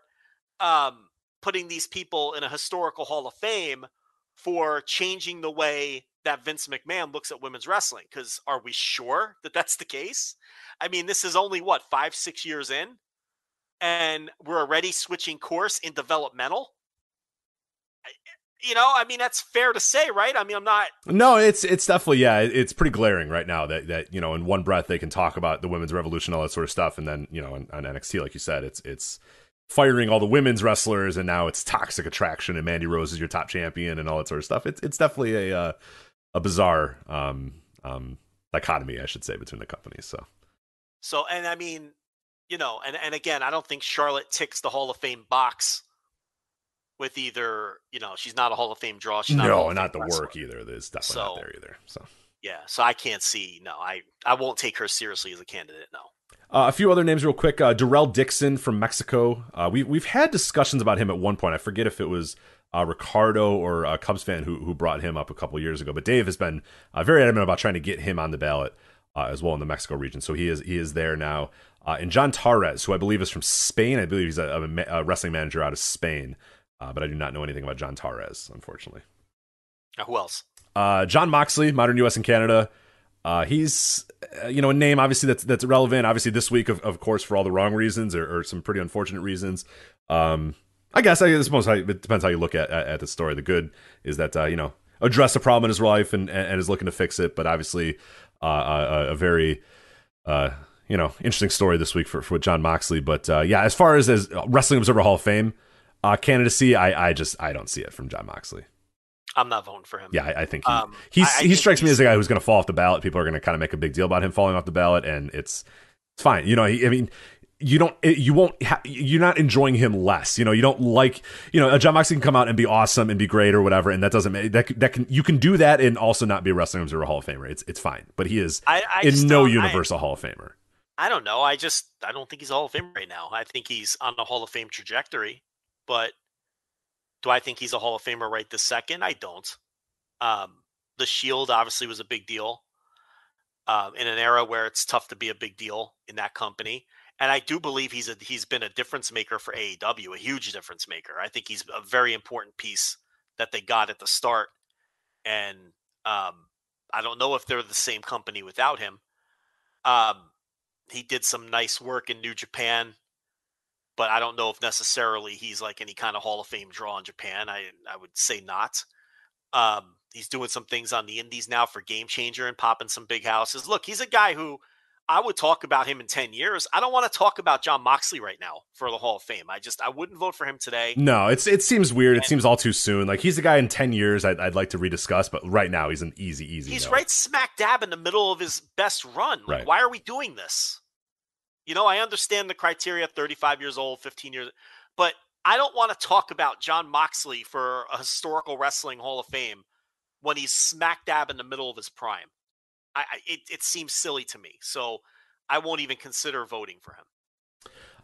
putting these people in a historical Hall of Fame for changing the way that Vince McMahon looks at women's wrestling. Because are we sure that that's the case? I mean, this is only 5-6 years in, and we're already switching course in developmental. I mean, that's fair to say, right? I mean, I'm not. No, it's definitely, it's pretty glaring right now that in one breath they can talk about the women's revolution, all that sort of stuff. And then, on NXT, like you said, it's firing all the women's wrestlers, and now it's toxic attraction and Mandy Rose is your top champion and all that sort of stuff. It's definitely a bizarre dichotomy, I should say, between the companies. So, and I mean, and again, I don't think Charlotte ticks the Hall of Fame box with either, she's not a Hall of Fame draw. She's not the work either. There's definitely not there either. So yeah, so I can't see. No, I won't take her seriously as a candidate. No. A few other names real quick. Darrell Dixon from Mexico. We've had discussions about him at one point. I forget if it was Ricardo or a Cubs fan who brought him up a couple years ago. But Dave has been very adamant about trying to get him on the ballot as well in the Mexico region. So he is there now. And John Torres, who I believe is from Spain. I believe he's a wrestling manager out of Spain. But I do not know anything about John Torres, unfortunately. Who else? John Moxley, Modern U.S. and Canada. He's, a name, obviously, that's relevant. Obviously, this week, of course, for all the wrong reasons or some pretty unfortunate reasons. I suppose it depends how you look at the story. The good is that, addressed a problem in his life and is looking to fix it. But obviously, a very, interesting story this week for John Moxley. But, as far as Wrestling Observer Hall of Fame, candidacy, I don't see it from John Moxley. I'm not voting for him. Yeah, I think he strikes me as a guy who's going to fall off the ballot. People are going to kind of make a big deal about him falling off the ballot, and it's fine. You're not enjoying him less. You don't like, John Moxley can come out and be awesome and be great or whatever, and that doesn't you can do that and also not be a Wrestling Observer Hall of Famer. It's fine, but he is universal Hall of Famer. I don't know. I don't think he's a Hall of Famer right now. I think he's on the Hall of Fame trajectory. But do I think he's a Hall of Famer right this second? I don't. The Shield obviously was a big deal in an era where it's tough to be a big deal in that company. And I do believe he's been a difference maker for AEW, a huge difference maker. I think he's a very important piece that they got at the start. And I don't know if they're the same company without him. He did some nice work in New Japan, but I don't know if necessarily he's like any kind of Hall of Fame draw in Japan. I would say not. He's doing some things on the indies now for Game Changer and popping some big houses. Look, he's a guy who I would talk about him in 10 years. I don't want to talk about Jon Moxley right now for the Hall of Fame. I wouldn't vote for him today. No, it seems weird. It seems all too soon. Like, he's the guy in 10 years I'd like to rediscuss, but right now he's an easy He's no. right smack dab in the middle of his best run. Like, right. Why are we doing this? I understand the criteria, 35 years old, 15 years, but I don't want to talk about Jon Moxley for a historical wrestling Hall of Fame when he's smack dab in the middle of his prime. It seems silly to me, so I won't even consider voting for him.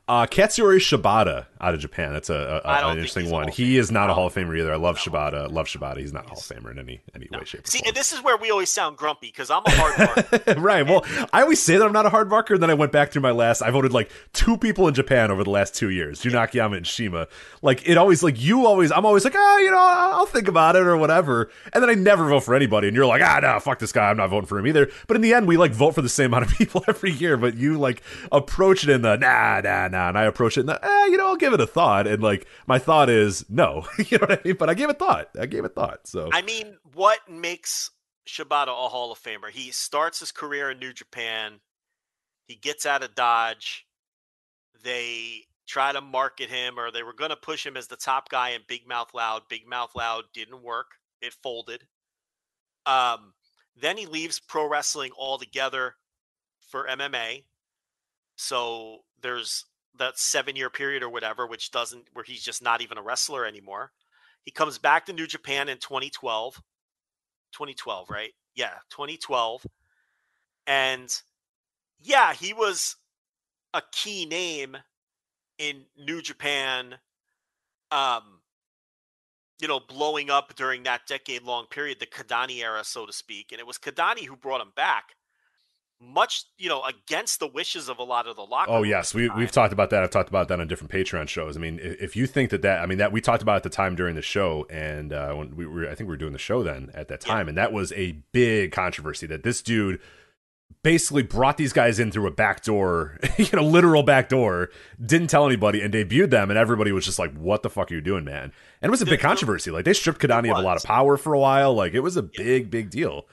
Katsuyori Shibata out of Japan. That's an interesting one. He is not a Hall of Famer either. I love Shibata. He's not a Hall of Famer in any way, shape, or form. And this is where we always sound grumpy because I'm a hard marker. Right. Well, I always say that I'm not a hard marker, and then I went back through my last. I voted like 2 people in Japan over the last 2 years, Jun Akiyama and Shima. Like, it always, like, I'm always like, I'll think about it or whatever. And then I never vote for anybody, and you're like, no, fuck this guy. I'm not voting for him either. But in the end, we like vote for the same amount of people every year, but you like approach it in the nah, and I approach it in the, I'll give it a thought. And like, my thought is no, you know what I mean? But I gave it thought. So, I mean, what makes Shibata a Hall of Famer? He starts his career in New Japan. He gets out of Dodge. They try to market him, or they were going to push him as the top guy in Big Mouth Loud. Big Mouth Loud didn't work. It folded. Then he leaves pro wrestling altogether for MMA. So there's that 7-year period or whatever, where he's just not even a wrestler anymore. He comes back to New Japan in 2012. 2012, right? Yeah, 2012. And yeah, he was a key name in New Japan, blowing up during that decade-long period, the Kadani era, so to speak. And it was Kadani who brought him back. Much, against the wishes of a lot of the locker room. Oh, yes. We've talked about that. I've talked about that on different Patreon shows. I mean, if you think that we talked about it at the time during the show, and when I think we were doing the show then at that time, and that was a big controversy that this dude basically brought these guys in through a back door, literal back door, didn't tell anybody, and debuted them, and everybody was just like, what the fuck are you doing, man? And it was a big controverscy. Like, they stripped Kadani of a lot of power for a while. Like, it was a big deal.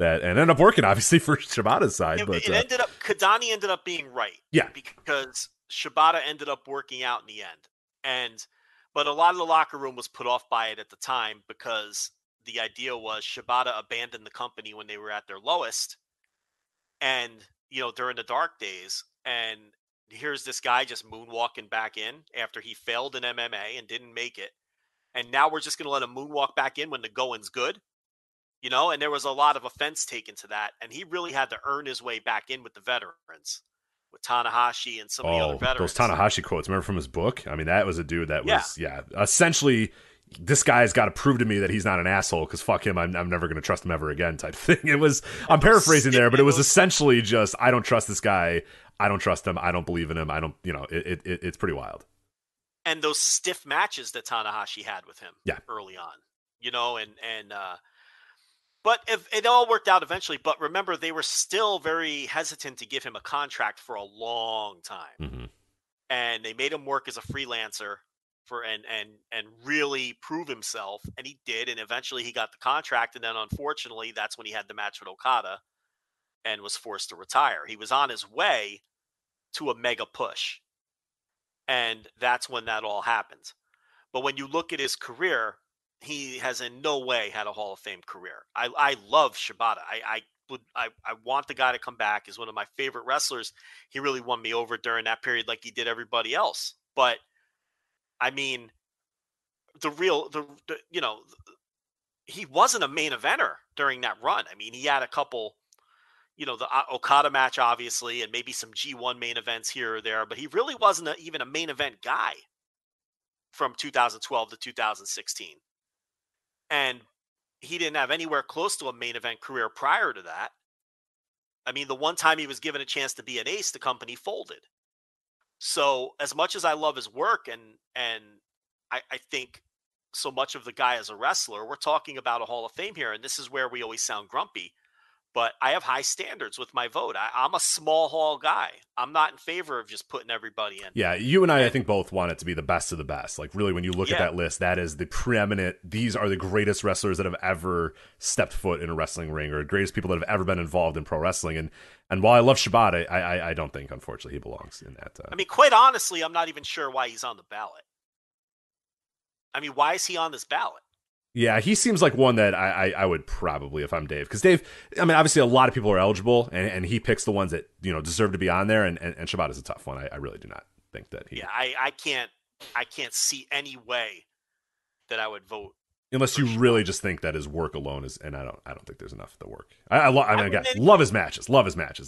That and ended up working, obviously, for Shibata's side. But Kadani ended up being right. Yeah. Because Shibata ended up working out in the end. But a lot of the locker room was put off by it at the time because the idea was Shibata abandoned the company when they were at their lowest and, during the dark days. And here's this guy just moonwalking back in after he failed in MMA and didn't make it. And now we're just going to let him moonwalk back in when the going's good. And there was a lot of offense taken to that. And he really had to earn his way back in with the veterans, with Tanahashi and some of the other veterans. Those Tanahashi quotes, remember from his book? I mean, that was a dude that was, essentially, this guy's got to prove to me that he's not an asshole because fuck him, I'm never going to trust him ever again type thing. It was, I'm paraphrasing there, but it was essentially just, I don't trust this guy. I don't trust him. I don't believe in him. I don't, it's pretty wild. And those stiff matches that Tanahashi had with him early on, but if it all worked out eventually. But remember, they were still very hesitant to give him a contract for a long time. Mm-hmm. And they made him work as a freelancer and really prove himself. And he did. And eventually he got the contract. And then unfortunately, that's when he had the match with Okada and was forced to retire. He was on his way to a mega push. And that's when that all happened. But when you look at his career, he has in no way had a Hall of Fame career. I love Shibata. I want the guy to come back. He's one of my favorite wrestlers. He really won me over during that period like he did everybody else. But I mean, he wasn't a main eventer during that run. I mean, he had a couple, the Okada match, obviously, and maybe some G1 main events here or there, but he really wasn't even a main event guy from 2012 to 2016. And he didn't have anywhere close to a main event career prior to that. I mean, the one time he was given a chance to be an ace, the company folded. So as much as I love his work and I think so much of the guy as a wrestler, we're talking about a Hall of Fame here. And this is where we always sound grumpy. But I have high standards with my vote. I'm a small hall guy. I'm not in favor of just putting everybody in. Yeah, you and I think, both want it to be the best of the best. Like, really, when you look at Yeah. that list, that is the preeminent. These are the greatest wrestlers that have ever stepped foot in a wrestling ring, or greatest people that have ever been involved in pro wrestling. And while I love Shibata, I don't think, unfortunately, he belongs in that. I mean, quite honestly, I'm not even sure why he's on the ballot. I mean, why is he on this ballot? Yeah, he seems like one that I would probably, if I'm Dave, because Dave, I mean, obviously a lot of people are eligible, and he picks the ones that, you know, deserve to be on there, and Shibata's a tough one. I really do not think that he. Yeah, I can't see any way that I would vote. Unless you really just think that his work alone is, and I don't think there's enough of the work. I mean, again, love his matches.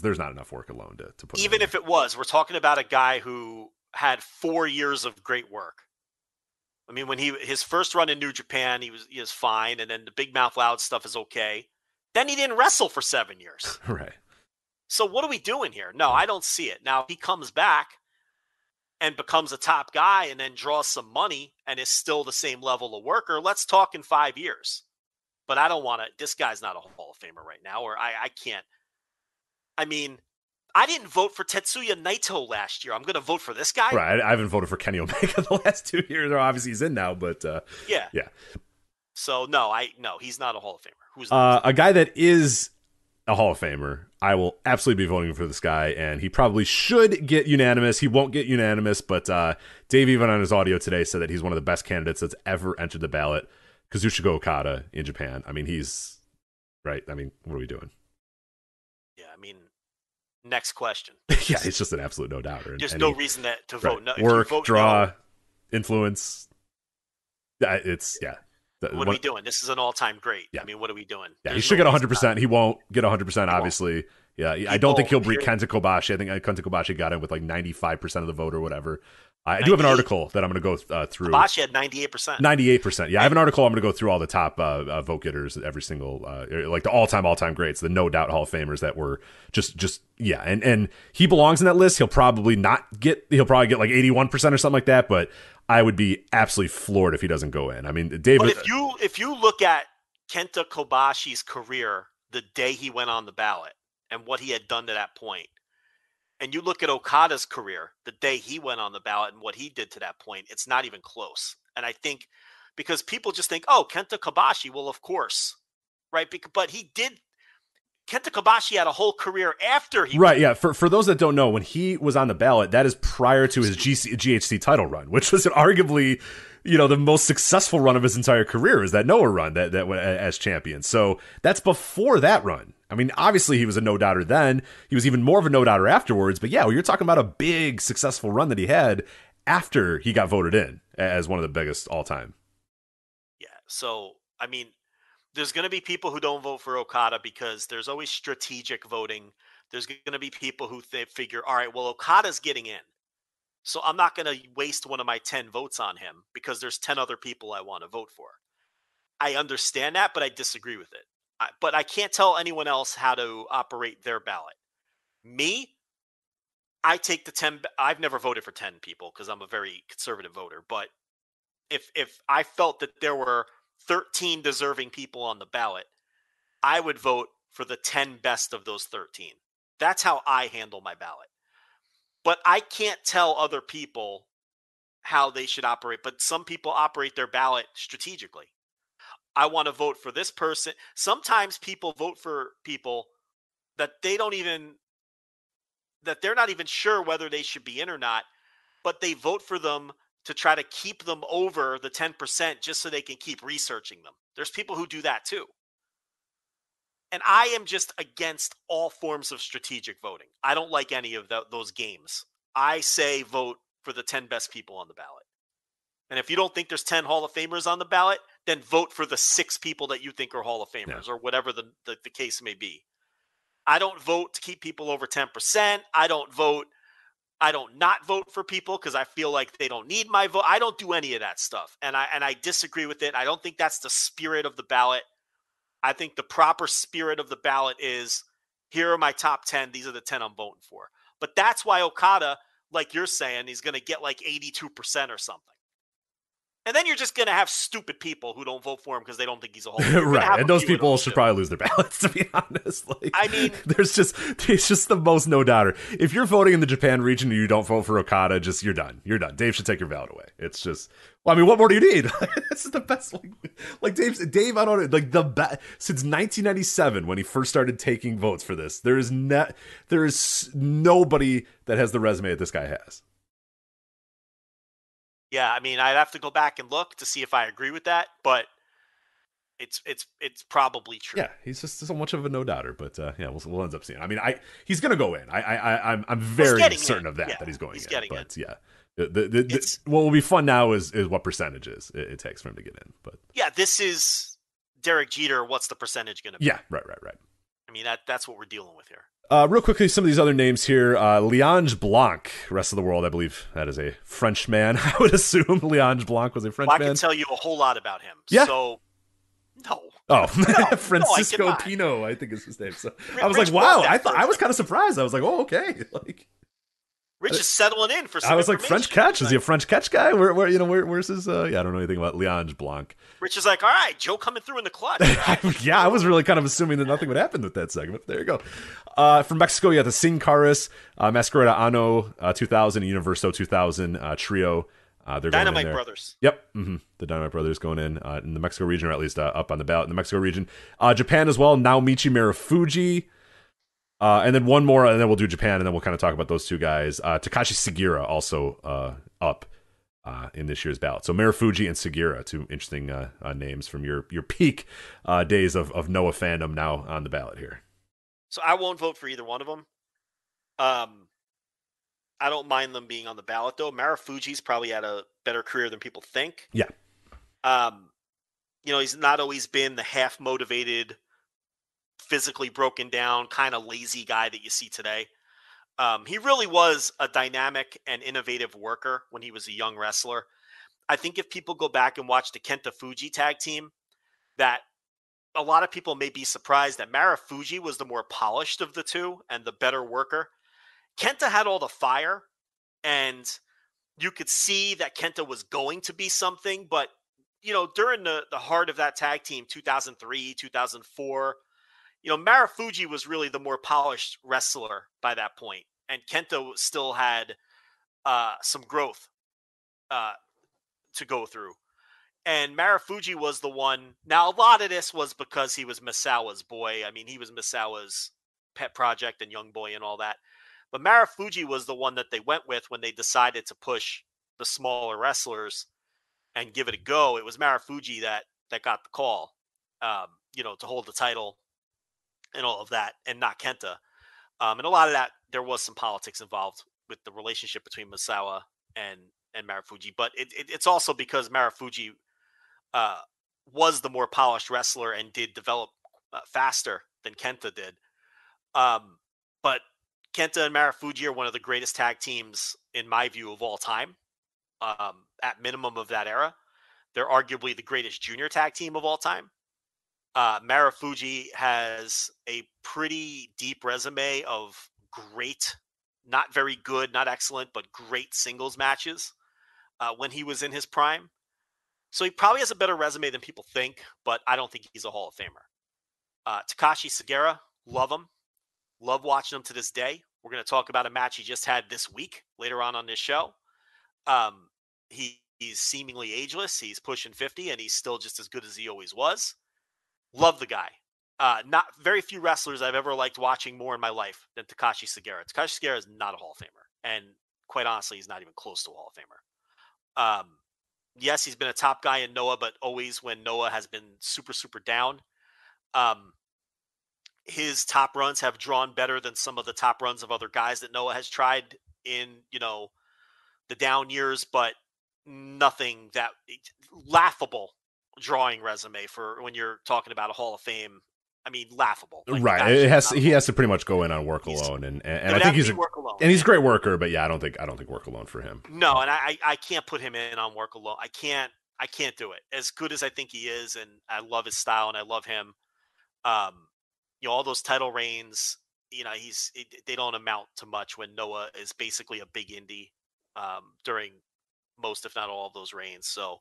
There's not enough work alone to put. Even if it was, we're talking about a guy who had 4 years of great work. I mean, when his first run in New Japan, he was fine, and then the Big Mouth Loud stuff is okay. Then he didn't wrestle for 7 years. Right. So what are we doing here? No, I don't see it. Now, if he comes back and becomes a top guy and then draws some money and is still the same level of worker, let's talk in 5 years. But I don't want to. This guy's not a Hall of Famer right now, or I can't. I mean, I didn't vote for Tetsuya Naito last year. I'm going to vote for this guy? Right. I haven't voted for Kenny Omega the last 2 years. Obviously, he's in now, but yeah. So, no, he's not a Hall of Famer. Who's a guy that is a Hall of Famer? I will absolutely be voting for this guy, and he probably should get unanimous. He won't get unanimous, but Dave, even on his audio today, said that he's one of the best candidates that's ever entered the ballot. Kazuchika Okada in Japan. I mean, he's right. I mean, what are we doing? Yeah, I mean, next question. Yeah, it's just an absolute no doubter. There's no reason to vote. Right. No, work, vote draw, no, influence. It's What are we doing? This is an all-time great. Yeah. I mean, what are we doing? Yeah, There's he should no get reason 100%. He won't get 100%, obviously. Yeah, I don't think he'll beat Kenta Kobashi. I think Kenta Kobashi got in with like 95% of the vote or whatever. I do have an article that I'm going to go through. Kobashi had 98%. 98%. Yeah, I have an article. I'm going to go through all the top vote getters, every single, like the all-time greats, the no doubt Hall of Famers that were just yeah. And he belongs in that list. He'll probably get like 81% or something like that, but I would be absolutely floored if he doesn't go in. I mean, David. But if you look at Kenta Kobashi's career the day he went on the ballot and what he had done to that point, and you look at Okada's career the day he went on the ballot and what he did to that point, it's not even close. And I think because people just think, oh, Kenta Kobashi, well, of course, right? But he did. Kenta Kobashi had a whole career after he. Right, yeah. For those that don't know, when he was on the ballot, that is prior to his GHC title run, which was arguably, the most successful run of his entire career, is that Noah run that as champion. So that's before that run. I mean, obviously he was a no-doubter then. He was even more of a no-doubter afterwards. But yeah, you're talking about a big successful run that he had after he got voted in as one of the biggest all-time. Yeah, so, I mean, there's going to be people who don't vote for Okada because there's always strategic voting. There's going to be people who figure, all right, well, Okada's getting in, so I'm not going to waste one of my 10 votes on him because there's 10 other people I want to vote for. I understand that, but I disagree with it. But I can't tell anyone else how to operate their ballot. Me, I take the 10. I've never voted for 10 people because I'm a very conservative voter. But if I felt that there were 13 deserving people on the ballot, I would vote for the 10 best of those 13. That's how I handle my ballot. But I can't tell other people how they should operate. But some people operate their ballot strategically. I want to vote for this person. Sometimes people vote for people that they're not even sure whether they should be in or not, but they vote for them to try to keep them over the 10% just so they can keep researching them. There's people who do that too. And I am just against all forms of strategic voting. I don't like any of those games. I say vote for the 10 best people on the ballot. And if you don't think there's 10 Hall of Famers on the ballot, then vote for the 6 people that you think are Hall of Famers, or whatever the case may be. I don't vote to keep people over 10%. I don't not vote for people because I feel like they don't need my vote. I don't do any of that stuff. And I disagree with it. I don't think that's the spirit of the ballot. I think the proper spirit of the ballot is, here are my top 10. These are the 10 I'm voting for. But that's why Okada, like you're saying, he's going to get like 82% or something. And then you're just going to have stupid people who don't vote for him because they don't think he's a Hall of Famer. Right, and those people should probably lose their ballots, to be honest. Like, I mean, it's just the most no-doubter. If you're voting in the Japan region and you don't vote for Okada, you're done. You're done. Dave should take your ballot away. It's just, well, I mean, what more do you need? This is the best. Like Dave, I don't know, like since 1997 when he first started taking votes for this, there is nobody that has the resume that this guy has. Yeah, I mean, I'd have to go back and look to see if I agree with that, but it's probably true. Yeah, he's just so much of a no doubter, but yeah, we'll end up seeing. I mean, he's gonna go in. I'm very certain of that, yeah, that he's going in. But yeah, what will be fun now is what percentages it takes for him to get in. But yeah, this is Derek Jeter. What's the percentage going to be? Yeah, right. I mean, that's what we're dealing with here. Real quickly, some of these other names here. Liange Blanc, rest of the world, I believe that is a French man. I would assume Liange Blanc was a French man. I can tell you a whole lot about him. Yeah. So, no. Oh, Francisco Pino, I think is his name. So I was like, wow, I was kind of surprised. I was like, oh, okay. Like, Rich is settling in for some I was like, French catch? Is he a French catch guy? Where's his, I don't know anything about Liange Blanc. Rich is like, all right, Joe coming through in the clutch. Yeah, I was really kind of assuming that nothing would happen with that segment. There you go. From Mexico, you got the Sin Caras, Masquerada Ano 2000, Universo 2000 trio. They're Dynamite going in Brothers. Yep. Mm-hmm. The Dynamite Brothers going in the Mexico region, or at least up on the ballot in the Mexico region. Japan as well, Naomichi Marufuji. And then one more, and then we'll do Japan, and then we'll kind of talk about those two guys. Takashi Sugiura also up in this year's ballot. So Marufuji and Sugiura, two interesting names from your peak days of Noah fandom, now on the ballot here. So I won't vote for either one of them. I don't mind them being on the ballot, though. Marufuji's probably had a better career than people think. Yeah. He's not always been the half-motivated, physically broken down, kind of lazy guy that you see today. He really was a dynamic and innovative worker when he was a young wrestler. I think if people go back and watch the Kenta Fuji tag team, that a lot of people may be surprised that Marufuji was the more polished of the two and the better worker. Kenta had all the fire, and you could see that Kenta was going to be something, but during the heart of that tag team, 2003, 2004, Marufuji was really the more polished wrestler by that point, and Kenta still had some growth to go through. And Marufuji was the one. Now, a lot of this was because he was Misawa's boy. I mean, he was Misawa's pet project and young boy and all that. But Marufuji was the one that they went with when they decided to push the smaller wrestlers and give it a go. It was Marufuji that got the call, to hold the title and all of that, and not Kenta. And a lot of that, there was some politics involved with the relationship between Misawa and Marufuji. But it's also because Marufuji was the more polished wrestler and did develop faster than Kenta did. But Kenta and Marufuji are one of the greatest tag teams, in my view, of all time, at minimum of that era. They're arguably the greatest junior tag team of all time. Marufuji has a pretty deep resume of great, not very good, not excellent, but great singles matches when he was in his prime. So he probably has a better resume than people think, but I don't think he's a Hall of Famer. Takashi Sugiura, love him. Love watching him to this day. We're going to talk about a match he just had this week later on this show. He's seemingly ageless. He's pushing 50, and he's still just as good as he always was. Love the guy. Not very few wrestlers I've ever liked watching more in my life than Takashi Sugiura. Takashi Sugiura is not a Hall of Famer, and quite honestly, he's not even close to a Hall of Famer. Yes, he's been a top guy in Noah, but always when Noah has been super, super down. His top runs have drawn better than some of the top runs of other guys that Noah has tried in, the down years, but nothing that laughable drawing resume for when you're talking about a Hall of Fame. I mean, laughable. Like, right. He has to pretty much go in on work alone, and I think he's a great worker, but yeah, I don't think work alone for him. No, and I can't put him in on work alone. I can't do it. As good as I think he is, and I love his style and I love him. All those title reigns, they don't amount to much when Noah is basically a big indie during most, if not all, of those reigns. So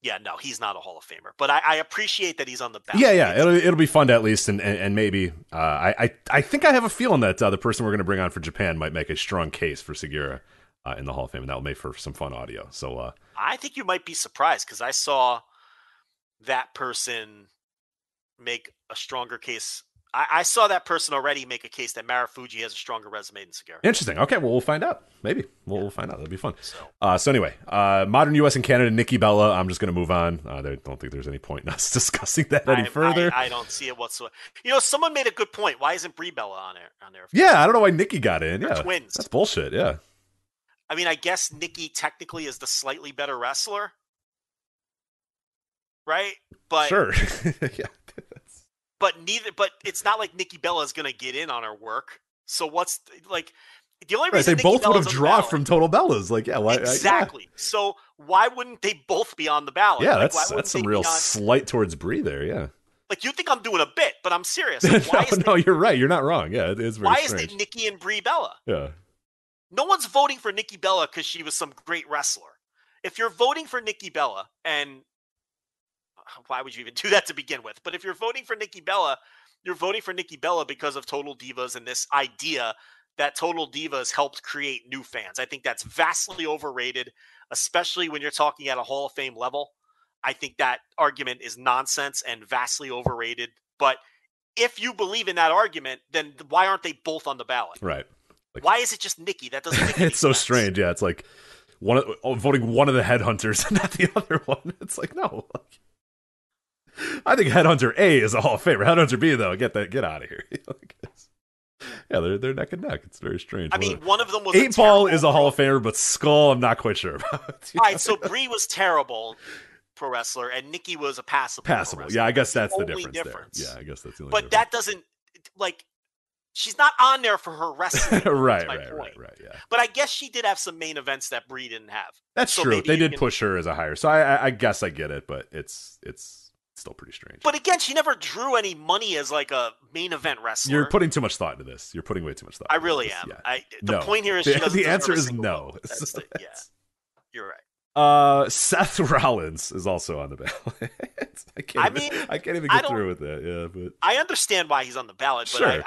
Yeah, no, he's not a Hall of Famer, but I appreciate that he's on the ballot. Yeah, it'll be fun to at least, and maybe I think I have a feeling that the person we're going to bring on for Japan might make a strong case for Sugiura in the Hall of Fame, and that will make for some fun audio. So I think you might be surprised because I saw that person make a stronger case. I saw that person already make a case that Marufuji has a stronger resume than Sugiura. Interesting. Okay, well, we'll find out. Maybe. We'll find out. That'll be fun. So anyway, modern U.S. and Canada, Nikki Bella. I'm just going to move on. I don't think there's any point in us discussing that any further. I don't see it whatsoever. Someone made a good point. Why isn't Brie Bella on there? Yeah, I don't know why Nikki got in. They're yeah, twins. That's bullshit, yeah. I mean, I guess Nikki technically is the slightly better wrestler. Right? But sure. Yeah. But it's not like Nikki Bella is going to get in on her work. So what's the only reason they both would have drawn from Total Bellas. Why exactly? Yeah. So why wouldn't they both be on the ballot? Yeah, that's some real slight towards Brie there. Yeah. You think I'm doing a bit, but I'm serious. No, you're right. You're not wrong. Yeah, it is very strange. Why is it Nikki and Brie Bella? Yeah. No one's voting for Nikki Bella because she was some great wrestler. If you're voting for Nikki Bella, and why would you even do that to begin with? But if you're voting for Nikki Bella, you're voting for Nikki Bella because of Total Divas and this idea that Total Divas helped create new fans. I think that's vastly overrated, especially when you're talking at a Hall of Fame level. I think that argument is nonsense and vastly overrated. But if you believe in that argument, then why aren't they both on the ballot? Right. Why is it just Nikki? That doesn't make any It's so sense. Strange. Yeah, it's like voting one of the headhunters and not the other one. It's like, no. I think Headhunter A is a Hall of Famer. Headhunter B, though, get out of here. Yeah, they're neck and neck. It's very strange. I mean, one of them was 8 Ball is a Hall of Famer, but Skull, I'm not quite sure about. All right, so Brie was terrible pro wrestler, and Nikki was a passable. Passable. Yeah, I guess that's the difference there. Yeah, I guess that's the only difference. But that doesn't she's not on there for her wrestling. right. Yeah. But I guess she did have some main events that Brie didn't have. That's true. They did push her as a higher, so I guess I get it, but it's still pretty strange. But again, she never drew any money as a main event wrestler. You're putting too much thought into this. You're putting way too much thought. I really am. Yeah. The point here is the answer is no. Yeah, you're right. Seth Rollins is also on the ballot. I can't even get through with that. Yeah, but I understand why he's on the ballot, but sure.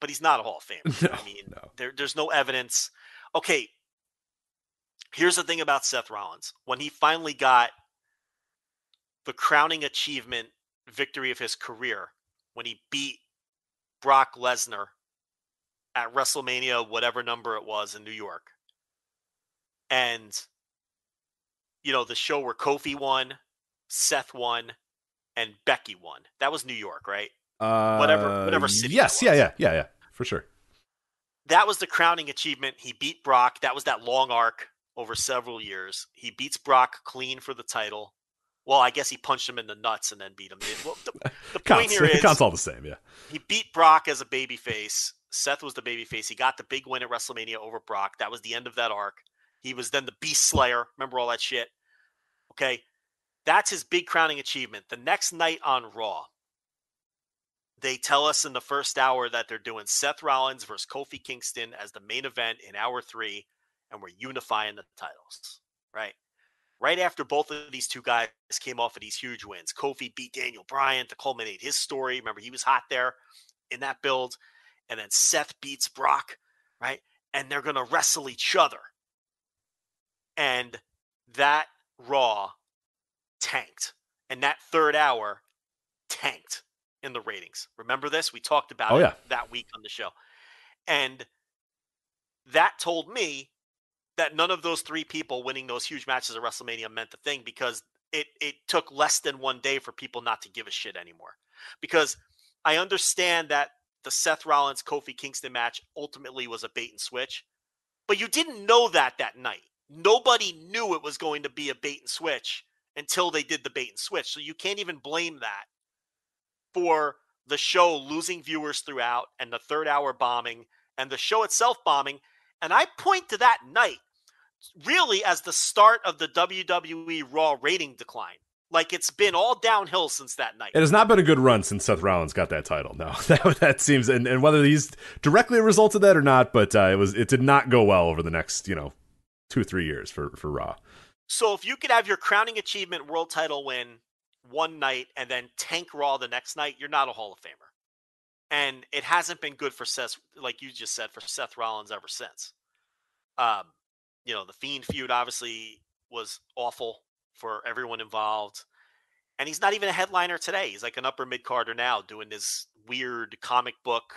But he's not a Hall of Famer. No. There's no evidence. Okay, here's the thing about Seth Rollins. When he finally got the crowning achievement victory of his career, when he beat Brock Lesnar at WrestleMania, whatever number it was in New York. And, the show where Kofi won, Seth won, and Becky won. That was New York, right? Whatever city. Yes, yeah, for sure. That was the crowning achievement. He beat Brock. That was that long arc over several years. He beats Brock clean for the title. Well, I guess he punched him in the nuts and then beat him. Well, the point here is... Counts all the same, yeah. He beat Brock as a babyface. Seth was the babyface. He got the big win at WrestleMania over Brock. That was the end of that arc. He was then the Beast Slayer. Remember all that shit? Okay. That's his big crowning achievement. The next night on Raw, they tell us in the first hour that they're doing Seth Rollins versus Kofi Kingston as the main event in hour 3, and we're unifying the titles, right? Right after both of these two guys came off of these huge wins. Kofi beat Daniel Bryan to culminate his story. Remember, he was hot there in that build. And then Seth beats Brock, right? And they're going to wrestle each other. And that Raw tanked. And that third hour tanked in the ratings. Remember this? We talked about it that week on the show. And that told me that none of those 3 people winning those huge matches at WrestleMania meant the thing, because it took less than one day for people not to give a shit anymore. Because I understand that the Seth Rollins Kofi Kingston match ultimately was a bait and switch, but you didn't know that night. Nobody knew it was going to be a bait and switch until they did the bait and switch. So you can't even blame that for the show losing viewers throughout and the third hour bombing and the show itself bombing. And I point to that night really as the start of the WWE Raw rating decline. Like, it's been all downhill since that night. It has not been a good run since Seth Rollins got that title. No, that seems, and whether he's directly a result of that or not, but it did not go well over the next 2-3 years for Raw. So if you could have your crowning achievement world title win one night and then tank Raw the next night, you're not a Hall of Famer. And it hasn't been good for Seth, like you just said, for Seth Rollins ever since. The Fiend feud obviously was awful for everyone involved. And he's not even a headliner today. He's like an upper mid-carder now doing this weird comic book.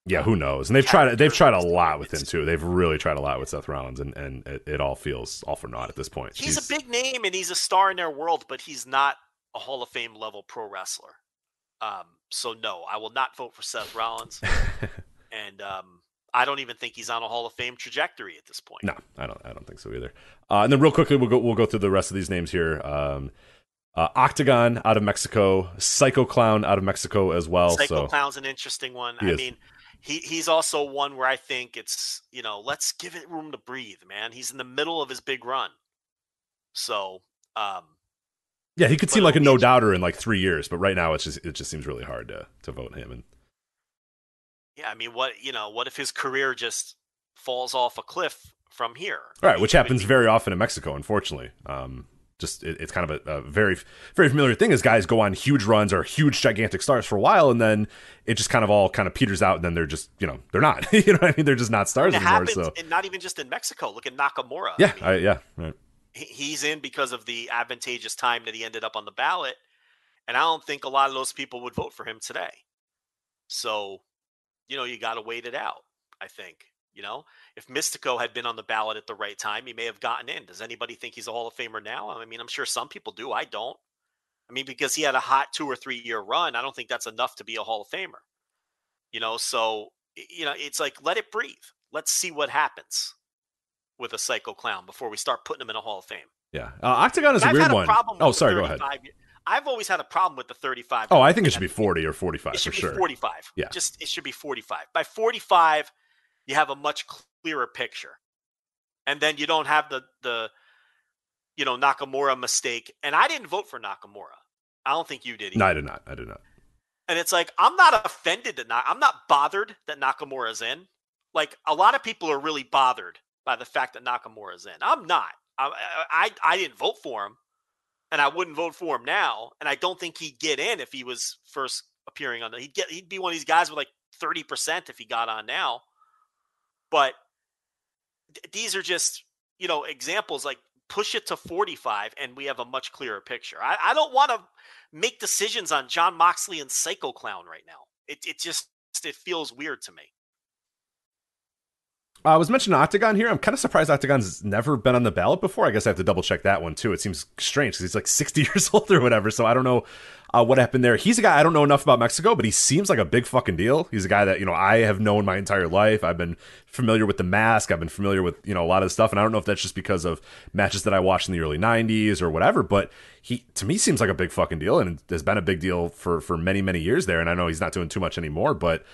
Yeah, who knows? And they've tried a lot with him too. They've really tried a lot with Seth Rollins, and it all feels all for naught at this point. He's a big name and he's a star in their world, but he's not a Hall of Fame level pro wrestler. So no, I will not vote for Seth Rollins. And I don't even think he's on a Hall of Fame trajectory at this point. No, I don't think so either. And then real quickly, we'll go through the rest of these names here. Octagon out of Mexico, Psycho Clown out of Mexico as well. Psycho Clown's an interesting one. I mean, he's also one where I think it's, let's give it room to breathe, man. He's in the middle of his big run. So, yeah, he could seem like a no doubter in like 3 years, but right now it just seems really hard to vote him. And yeah, I mean, what if his career just falls off a cliff from here? Right, which happens very often in Mexico, unfortunately. It's kind of a very, very familiar thing is guys go on huge runs or huge gigantic stars for a while, and then it just kind of peters out, and then they're just, they're not. You know what I mean? They're just not stars anymore. Happens, so, and not even just in Mexico. Look at Nakamura. Yeah, right. He's in because of the advantageous time that he ended up on the ballot, and I don't think a lot of those people would vote for him today. So, you got to wait it out, I think. If Mystico had been on the ballot at the right time, he may have gotten in. Does anybody think he's a Hall of Famer now? I mean, I'm sure some people do. I don't. I mean, because he had a hot 2 or 3 year run, I don't think that's enough to be a Hall of Famer. So, it's like, let it breathe. Let's see what happens with a Psycho Clown before we start putting him in a Hall of Fame. Yeah. Octagon is a weird one. Oh, sorry, go ahead. I've always had a problem with the 35. Oh, I think it should be 40 or 45 for sure. It should be 45. Yeah. It should be 45. By 45, you have a much clearer picture. And then you don't have the Nakamura mistake. And I didn't vote for Nakamura. I don't think you did either. No, I did not. And it's like, I'm not offended I'm not bothered that Nakamura is in. Like, a lot of people are really bothered by the fact that Nakamura is in. I'm not. I didn't vote for him. And I wouldn't vote for him now. And I don't think he'd get in if he was first appearing on he'd be one of these guys with like 30% if he got on now. But these are just, examples, like push it to 45 and we have a much clearer picture. I don't want to make decisions on Jon Moxley and Psycho Clown right now. It feels weird to me. I was mentioning Octagon here. I'm kind of surprised Octagon's never been on the ballot before. I guess I have to double check that one too. It seems strange because he's like 60 years old or whatever. So I don't know what happened there. He's a guy I don't know enough about Mexico, but he seems like a big fucking deal. He's a guy that, I have known my entire life. I've been familiar with the mask. I've been familiar with, a lot of the stuff. And I don't know if that's just because of matches that I watched in the early 90s or whatever, but he, to me, seems like a big fucking deal and has been a big deal for many, many years there. And I know he's not doing too much anymore, but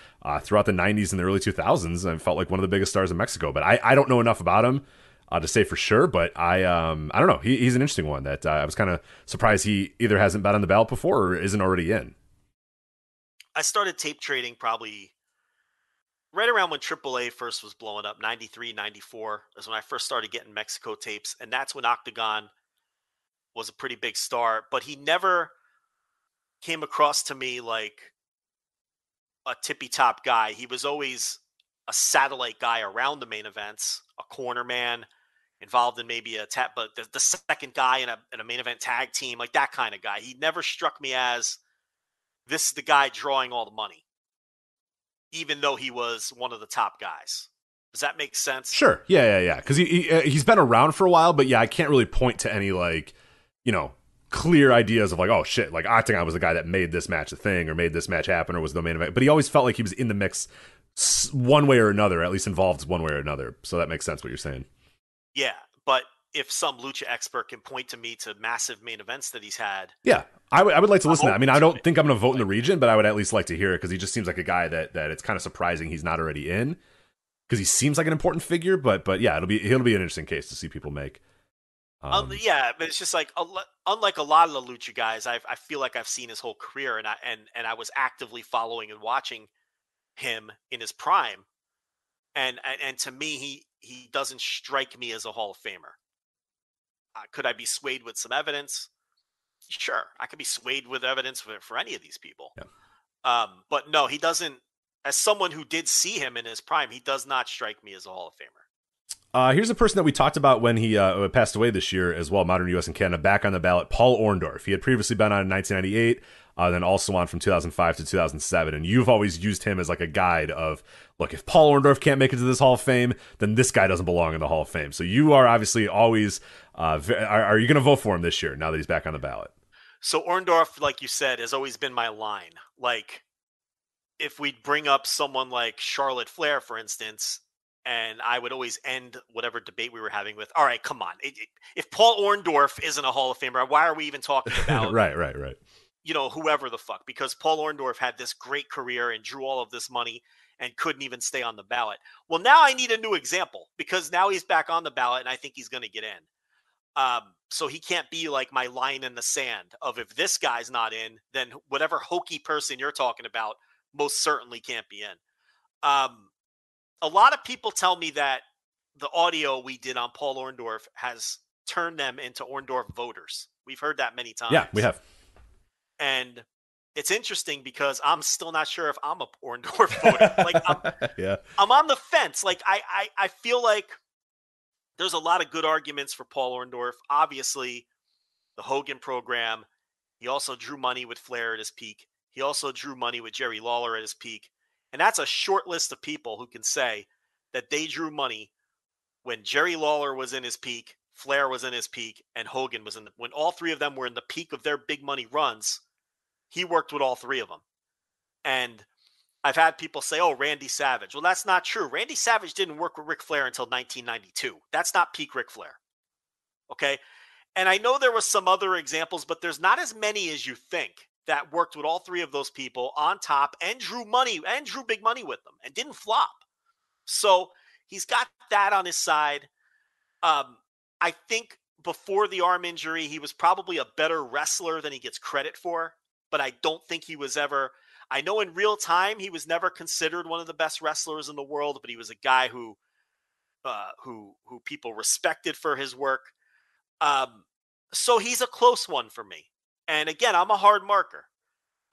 throughout the 90s and the early 2000s, I felt like one of the biggest stars in Mexico. But I don't know enough about him to say for sure, but I don't know. He's an interesting one that I was kind of surprised he either hasn't been on the ballot before or isn't already in. I started tape trading probably right around when AAA first was blowing up, 93, 94 is when I first started getting Mexico tapes. And that's when Octagon was a pretty big star, but he never came across to me like a tippy top guy. He was always a satellite guy around the main events, a corner man involved in maybe a tap, but the second guy in a main event tag team, like that kind of guy. He never struck me as this is the guy drawing all the money, even though he was one of the top guys. Does that make sense? Sure. Yeah. Because he's been around for a while, but yeah, I can't really point to any clear ideas of like, oh shit, like Octagon was the guy that made this match a thing or made this match happen or was the main event. But he always felt like he was in the mix one way or another, at least involved one way or another. So that makes sense what you're saying. Yeah, but if some lucha expert can point to me to massive main events that he's had. Yeah, I would like to listen to that. I mean, I don't think I'm going to vote in the region, but I would at least like to hear it because he just seems like a guy that it's kind of surprising he's not already in because he seems like an important figure. But yeah, he'll be an interesting case to see people make. Yeah, but it's just like unlike a lot of the lucha guys, I feel like I've seen his whole career, and I was actively following and watching him in his prime, and to me he doesn't strike me as a Hall of Famer. Could I be swayed with some evidence? Sure, I could be swayed with evidence for any of these people. Yeah. But no, he doesn't. As someone who did see him in his prime, he does not strike me as a Hall of Famer. Here's a person that we talked about when he passed away this year as well, modern U.S. and Canada, back on the ballot, Paul Orndorff. He had previously been on in 1998, then also on from 2005 to 2007. And you've always used him as like a guide of, look, if Paul Orndorff can't make it to this Hall of Fame, then this guy doesn't belong in the Hall of Fame. So you are obviously always, are you going to vote for him this year now that he's back on the ballot? So Orndorff, like you said, has always been my line. Like, if we bring up someone like Charlotte Flair, for instance, and I would always end whatever debate we were having with, all right, come on. If Paul Orndorff isn't a Hall of Famer, why are we even talking about right. Whoever the fuck? Because Paul Orndorff had this great career and drew all of this money and couldn't even stay on the ballot. Well, now I need a new example because now he's back on the ballot and I think he's going to get in. So he can't be like my line in the sand of, if this guy's not in, then whatever hokey person you're talking about most certainly can't be in. A lot of people tell me that the audio we did on Paul Orndorff has turned them into Orndorff voters. We've heard that many times. Yeah, we have. And it's interesting because I'm still not sure if I'm a Orndorff voter. Like, I'm on the fence. Like, I feel like there's a lot of good arguments for Paul Orndorff. Obviously, the Hogan program. He also drew money with Flair at his peak. He also drew money with Jerry Lawler at his peak. And that's a short list of people who can say that they drew money when Jerry Lawler was in his peak, Flair was in his peak, and Hogan was when all three of them were in the peak of their big money runs. He worked with all three of them. And I've had people say, oh, Randy Savage. Well, that's not true. Randy Savage didn't work with Ric Flair until 1992. That's not peak Ric Flair. Okay? And I know there was some other examples, but there's not as many as you think that worked with all three of those people on top and drew big money with them and didn't flop. So he's got that on his side. I think before the arm injury, he was probably a better wrestler than he gets credit for, but I don't think he was ever, I know in real time, he was never considered one of the best wrestlers in the world, but he was a guy who people respected for his work. So he's a close one for me. And again, I'm a hard marker.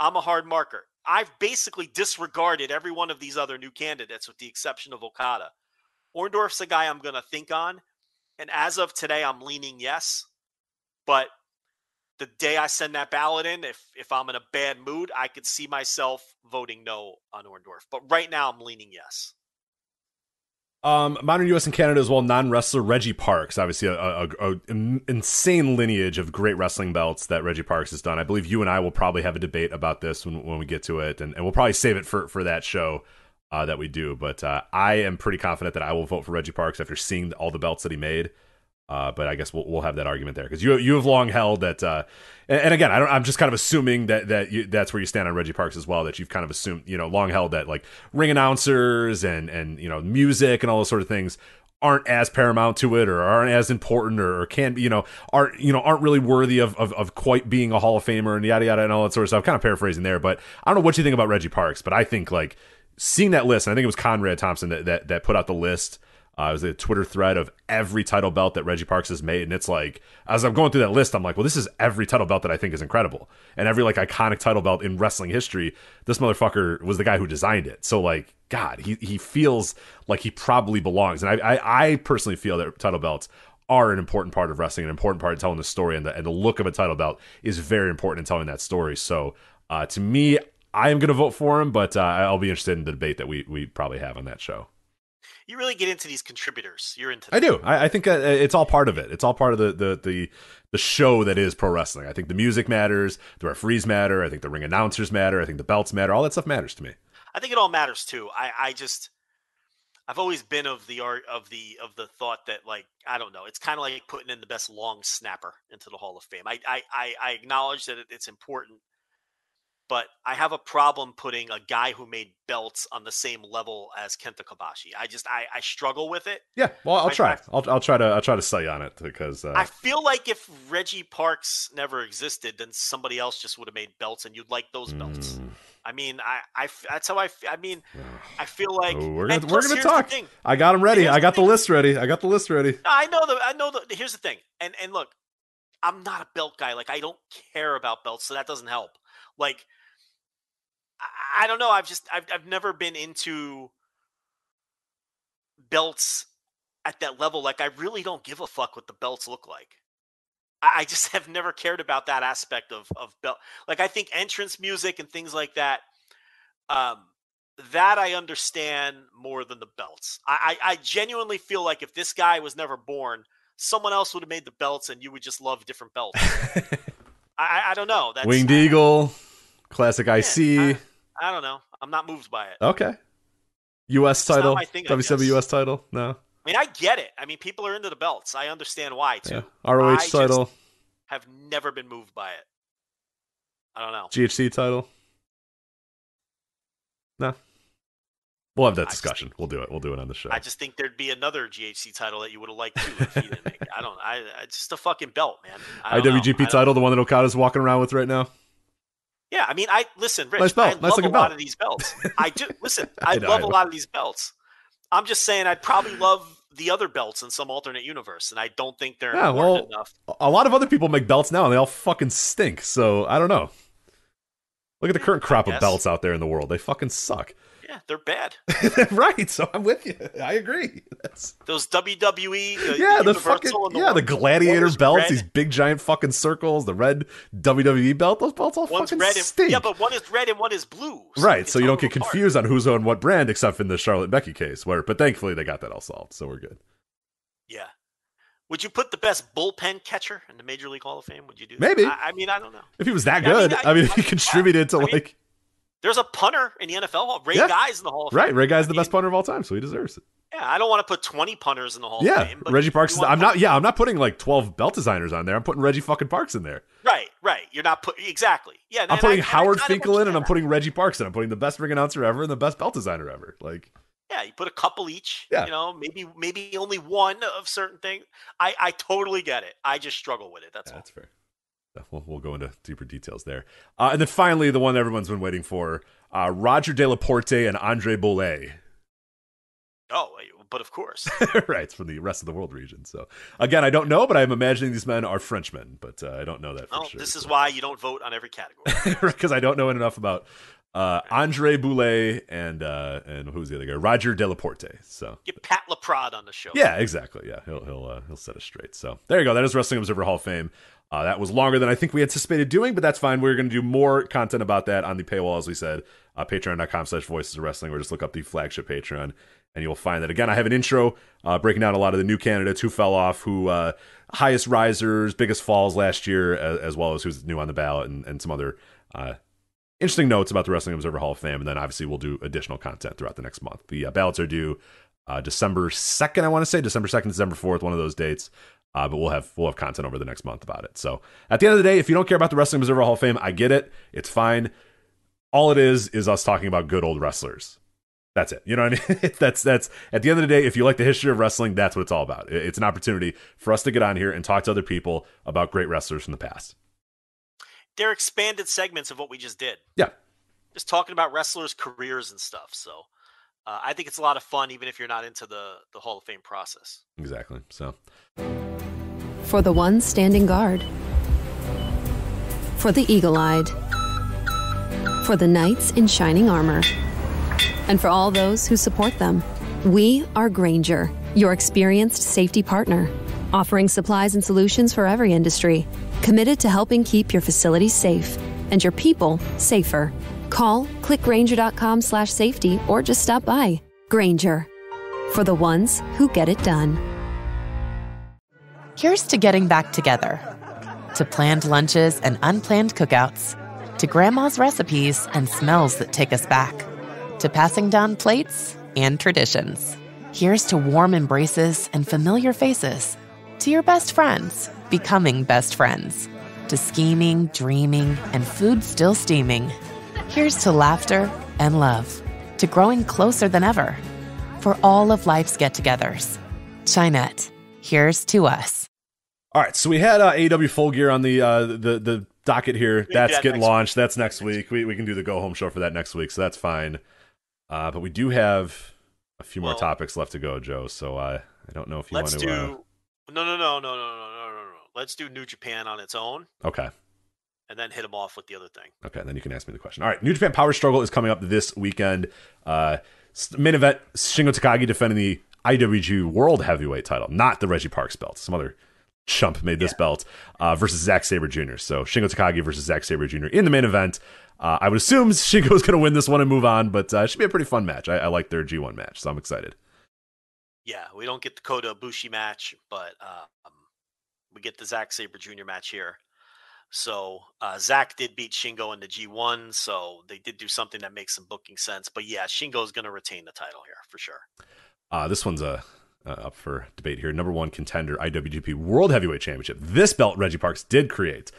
I've basically disregarded every one of these other new candidates with the exception of Okada. Orndorff's a guy I'm going to think on. And as of today, I'm leaning yes. But the day I send that ballot in, if I'm in a bad mood, I could see myself voting no on Orndorff. But right now, I'm leaning yes. Modern U.S. and Canada as well, non-wrestler Reggie Parks, obviously a insane lineage of great wrestling belts that Reggie Parks has done. I believe you and I will probably have a debate about this when we get to it, and we'll probably save it for that show that we do. But I am pretty confident that I will vote for Reggie Parks after seeing all the belts that he made. But I guess we'll have that argument there because you have long held that, and again, I'm just kind of assuming that's where you stand on Reggie Parks as well. That you've kind of assumed, long held that like ring announcers and music and all those sort of things aren't as paramount to it or aren't as important or can be aren't really worthy of quite being a Hall of Famer and yada yada and all that sort of stuff. I'm kind of paraphrasing there, but I don't know what you think about Reggie Parks, but I think like seeing that list, and I think it was Conrad Thompson that put out the list. It was a Twitter thread of every title belt that Reggie Parks has made. And it's like, as I'm going through that list, I'm like, well, this is every title belt that I think is incredible. And every like iconic title belt in wrestling history, this motherfucker was the guy who designed it. So like, God, he feels like he probably belongs. And I personally feel that title belts are an important part of wrestling, an important part of telling the story. And the look of a title belt is very important in telling that story. So to me, I am going to vote for him, but I'll be interested in the debate that we probably have on that show. You really get into these contributors. You're into them. I do. I think it's all part of it. It's all part of the show that is pro wrestling. I think the music matters. The referees matter. I think the ring announcers matter. I think the belts matter. All that stuff matters to me. I think it all matters too. I've always been of the thought that, like, I don't know. It's kind of like putting in the best long snapper into the Hall of Fame. I acknowledge that it's important. But I have a problem putting a guy who made belts on the same level as Kenta Kobashi. I struggle with it. Yeah, well, I'll try. I'll try to sell you on it because I feel like if Reggie Parks never existed, then somebody else just would have made belts, and you'd like those belts. I mean, that's how I mean, I feel like we're gonna talk. I got them ready. I got the list ready. I know the. Here's the thing, and look, I'm not a belt guy. Like, I don't care about belts, so that doesn't help. Like, I don't know. I've never been into belts at that level. Like, I really don't give a fuck what the belts look like. I just have never cared about that aspect of belt. Like, I think entrance music and things like that, that I understand more than the belts. I genuinely feel like if this guy was never born, someone else would have made the belts and you would just love different belts. I don't know. That's, Winged Eagle, Classic IC. I don't know. I'm not moved by it. Okay. U.S. title, thing, WCW U.S. title, no. I mean, I get it. I mean, people are into the belts. I understand why, too. Yeah. ROH title. Have never been moved by it. I don't know. GHC title? No. We'll have that discussion. We'll do it. We'll do it on the show. I just think there'd be another GHC title that you would have liked, too, if he didn't make it. It's just a fucking belt, man. IWGP title, the one that Okada's walking around with right now? Yeah, I mean, listen, Rich, nice belt. I love a lot of these belts. I do. Listen, I love a lot of these belts. I'm just saying I'd probably love the other belts in some alternate universe, and I don't think they're important enough. A lot of other people make belts now, and they all fucking stink, so I don't know. Look at the current crop of belts out there in the world. They fucking suck. Yeah, they're bad. Right, so I'm with you. I agree. Those WWE, the gladiator belts, red. These big giant fucking circles, the red WWE belt, those belts all fucking stink. Yeah, but one is red and one is blue. Right, so you don't get confused on who's on what brand, except in the Charlotte and Becky case, but thankfully they got that all solved, so we're good. Yeah. Would you put the best bullpen catcher in the Major League Hall of Fame? Would you do that? Maybe. I mean, I don't know. If he was that good, if he contributed to there's a punter in the NFL. Ray Guy's in the Hall of Fame. Right, Ray Guy's the best punter of all time, so he deserves it. Yeah, I don't want to put 20 punters in the Hall of Fame. But Reggie Parks. I'm not putting like 12 belt designers on there. I'm putting Reggie fucking Parks in there. Right. You're not exactly. Yeah, I'm putting Howard Finkel in, and I'm putting Reggie Parks in. I'm putting the best ring announcer ever and the best belt designer ever. Like, yeah, you put a couple each. Yeah. You know, maybe only one of certain things. I totally get it. I just struggle with it. That's all. That's fair. We'll go into deeper details there. And then finally, the one everyone's been waiting for, Roger De La Porte and Andre Bollé. Oh, but of course. Right, it's from the rest of the world region. So, again, I don't know, but I'm imagining these men are Frenchmen, but I don't know that for sure. This is why you don't vote on every category. Because I don't know enough about Andre Bollé and who's the other guy? Roger De La Porte. So get Pat LaPrade on the show. Yeah, exactly. Yeah, he'll set us straight. So there you go. That is Wrestling Observer Hall of Fame. That was longer than I think we anticipated doing, but that's fine. We're going to do more content about that on the paywall, as we said, patreon.com/voicesofwrestling, or just look up the flagship Patreon, and you'll find that. Again, I have an intro breaking down a lot of the new candidates who fell off, who highest risers, biggest falls last year, as well as who's new on the ballot, and some other interesting notes about the Wrestling Observer Hall of Fame. And then obviously we'll do additional content throughout the next month. The ballots are due December 2nd, I want to say, December 2nd, December 4th, one of those dates. But we'll have content over the next month about it. So at the end of the day, if you don't care about the Wrestling Observer Hall of Fame, I get it. It's fine. All it is us talking about good old wrestlers. That's it. You know what I mean? That's at the end of the day, if you like the history of wrestling, that's what it's all about. It's an opportunity for us to get on here and talk to other people about great wrestlers from the past. They're expanded segments of what we just did. Yeah. Just talking about wrestlers' careers and stuff. So I think it's a lot of fun, even if you're not into the Hall of Fame process. Exactly. So. For the ones standing guard. For the eagle-eyed. For the knights in shining armor. And for all those who support them. We are Grainger, your experienced safety partner, offering supplies and solutions for every industry, committed to helping keep your facilities safe and your people safer. Call, click Grainger.com/safety, or just stop by. Grainger, for the ones who get it done. Here's to getting back together, to planned lunches and unplanned cookouts, to grandma's recipes and smells that take us back, to passing down plates and traditions. Here's to warm embraces and familiar faces, to your best friends becoming best friends, to scheming, dreaming, and food still steaming. Here's to laughter and love, to growing closer than ever. For all of life's get-togethers, Chinette, here's to us. All right, so we had AEW Full Gear on the docket here. That's getting launched. Week. That's next week. We can do the go home show for that next week, so that's fine. But we do have a few more topics left to go, Joe. So I don't know if you want to. No. Let's do New Japan on its own. Okay. And then hit them off with the other thing. Okay, then you can ask me the question. All right, New Japan Power Struggle is coming up this weekend. Main event: Shingo Takagi defending the IWGP World Heavyweight title, not the Reggie Parks belt. Some other chump made this belt versus Zack Sabre Jr. So Shingo Takagi versus Zack Sabre Jr. in the main event. I would assume Shingo is going to win this one and move on, but it should be a pretty fun match. I like their G1 match, so I'm excited. Yeah, we don't get the Kota Ibushi match, but we get the Zack Sabre Jr. match here. So Zack did beat Shingo in the G1, so they did do something that makes some booking sense. But yeah, Shingo is going to retain the title here for sure. This one's up for debate here. Number one contender, IWGP World Heavyweight Championship. This belt Reggie Parks did create.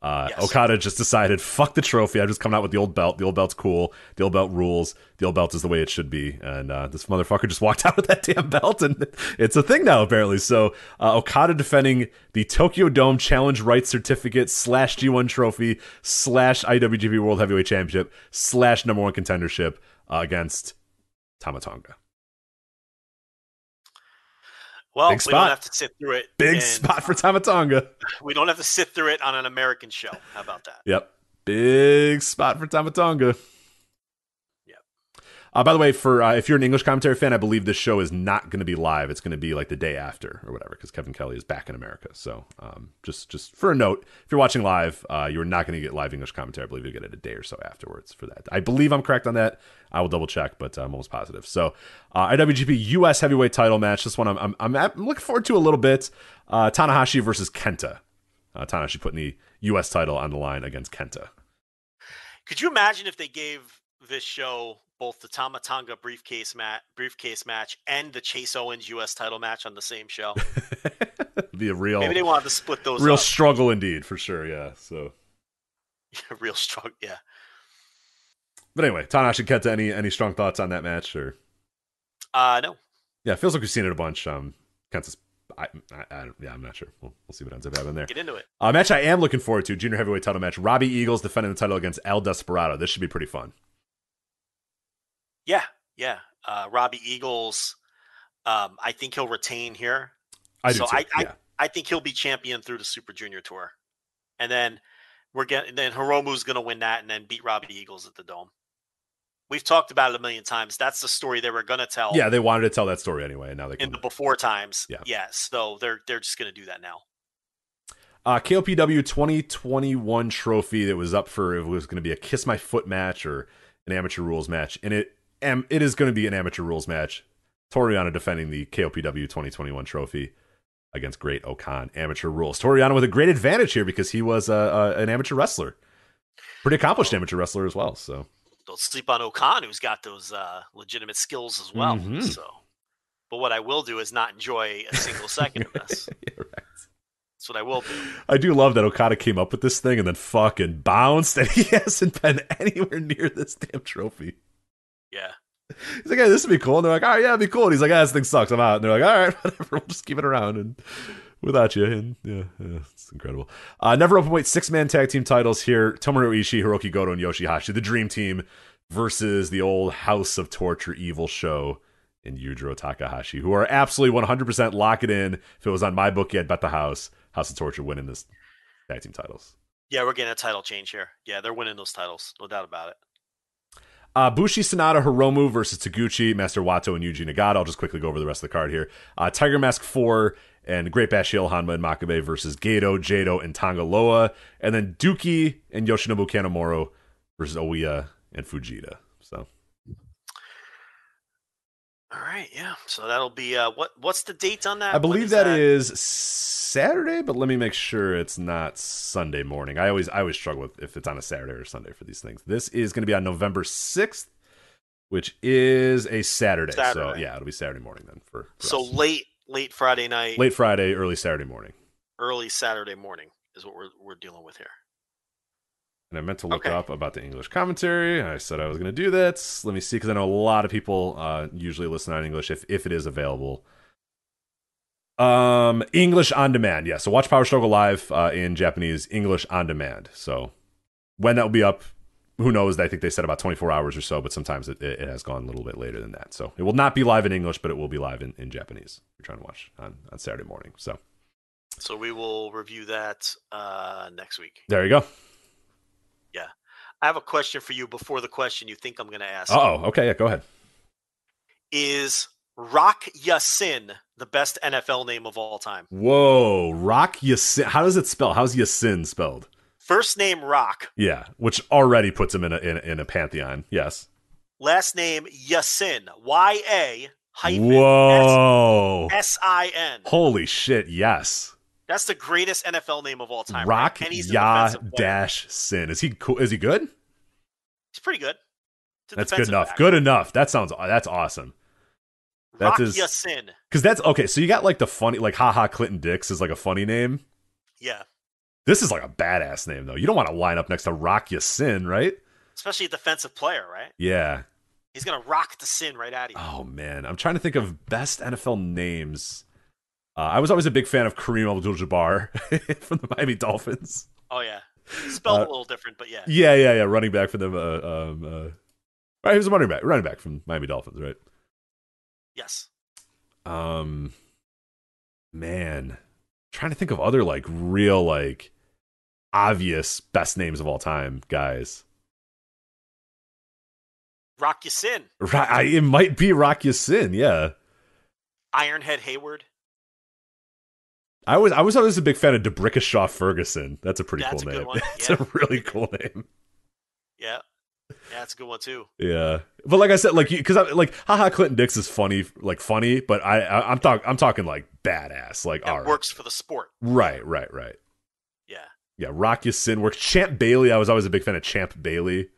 Yes. Okada just decided, fuck the trophy. I'm just coming out with the old belt. The old belt's cool. The old belt rules. The old belt is the way it should be. And this motherfucker just walked out with that damn belt, and it's a thing now, apparently. So Okada defending the Tokyo Dome Challenge Rights Certificate / G1 Trophy / IWGP World Heavyweight Championship / number one contendership against Tama Tonga. Well, we don't have to sit through it. Big spot for Tama Tonga. We don't have to sit through it on an American show. How about that? Yep. Big spot for Tama Tonga. Yep. By the way, for if you're an English commentary fan, I believe this show is not going to be live. It's going to be like the day after or whatever, because Kevin Kelly is back in America. So just for a note, if you're watching live, you're not going to get live English commentary. I believe you'll get it a day or so afterwards for that. I believe I'm correct on that. I will double check, but I'm almost positive. So IWGP US Heavyweight Title match. This one I'm looking forward to a little bit. Tanahashi versus Kenta. Tanahashi putting the US title on the line against Kenta. Could you imagine if they gave this show both the Tama Tonga briefcase match and the Chase Owens US title match on the same show? Be a real, maybe they wanted to split those real up. Struggle indeed, for sure. Yeah. So real struggle. Yeah. But anyway, Tanahashi, Kenta, any strong thoughts on that match? Or no. Yeah, it feels like we've seen it a bunch. Kenta's, I'm not sure. We'll see what ends up happening there. Get into it. A match I am looking forward to: junior heavyweight title match. Robbie Eagles defending the title against El Desperado. This should be pretty fun. Yeah. Robbie Eagles. I think he'll retain here. I do too. I think he'll be champion through the Super Junior Tour, and then Hiromu's going to win that and then beat Robbie Eagles at the Dome. We've talked about it a million times. That's the story they were going to tell. Yeah, they wanted to tell that story anyway, and now they can. In the before times. Yeah. Yes. So they're just going to do that now. KOPW 2021 trophy that was up for, it was going to be a Kiss My Foot match or an amateur rules match, and it is going to be an amateur rules match. Toriano defending the KOPW 2021 trophy against Great Okan amateur rules. Toriano with a great advantage here because he was an amateur wrestler, pretty accomplished amateur wrestler as well. So don't sleep on Okan, who's got those legitimate skills as well. Mm-hmm. So, but what I will do is not enjoy a single second of this. Yeah, right. That's what I will do. I do love that Okada came up with this thing and then fucking bounced, and he hasn't been anywhere near this damn trophy. Yeah. He's like, hey, this would be cool. And they're like, all right, yeah, it'd be cool. And he's like, this thing sucks. I'm out. And they're like, all right, whatever. We'll just keep it around and without you. And yeah, it's incredible. Never openweight 6-man tag team titles here. Tomohiro Ishii, Hiroki Goto, and Yoshihashi, the Dream Team, versus the old House of Torture Evil Show and Yujiro Takahashi, who are absolutely 100% lock it in. If it was on my bookie, I'd bet the House of Torture winning this tag team titles. Yeah, we're getting a title change here. Yeah, they're winning those titles. No doubt about it. Bushi, Sanada, Hiromu versus Taguchi, Master Wato, and Yuji Nagata. I'll just quickly go over the rest of the card here. Tiger Mask 4 and Great Bash Heel, Hanma and Makabe versus Gato, Jado, and Tonga Loa. And then Dookie and Yoshinobu Kanemaru versus Oiya and Fujita. So, all right, yeah. So that'll be what's the date on that? I believe that is Saturday, but let me make sure it's not Sunday morning. I always struggle with if it's on a Saturday or Sunday for these things. This is going to be on November 6th, which is a Saturday. So yeah, it'll be Saturday morning then for so us. late Friday night, late Friday, early Saturday morning. Early Saturday morning is what we're dealing with here. And I meant to look up about the English commentary. I said I was going to do that. Let me see, because I know a lot of people usually listen on English if it is available. English on demand. Yeah. So watch Power Struggle live in Japanese, English on demand. So when that will be up, who knows? I think they said about 24 hours or so, but sometimes it has gone a little bit later than that. So it will not be live in English, but it will be live in Japanese. You're trying to watch on Saturday morning. So we will review that next week. There you go. Yeah. I have a question for you before the question you think I'm going to ask. Oh, okay. Yeah, go ahead. Is Rock Ya-Sin the best NFL name of all time? Whoa, Rock Ya-Sin. How does it spell? How's Ya-Sin spelled? First name Rock. Yeah, which already puts him in a pantheon. Yes. Last name Ya-Sin. Y-A hyphen Whoa. S-I-N. Holy shit, yes. That's the greatest NFL name of all time. Rock right? Ya-Sin. Is he cool? Is he good? He's pretty good. That's good enough. Back. Good enough. That's awesome. Rock Ya-Sin. Because that's okay. So you got like the funny, like haha Clinton Dix is like a funny name. Yeah. This is like a badass name though. You don't want to line up next to Rock Ya-Sin, right? Especially a defensive player, right? Yeah. He's gonna rock the sin right at you. Oh man, I'm trying to think of best NFL names. I was always a big fan of Kareem Abdul-Jabbar from the Miami Dolphins. Oh yeah, spelled a little different, but yeah. Yeah. Running back for them. Right, he was a running back from Miami Dolphins, right? Yes. Man, trying to think of other like real like obvious best names of all time, guys. Rock Ya-Sin. It might be Rock Ya-Sin, yeah. Ironhead Hayward. I was always a big fan of D'Brickashaw Ferguson. That's a pretty cool name. Good one. It's a really cool name. Yeah, that's a good one too. Yeah, but like I said, like because like haha Clinton Dix is funny, but I'm talking like badass, like it works for the sport. Right. Yeah. Rock Ya-Sin works. Champ Bailey. I was always a big fan of Champ Bailey.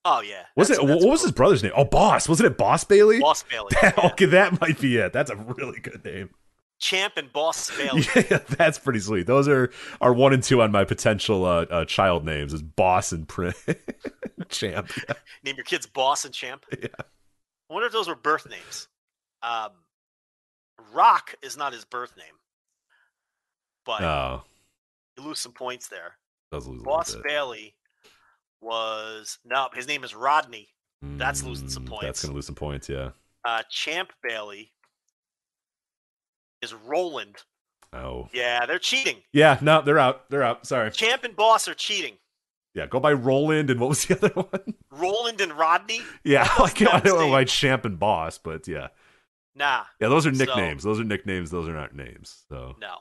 Oh yeah. What was his brother's name? Oh, Boss. Wasn't it Boss Bailey? Boss Bailey. Okay, that might be it. That's a really good name. Champ and Boss Bailey. Yeah, that's pretty sweet. Those are 1 and 2 on my potential child names is Boss and Champ. Yeah. Name your kids Boss and Champ. Yeah. I wonder if those were birth names. Rock is not his birth name, but you lose some points there. Boss Bailey his name is Rodney. That's losing some points. That's gonna lose some points, yeah. Champ Bailey is Roland. Oh. Yeah, they're cheating. Yeah, no, they're out. Sorry. Champ and Boss are cheating. Yeah, go by Roland and what was the other one? Roland and Rodney? Yeah, I don't know why Champ and Boss, but yeah. Nah. Yeah, those are nicknames. Those are nicknames. Those are not names. So no.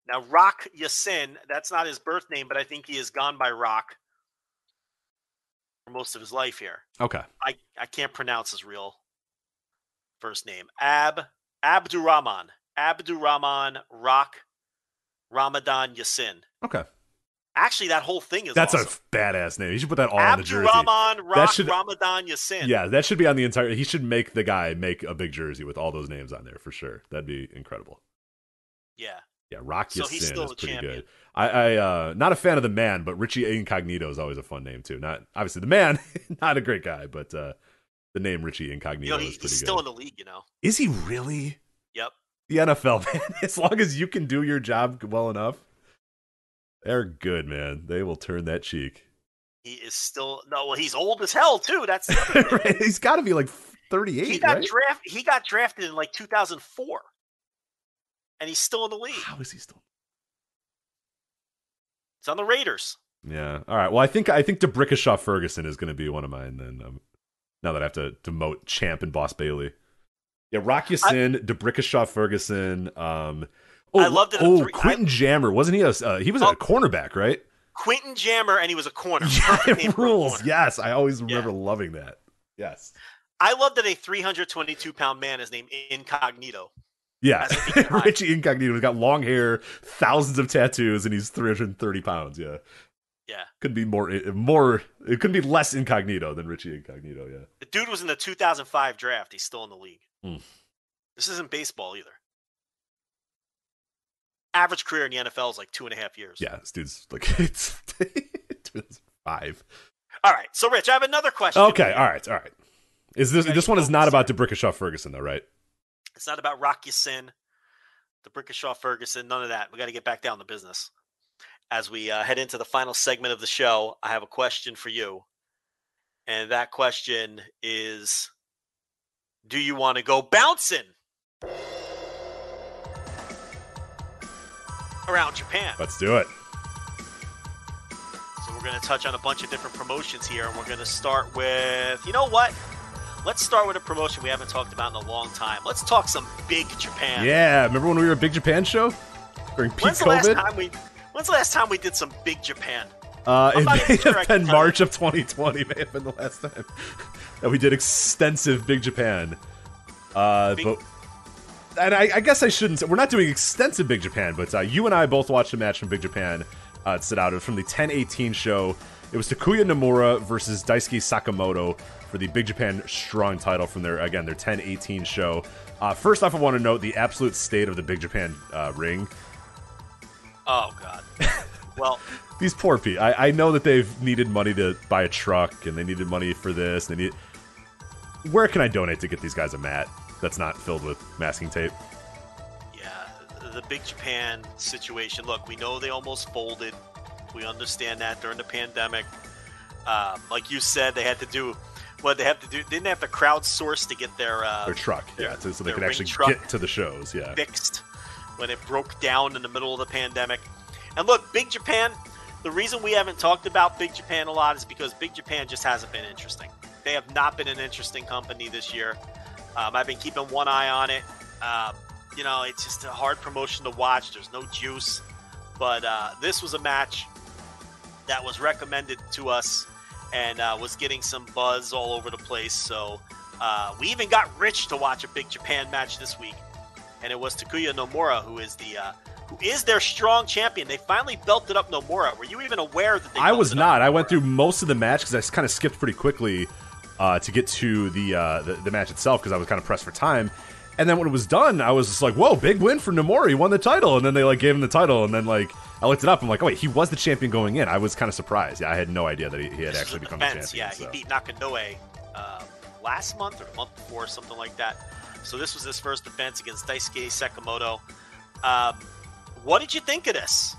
Now, Rock Ya-Sin, that's not his birth name, but I think he has gone by Rock for most of his life here. Okay. I can't pronounce his real first name. Abdurrahman Rock Ramadan Ya-Sin. Okay. Actually, that whole thing is That's awesome. a badass name. You should put that all on the jersey. Abdurrahman Rock Ramadan Ya-Sin. Yeah, that should be on the entire. He should make the guy make a big jersey with all those names on there for sure. That'd be incredible. Yeah. Yeah, Rock Ya-Sin is pretty champion. good. I not a fan of the man, but Richie Incognito is always a fun name too. Not obviously the man, not a great guy, but the name Richie Incognito is pretty good. He's still in the league, Is he really? Yep. The NFL, man. As long as you can do your job well enough, they're good, man. They will turn that cheek. He is still he's old as hell too. That's right. He's got to be like 38. He got drafted in like 2004. And he's still in the league. How is he still? It's on the Raiders. Yeah. All right. Well, I think D'Brickashaw Ferguson is going to be one of mine then. Now that I have to demote Champ and Boss Bailey. Yeah, Rock Ya-Sin, D'Brickashaw Ferguson. I loved it. Quentin Jammer. Wasn't he he was a cornerback, right? Quentin Jammer, and he was a corner. Yeah, rules. Yes. I always remember loving that. Yes. I love that a 322-pound man is named Incognito. Yeah, Richie Incognito. He's got long hair, thousands of tattoos, and he's 330 pounds. Yeah. Could be more. It could be less incognito than Richie Incognito. Yeah. The dude was in the 2005 draft. He's still in the league. This isn't baseball either. Average career in the NFL is like 2.5 years. Yeah, this dude's like it's 2005. All right, so Rich, I have another question. Okay, all right. Is this one is not about D'Brickashaw Ferguson though, right? It's not about Rock Ya-Sin. the Brickishaw Ferguson, none of that. We got to get back down to business. As we head into the final segment of the show, I have a question for you. And that question is, do you want to go bouncing around Japan? Let's do it. So we're going to touch on a bunch of different promotions here, and we're going to start with, you know what? Let's start with a promotion we haven't talked about in a long time. Let's talk some Big Japan. Yeah, remember when we were a Big Japan show during peak COVID? When's the last time we did some Big Japan? It may have been March of 2020. May have been the last time that we did extensive Big Japan. And I guess I shouldn't say, we're not doing extensive Big Japan, but you and I both watched a match from Big Japan. It stood out. It was from the 10/18 show. It was Takuya Nomura versus Daisuke Sakamoto for the Big Japan Strong title from their 10/18 show. First off, I want to note the absolute state of the Big Japan ring. Oh, God. Well, these poor people. I know that they've needed money to buy a truck, and they needed money for this. Where can I donate to get these guys a mat that's not filled with masking tape? Yeah, the Big Japan situation. Look, we know they almost folded. We understand that during the pandemic. Like you said, they had to do what they have to do. Didn't they have to crowdsource to get their truck, so they could actually get to the shows, fixed when it broke down in the middle of the pandemic. And look, Big Japan, the reason we haven't talked about Big Japan a lot is because Big Japan just hasn't been interesting. They have not been an interesting company this year. I've been keeping one eye on it. It's just a hard promotion to watch. There's no juice. But this was a match that was recommended to us and was getting some buzz all over the place. So we even got Rich to watch a Big Japan match this week. And it was Takuya Nomura, who is their strong champion. They finally belted up Nomura. Were you even aware that they I was not. Nomura? I went through most of the match because I kind of skipped pretty quickly to get to the match itself because I was kind of pressed for time. And then when it was done, I was just like, whoa, big win for Nomura. He won the title. And then they gave him the title. And then I looked it up. I'm like, oh, wait, he was the champion going in. I was kind of surprised. Yeah, I had no idea that he had actually become the champion. Yeah, he beat Nakanoe last month or the month before, something like that. So this was his first defense against Daisuke Sakamoto. What did you think of this?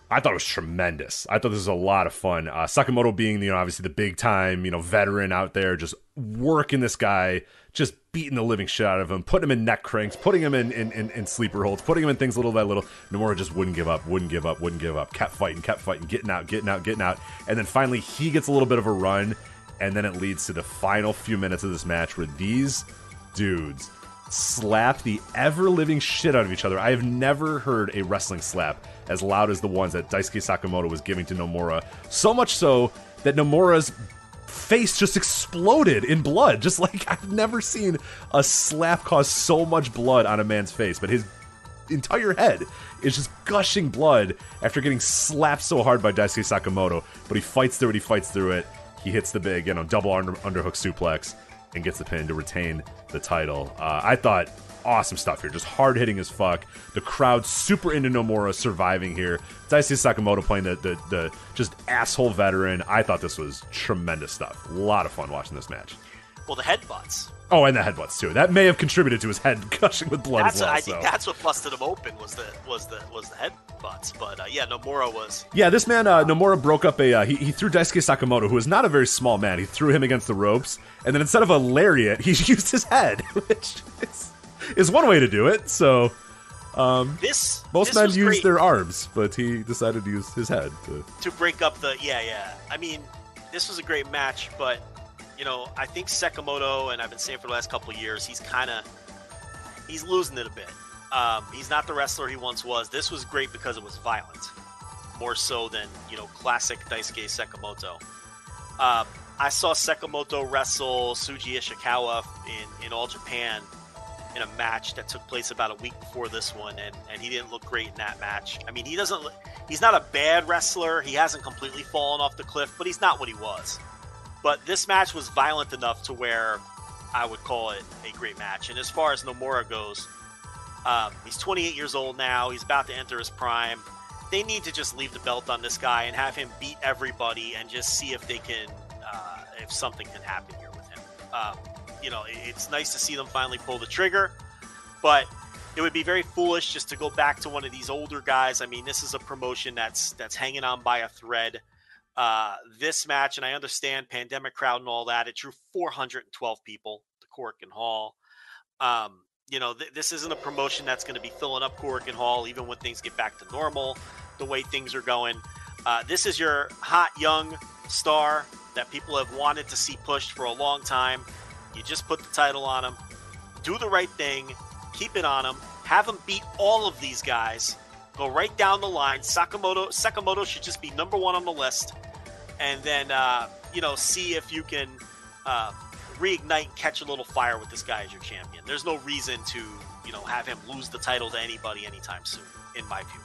I thought it was tremendous. I thought this was a lot of fun. Sakamoto being, obviously the big time, veteran out there, just working this guy, just beating the living shit out of him, putting him in neck cranks, putting him in sleeper holds, putting him in things little by little. Nomura just wouldn't give up, kept fighting, getting out. And then finally he gets a little bit of a run, and then it leads to the final few minutes of this match where these dudes slap the ever-living shit out of each other. I have never heard a wrestling slap as loud as the ones that Daisuke Sakamoto was giving to Nomura. So much so that Nomura's face just exploded in blood. Just like, I've never seen a slap cause so much blood on a man's face, but his entire head is just gushing blood after getting slapped so hard by Daisuke Sakamoto. But he fights through it. He hits the big, double underhook suplex and gets the pin to retain the title. I thought awesome stuff here. Just hard-hitting as fuck. The crowd super into Nomura surviving here. Daisuke Sakamoto playing the just asshole veteran. I thought this was tremendous stuff. A lot of fun watching this match. Well, the headbutts. Oh, and the headbutts too. That may have contributed to his head gushing with blood as well. I think that's what busted him open was the headbutts. But Nomura was. Yeah, this man Nomura broke up he threw Daisuke Sakamoto, who is not a very small man. He threw him against the ropes, and then instead of a lariat, he used his head, which is one way to do it. So most men use their arms, but he decided to use his head to break up the I mean, this was a great match, but I think Sakamoto, and I've been saying for the last couple of years, he's losing it a bit. He's not the wrestler he once was. This was great because it was violent, more so than classic Daisuke Sakamoto. I saw Sakamoto wrestle Suji Ishikawa in All Japan in a match that took place about a week before this one, and he didn't look great in that match. I mean, he's not a bad wrestler. He hasn't completely fallen off the cliff, but he's not what he was. But this match was violent enough to where I would call it a great match. And as far as Nomura goes, he's 28 years old now. He's about to enter his prime. They need to just leave the belt on this guy and have him beat everybody and just see if they can, if something can happen here with him. It's nice to see them finally pull the trigger. But it would be very foolish just to go back to one of these older guys. I mean, this is a promotion that's hanging on by a thread. This match, and I understand pandemic crowd and all that, it drew 412 people to Korakuen Hall. This isn't a promotion that's going to be filling up Korakuen Hall even when things get back to normal, the way things are going. This is your hot young star that people have wanted to see pushed for a long time. You just put the title on him. Do the right thing. Keep it on him. Have him beat all of these guys. Go right down the line. Sakamoto should just be number one on the list. And then, see if you can reignite and catch a little fire with this guy as your champion. There's no reason to, have him lose the title to anybody anytime soon, in my view.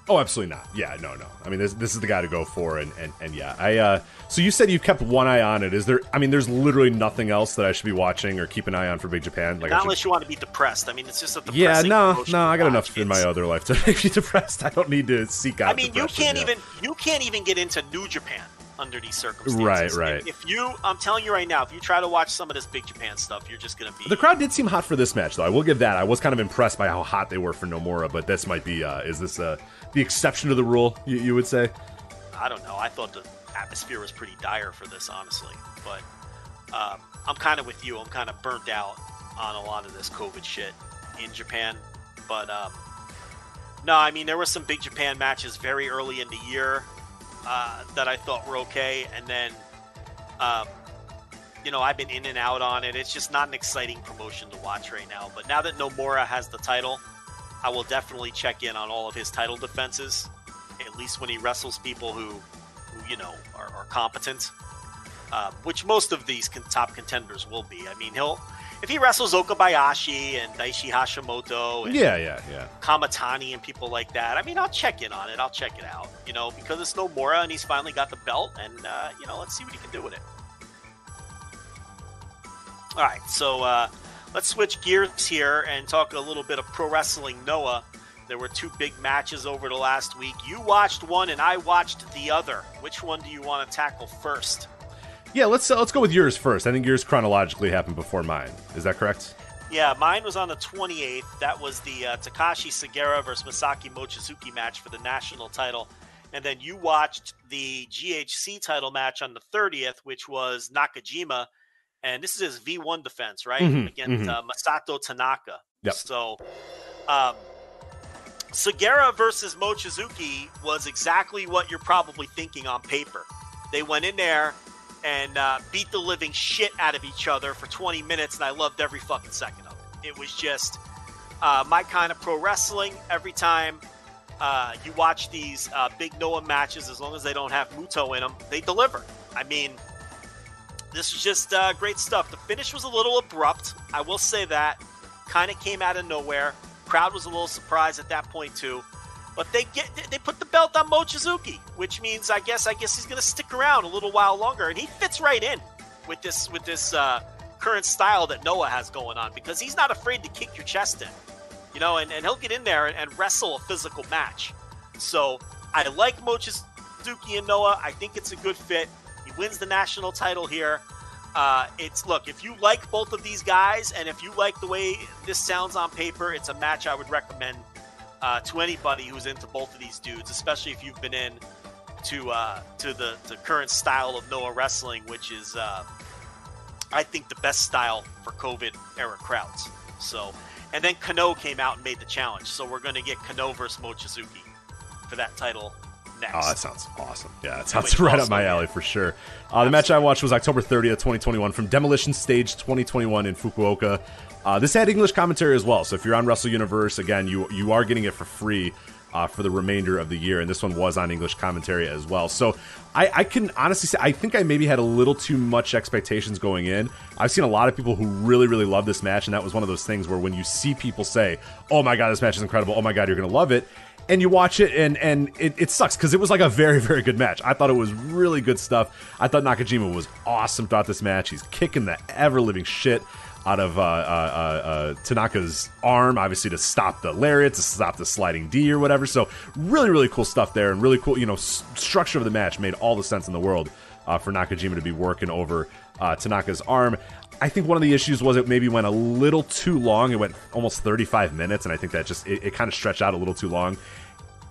Oh, absolutely not. Yeah, no. I mean, this is the guy to go for, and yeah. So you said you've kept one eye on it. Is there? I mean, there's literally nothing else that I should be watching or keep an eye on for Big Japan. Like, not unless you want to be depressed. I mean, it's just a depressing. Yeah, no. I got enough in my other life to make me depressed. I don't need to seek out. I mean, you can't even get into New Japan under these circumstances. Right. I'm telling you right now, if you try to watch some of this Big Japan stuff, you're just going to be... The crowd did seem hot for this match, though. I will give that. I was kind of impressed by how hot they were for Nomura, but this might be, is this the exception to the rule, you would say? I don't know. I thought the atmosphere was pretty dire for this, honestly. But I'm kind of with you. I'm kind of burnt out on a lot of this COVID shit in Japan. But, no, I mean, there were some Big Japan matches very early in the year that I thought were okay, and then I've been in and out on it. It's just not an exciting promotion to watch right now. But now that Nomura has the title, I will definitely check in on all of his title defenses, at least when he wrestles people who are competent, which most of these top contenders will be. I mean, if he wrestles Okabayashi and Daishi Hashimoto and Kamatani and people like that, I mean, I'll check in on it. I'll check it out, because it's Nomura and he's finally got the belt, and, let's see what he can do with it. All right, so let's switch gears here and talk a little bit of Pro Wrestling Noah. There were two big matches over the last week. You watched one and I watched the other. Which one do you want to tackle first? Yeah, let's go with yours first. I think yours chronologically happened before mine. Is that correct? Yeah, mine was on the 28th. That was the Takashi Sugiura versus Masaki Mochizuki match for the national title. And then you watched the GHC title match on the 30th, which was Nakajima. And this is his V1 defense, right? Against Masato Tanaka. Yep. So Sugiura versus Mochizuki was exactly what you're probably thinking on paper. They went in there and beat the living shit out of each other for 20 minutes, and I loved every fucking second of it. It was just my kind of pro wrestling. Every time you watch these big Noah matches, as long as they don't have Muto in them, they deliver. I mean, this was just great stuff. The finish was a little abrupt. I will say that. Kind of came out of nowhere. Crowd was a little surprised at that point, too. But they put the belt on Mochizuki, which means I guess he's going to stick around a little while longer, and he fits right in with this current style that Noah has going on, because he's not afraid to kick your chest in, and he'll get in there and wrestle a physical match. So I like Mochizuki and Noah. I think it's a good fit. He wins the national title here. If you like both of these guys, and if you like the way this sounds on paper, it's a match I would recommend to anybody who's into both of these dudes, especially if you've been in to the current style of Noah wrestling, which is, I think, the best style for COVID era crowds. So, and then Kano came out and made the challenge. So we're going to get Kano versus Mochizuki for that title next. Oh, that sounds awesome. Yeah, that sounds right up my alley for sure. The match I watched was October 30th, 2021 from Demolition Stage 2021 in Fukuoka. This had English commentary as well, so if you're on Wrestle Universe, again, you are getting it for free for the remainder of the year, and this one was on English commentary as well. So I can honestly say I think I maybe had a little too much expectations going in. I've seen a lot of people who really, really love this match, and that was one of those things where when you see people say, oh my god, this match is incredible, oh my god, you're going to love it, and you watch it, and it sucks, because it was like a very, very good match. I thought it was really good stuff. I thought Nakajima was awesome throughout this match. He's kicking the ever-living shit out of Tanaka's arm, obviously to stop the lariat, to stop the sliding D or whatever. So really, really cool stuff there, and really cool, structure of the match made all the sense in the world for Nakajima to be working over Tanaka's arm. I think one of the issues was it maybe went a little too long. It went almost 35 minutes, and I think that just it kind of stretched out a little too long.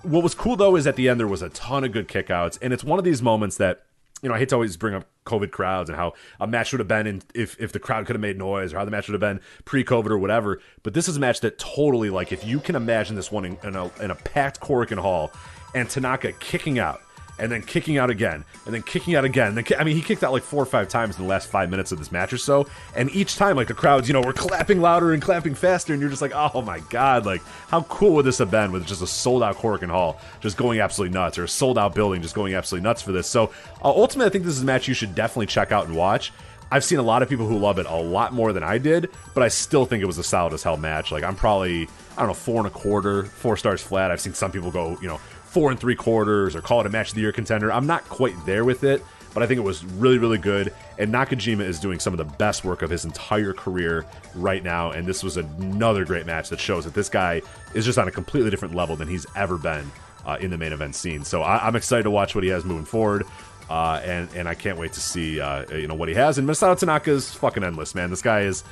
What was cool, though, is at the end there was a ton of good kickouts, and it's one of these moments that, I hate to always bring up COVID crowds and how a match would have been if the crowd could have made noise, or how the match would have been pre-COVID or whatever. But this is a match that totally, like, if you can imagine this one in a packed Korakuen Hall, and Tanaka kicking out, and then kicking out again, and then kicking out again. He kicked out like 4 or 5 times in the last 5 minutes of this match or so, and each time, like, the crowds, were clapping louder and clapping faster, and you're just like, oh my god, like, how cool would this have been with just a sold-out Korakuen Hall just going absolutely nuts, or a sold-out building just going absolutely nuts for this. So, ultimately, I think this is a match you should definitely check out and watch. I've seen a lot of people who love it a lot more than I did, but I still think it was a solid as hell match. Like, I'm probably, 4 1/4, 4 stars flat. I've seen some people go, 4 3/4, or call it a match of the year contender. I'm not quite there with it, but I think it was really, really good. And Nakajima is doing some of the best work of his entire career right now. And this was another great match that shows that this guy is just on a completely different level than he's ever been in the main event scene. So I'm excited to watch what he has moving forward. And I can't wait to see what he has. And Masato Tanaka's fucking endless, man. This guy is,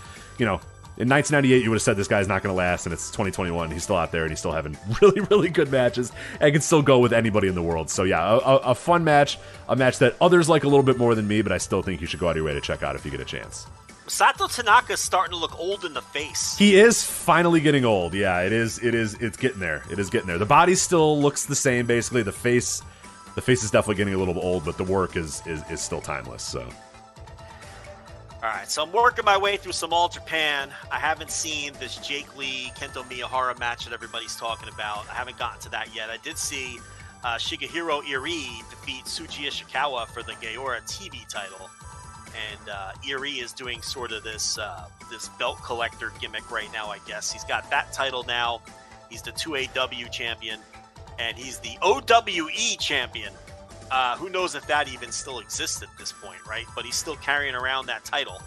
in 1998, you would have said this guy's not going to last, and it's 2021. He's still out there, and he's still having really, really good matches, and can still go with anybody in the world. So, yeah, a fun match, a match that others like a little bit more than me, but I still think you should go out of your way to check out if you get a chance. Masato Tanaka's starting to look old in the face. He is finally getting old. Yeah, it's getting there. It is getting there. The body still looks the same, basically. The face is definitely getting a little bit old, but the work is still timeless, so... All right, so I'm working my way through some All Japan. I haven't seen this Jake Lee, Kento Miyahara match that everybody's talking about. I haven't gotten to that yet. I did see Shigehiro Irie defeat Tsuji Ishikawa for the Gaora TV title. And Irie is doing sort of this belt collector gimmick right now, I guess. He's got that title now. He's the 2AW champion. And he's the OWE champion. Who knows if that even still exists at this point, right? But he's still carrying around that title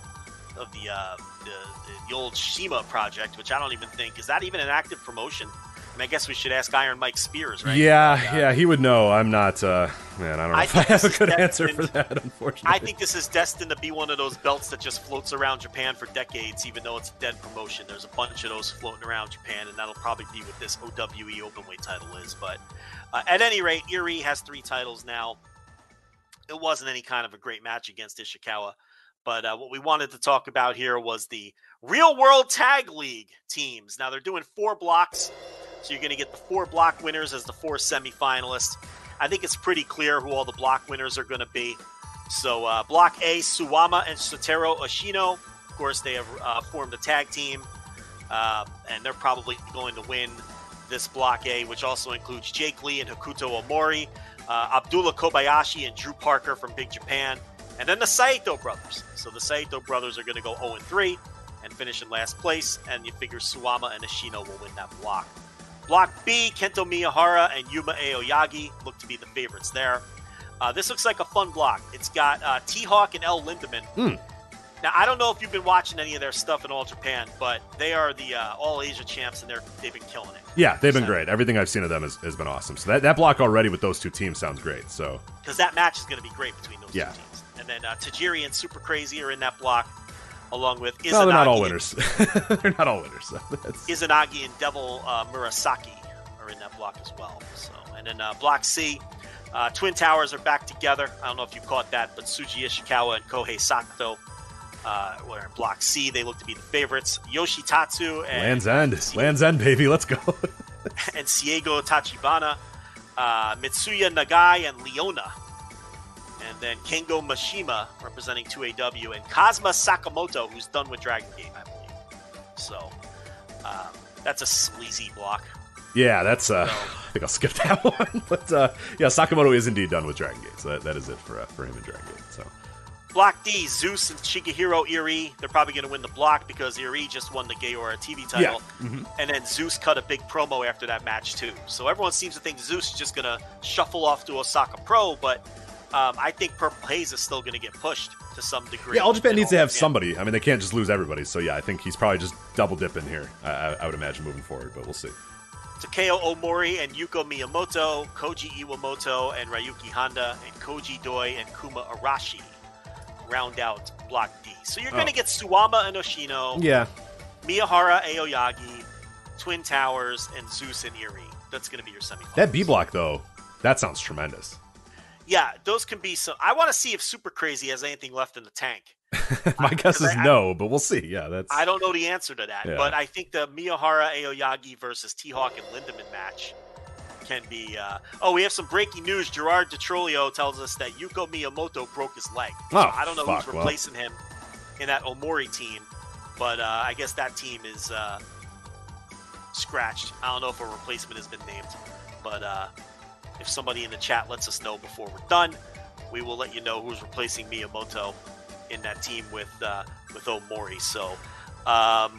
of the old Shima project, which I don't even think, is that even an active promotion? I mean, I guess we should ask Iron Mike Spears, right? Yeah, he would know. I'm not, man, I don't know if I have a good answer for that, unfortunately. I think this is destined to be one of those belts that just floats around Japan for decades, even though it's a dead promotion. There's a bunch of those floating around Japan, and that'll probably be what this OWE Openweight title is, but... at any rate, Irie has 3 titles now. It wasn't any kind of a great match against Ishikawa. But what we wanted to talk about here was the Real World Tag League teams. Now, they're doing 4 blocks. So you're going to get the 4 block winners as the 4 semifinalists. I think it's pretty clear who all the block winners are going to be. So Block A, Suwama and Sotero Oshino. Of course, they have formed a tag team. And they're probably going to win this Block A, which also includes Jake Lee and Hokuto Omori, Abdullah Kobayashi and Drew Parker from Big Japan, and then the Saito brothers. So the Saito brothers are going to go 0-3 and finish in last place, and you figure Suwama and Ashino will win that block. Block B, Kento Miyahara and Yuma Aoyagi look to be the favorites there. This looks like a fun block. It's got T-Hawk and L. Lindemann. Now, I don't know if you've been watching any of their stuff in All Japan, but they are the All Asia champs, and they've been killing it. Yeah, they've been great. Everything I've seen of them has been awesome. So that block already with those 2 teams sounds great. So because that match is going to be great between those 2 teams. And then Tajiri and Super Crazy are in that block, along with Izanagi. No, they're not all winners. They're not all winners. So Izanagi and Devil Murasaki are in that block as well. So, and then Block C, Twin Towers are back together. I don't know if you caught that, but Tsuji Ishikawa and Kohei Sato were in Block C. They look to be the favorites. Yoshitatsu and Land's End, baby. Let's go. and Siego Tachibana, Mitsuya Nagai and Leona. And then Kengo Mashima representing 2AW, and Kazuma Sakamoto, who's done with Dragongate, I believe. So that's a sleazy block. Yeah, that's I think I'll skip that one. But yeah, Sakamoto is indeed done with Dragongate, so that is it for him in Dragongate. So Block D, Zeus and Shigehiro Irie. They're probably going to win the block because Irie just won the Gaora TV title. Yeah. Mm-hmm. And then Zeus cut a big promo after that match, too. So everyone seems to think Zeus is just going to shuffle off to Osaka Pro, but I think Purple Haze is still going to get pushed to some degree. Yeah, All Japan needs to have somebody. I mean, they can't just lose everybody. So yeah, I think he's probably just double dipping here, I would imagine, moving forward, but we'll see. Takeo Omori and Yuko Miyamoto, Koji Iwamoto and Ryuki Honda, and Koji Doi and Kuma Arashi round out Block D. So you're going to get Suwama and Oshino, Yeah. Miyahara, Aoyagi, Twin Towers, and Zeus and Erie. That's going to be your semifinals. That B block, though, that sounds tremendous. Yeah, those can be some. I want to see if Super Crazy has anything left in the tank. My guess is no, but we'll see. Yeah, that's. I don't know the answer to that, Yeah. but I think the Miyahara, Aoyagi versus T-Hawk and Lindemann match can be. We have some breaking news. Gerard DiTrolio tells us that Yuko Miyamoto broke his leg. So I don't know who's replacing him in that Omori team, but I guess that team is scratched. I don't know if a replacement has been named, but if somebody in the chat lets us know before we're done, we will let you know who's replacing Miyamoto in that team with Omori. So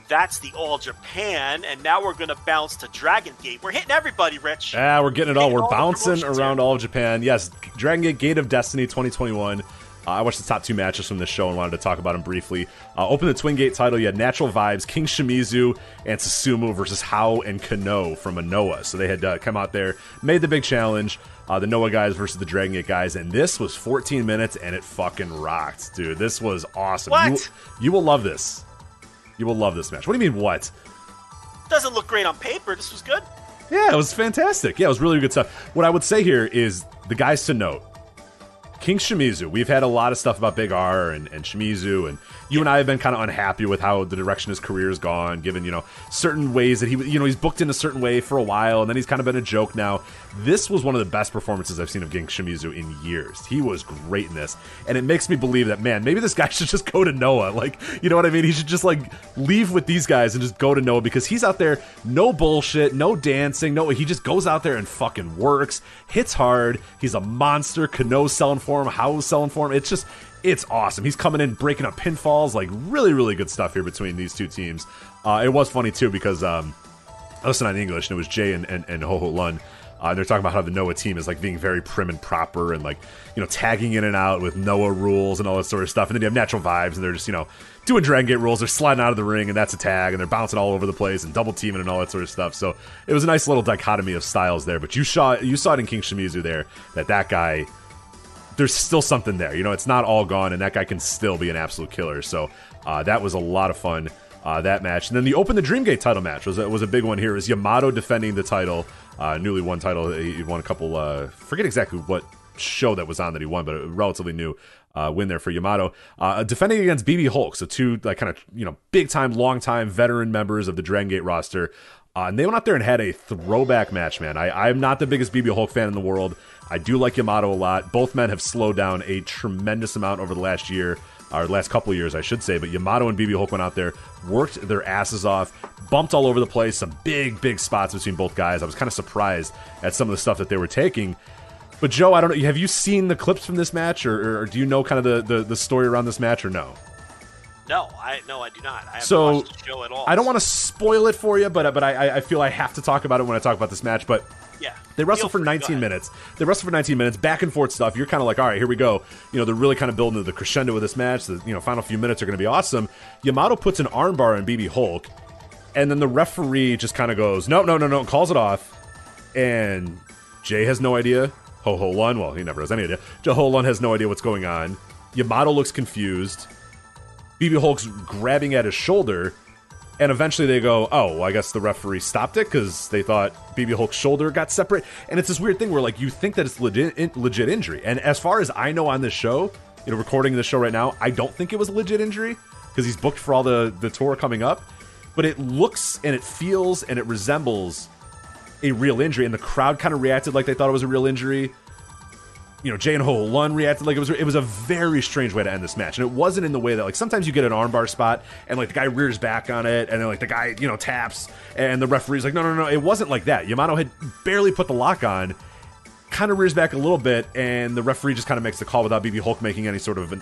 that's the All Japan, and now we're going to bounce to Dragongate. We're hitting everybody, Rich. Yeah, we're getting it all. We're all bouncing around all of Japan. Yes, Dragongate, Gate of Destiny 2021. I watched the top 2 matches from this show and wanted to talk about them briefly. Open the Twin Gate title, you had Natural Vibes, King Shimizu, and Susumu versus Hao and Kano from Anoa. So they had come out there, made the big challenge, the Noah guys versus the Dragongate guys, and this was 14 minutes, and it fucking rocked, dude. This was awesome. What? You will love this. You will love this match. What do you mean, what? Doesn't look great on paper. This was good. Yeah, it was fantastic. Yeah, it was really good stuff. What I would say here is the guys to note. King Shimizu, we've had a lot of stuff about Big R and Shimizu, and you and I have been kind of unhappy with how the direction his career has gone, given, certain ways that he's booked in a certain way for a while, and then he's kind of been a joke now. This was one of the best performances I've seen of King Shimizu in years. He was great in this, and it makes me believe that, man, maybe this guy should just go to Noah. Like, you know what I mean? He should just, leave with these guys and just go to Noah, because he's out there, no bullshit, no dancing, he just goes out there and fucking works, hits hard, he's a monster. Kano's selling for him, Hao's selling for him. It's awesome. He's coming in, breaking up pinfalls, really, really good stuff here between these two teams. It was funny, too, because I listened on English, and it was Jay and Ho-Ho Lun. They're talking about how the Noah team is, being very prim and proper and, tagging in and out with Noah rules and all that sort of stuff. And then you have Natural Vibes, and they're just, doing Dragongate rules. They're sliding out of the ring, and that's a tag, and they're bouncing all over the place and double teaming and all that sort of stuff. So it was a nice little dichotomy of styles there. But you saw it in King Shimizu there, that guy... There's still something there. It's not all gone, and that guy can still be an absolute killer. So that was a lot of fun, that match. And then the Open the Dreamgate title match was a big one here. It was Yamato defending the title, newly won title. He won a couple, forget exactly what show that was on that he won, but a relatively new win there for Yamato. Defending against BB Hulk, so two big-time, long-time veteran members of the Dragongate roster. And they went out there and had a throwback match, man. I'm not the biggest BB Hulk fan in the world. I do like Yamato a lot. Both men have slowed down a tremendous amount over the last year, or last couple of years, I should say. But Yamato and BB Hulk went out there, worked their asses off, bumped all over the place, some big, big spots between both guys. I was kind of surprised at some of the stuff that they were taking. But Joe, I don't know, have you seen the clips from this match, or do you know kind of the story around this match, or no? No, I do not. I haven't watched the show at all. I don't want to spoil it for you, but I feel I have to talk about it when I talk about this match. But yeah, they wrestled for 19 minutes. They wrestled for 19 minutes, back and forth stuff. You're kind of like, all right, here we go. They're really kind of building to the crescendo of this match. The final few minutes are going to be awesome. Yamato puts an armbar on BB Hulk, and then the referee just kind of goes, no, calls it off. And Jay has no idea. Ho-Ho Lun, well, he never has any idea. Ho-Ho Lun has no idea what's going on. Yamato looks confused. BB Hulk's grabbing at his shoulder, and eventually they go, oh, well, I guess the referee stopped it because they thought BB Hulk's shoulder got separate. And it's this weird thing where, you think that it's legit injury. And as far as I know on this show, recording this show right now, I don't think it was a legit injury because he's booked for all the tour coming up. But it looks and it feels and it resembles a real injury, and the crowd kind of reacted like they thought it was a real injury. Jay and Ho Lun reacted like it was a very strange way to end this match. And it wasn't in the way that, sometimes you get an armbar spot, and, the guy rears back on it, and then, the guy, taps, and the referee's like, no. It wasn't like that. Yamato had barely put the lock on, kind of rears back a little bit, and the referee just kind of makes the call without BB Hulk making any sort of,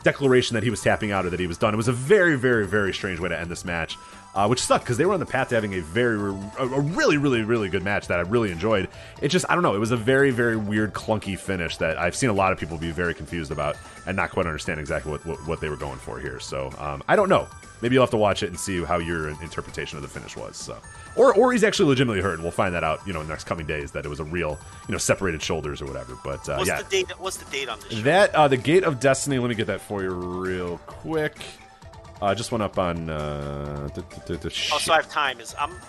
declaration that he was tapping out or that he was done. It was a very, very, very strange way to end this match. which sucked because they were on the path to having a really, really, really good match that I really enjoyed. It just, I don't know, it was a very, very weird, clunky finish that I've seen a lot of people be very confused about and not quite understand exactly what they were going for here. So I don't know. Maybe you'll have to watch it and see how your interpretation of the finish was. So, or he's actually legitimately hurt, and we'll find that out, in the next coming days, that it was a real, separated shoulders or whatever. But What's the date on this show? That the Gate of Destiny. Let me get that for you real quick. Just went up on. So I have time.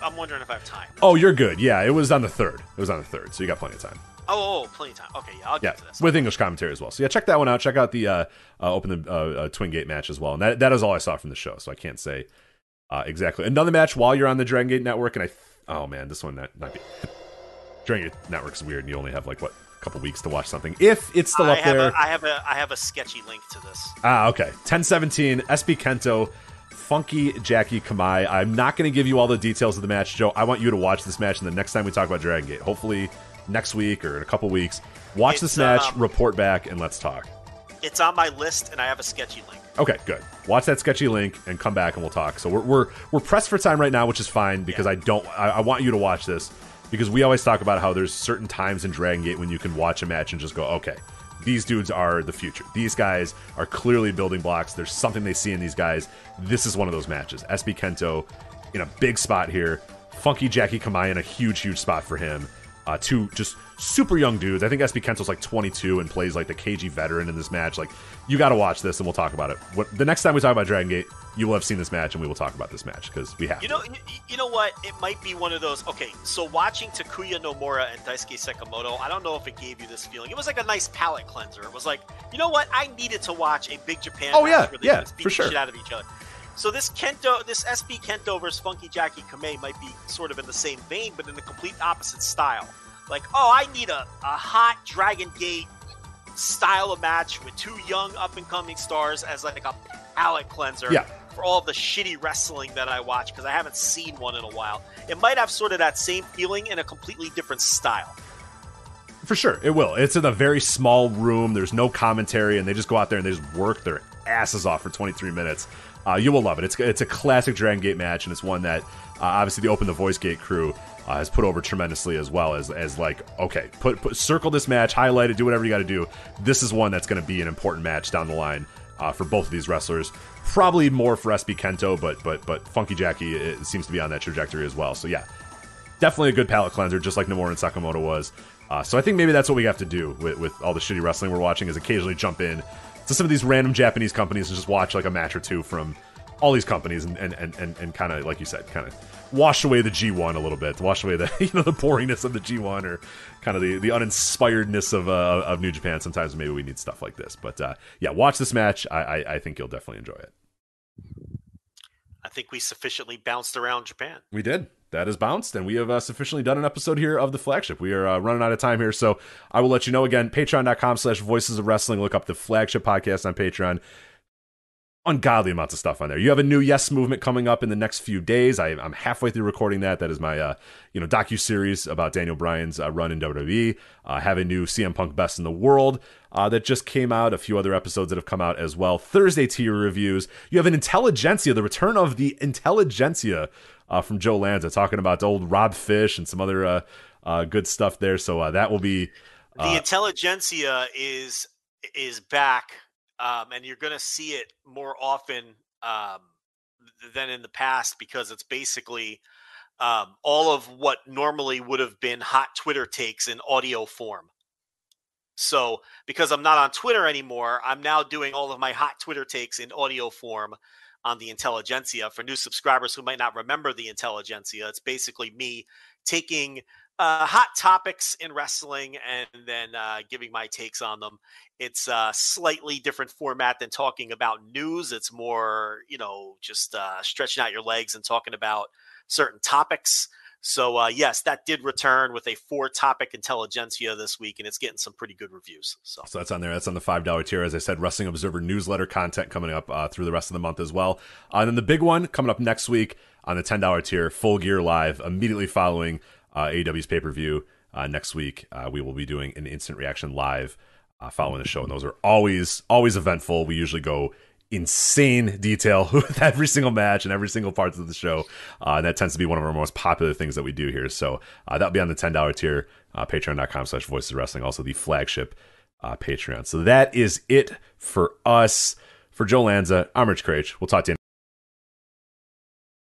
I'm wondering if I have time. Oh, you're good. Yeah, it was on the 3rd. So you got plenty of time. Oh, plenty of time. Okay, yeah, I'll get to this. With English commentary as well. So yeah, check that one out. Check out the Open Twin Gate match as well. And that is all I saw from the show, so I can't say exactly. Another match while you're on the Dragongate Network, and this one might be. Dragongate Network's weird, and you only have a couple weeks to watch something. If it's still up there. I have a sketchy link to this. Okay. 10/17, SB Kento, Funky Jackie Kamai. I'm not going to give you all the details of the match, Joe. I want you to watch this match, and the next time we talk about Dragongate, hopefully next week or in a couple weeks, watch this match, report back, and let's talk. It's on my list, and I have a sketchy link. Okay, good. Watch that sketchy link and come back, and we'll talk. So we're pressed for time right now, which is fine because I want you to watch this because we always talk about how there's certain times in Dragongate when you can watch a match and just go, okay, these dudes are the future. These guys are clearly building blocks. There's something they see in these guys. This is one of those matches. SB Kento in a big spot here. Funky Jackie Kamai in a huge, huge spot for him. Two just super young dudes. I think SB Kento's 22 and plays like the KG veteran in this match. You got to watch this, and we'll talk about it. The next time we talk about Dragongate, you will have seen this match, and we will talk about this match because we have. You know what? It might be one of those. Okay, so watching Takuya Nomura and Daisuke Sekimoto, I don't know if it gave you this feeling. It was like a nice palate cleanser. It was like, you know what? I needed to watch a Big Japan match where they beat the shit out of each other. So this SB Kento versus Funky Jackie Kamei might be sort of in the same vein, but in the complete opposite style. I need a hot Dragon Gate style of match with two young up-and-coming stars as a palate cleanser for all the shitty wrestling that I watch because I haven't seen one in a while. It might have sort of that same feeling in a completely different style. For sure, it will. It's in a very small room. There's no commentary, and they just go out there and they just work their asses off for 23 minutes. You will love it. It's a classic Dragon Gate match, and it's one that obviously the Open the Voice Gate crew has put over tremendously as well as okay, put circle this match, highlight it, do whatever you got to do. This is one that's going to be an important match down the line for both of these wrestlers. Probably more for SB Kento, but Funky Jackie seems to be on that trajectory as well. So yeah, definitely a good palate cleanser, just like Nomura and Sakamoto was. So I think maybe that's what we have to do with all the shitty wrestling we're watching is occasionally jump in to some of these random Japanese companies and just watch a match or two from all these companies and kind of, like you said, kind of wash away the G1 a little bit, wash away the the boringness of the G1 or kind of the uninspiredness of New Japan. Sometimes maybe we need stuff like this, but watch this match. I think you'll definitely enjoy it. I think we sufficiently bounced around Japan. We did. That is bounced, and we have sufficiently done an episode here of the Flagship. We are running out of time here, so I will let you know again. Patreon.com/Voices of Wrestling. Look up the Flagship Podcast on Patreon. Ungodly amounts of stuff on there. You have a new Yes movement coming up in the next few days. I'm halfway through recording that. That is my docu-series about Daniel Bryan's run in WWE. Have a new CM Punk Best in the World that just came out. A few other episodes that have come out as well. Thursday tier reviews. You have an Intelligentsia, the return of the Intelligentsia from Joe Lanza, talking about old Rob Fish and some other good stuff there. So that will be the Intelligentsia is back. And you're going to see it more often than in the past because it's basically all of what normally would have been hot Twitter takes in audio form. So because I'm not on Twitter anymore, I'm now doing all of my hot Twitter takes in audio form on the Intelligentsia. For new subscribers who might not remember the Intelligentsia, it's basically me taking hot topics in wrestling and then giving my takes on them. It's a slightly different format than talking about news. It's more, just stretching out your legs and talking about certain topics. So yes, that did return with a 4-topic Intelligentsia this week, and it's getting some pretty good reviews. So that's on there. That's on the $5 tier. As I said, Wrestling Observer newsletter content coming up through the rest of the month as well. And then the big one coming up next week on the $10 tier, Full Gear Live, immediately following AEW's pay-per-view next week. We will be doing an instant reaction live following the show, and those are always eventful. We usually go insane detail with every single match and every single part of the show. And that tends to be one of our most popular things that we do here. So that'll be on the $10 tier, patreon.com/Voices of Wrestling, also the flagship Patreon. So that is it for us. For Joe Lanza, I'm Rich Craich. We'll talk to you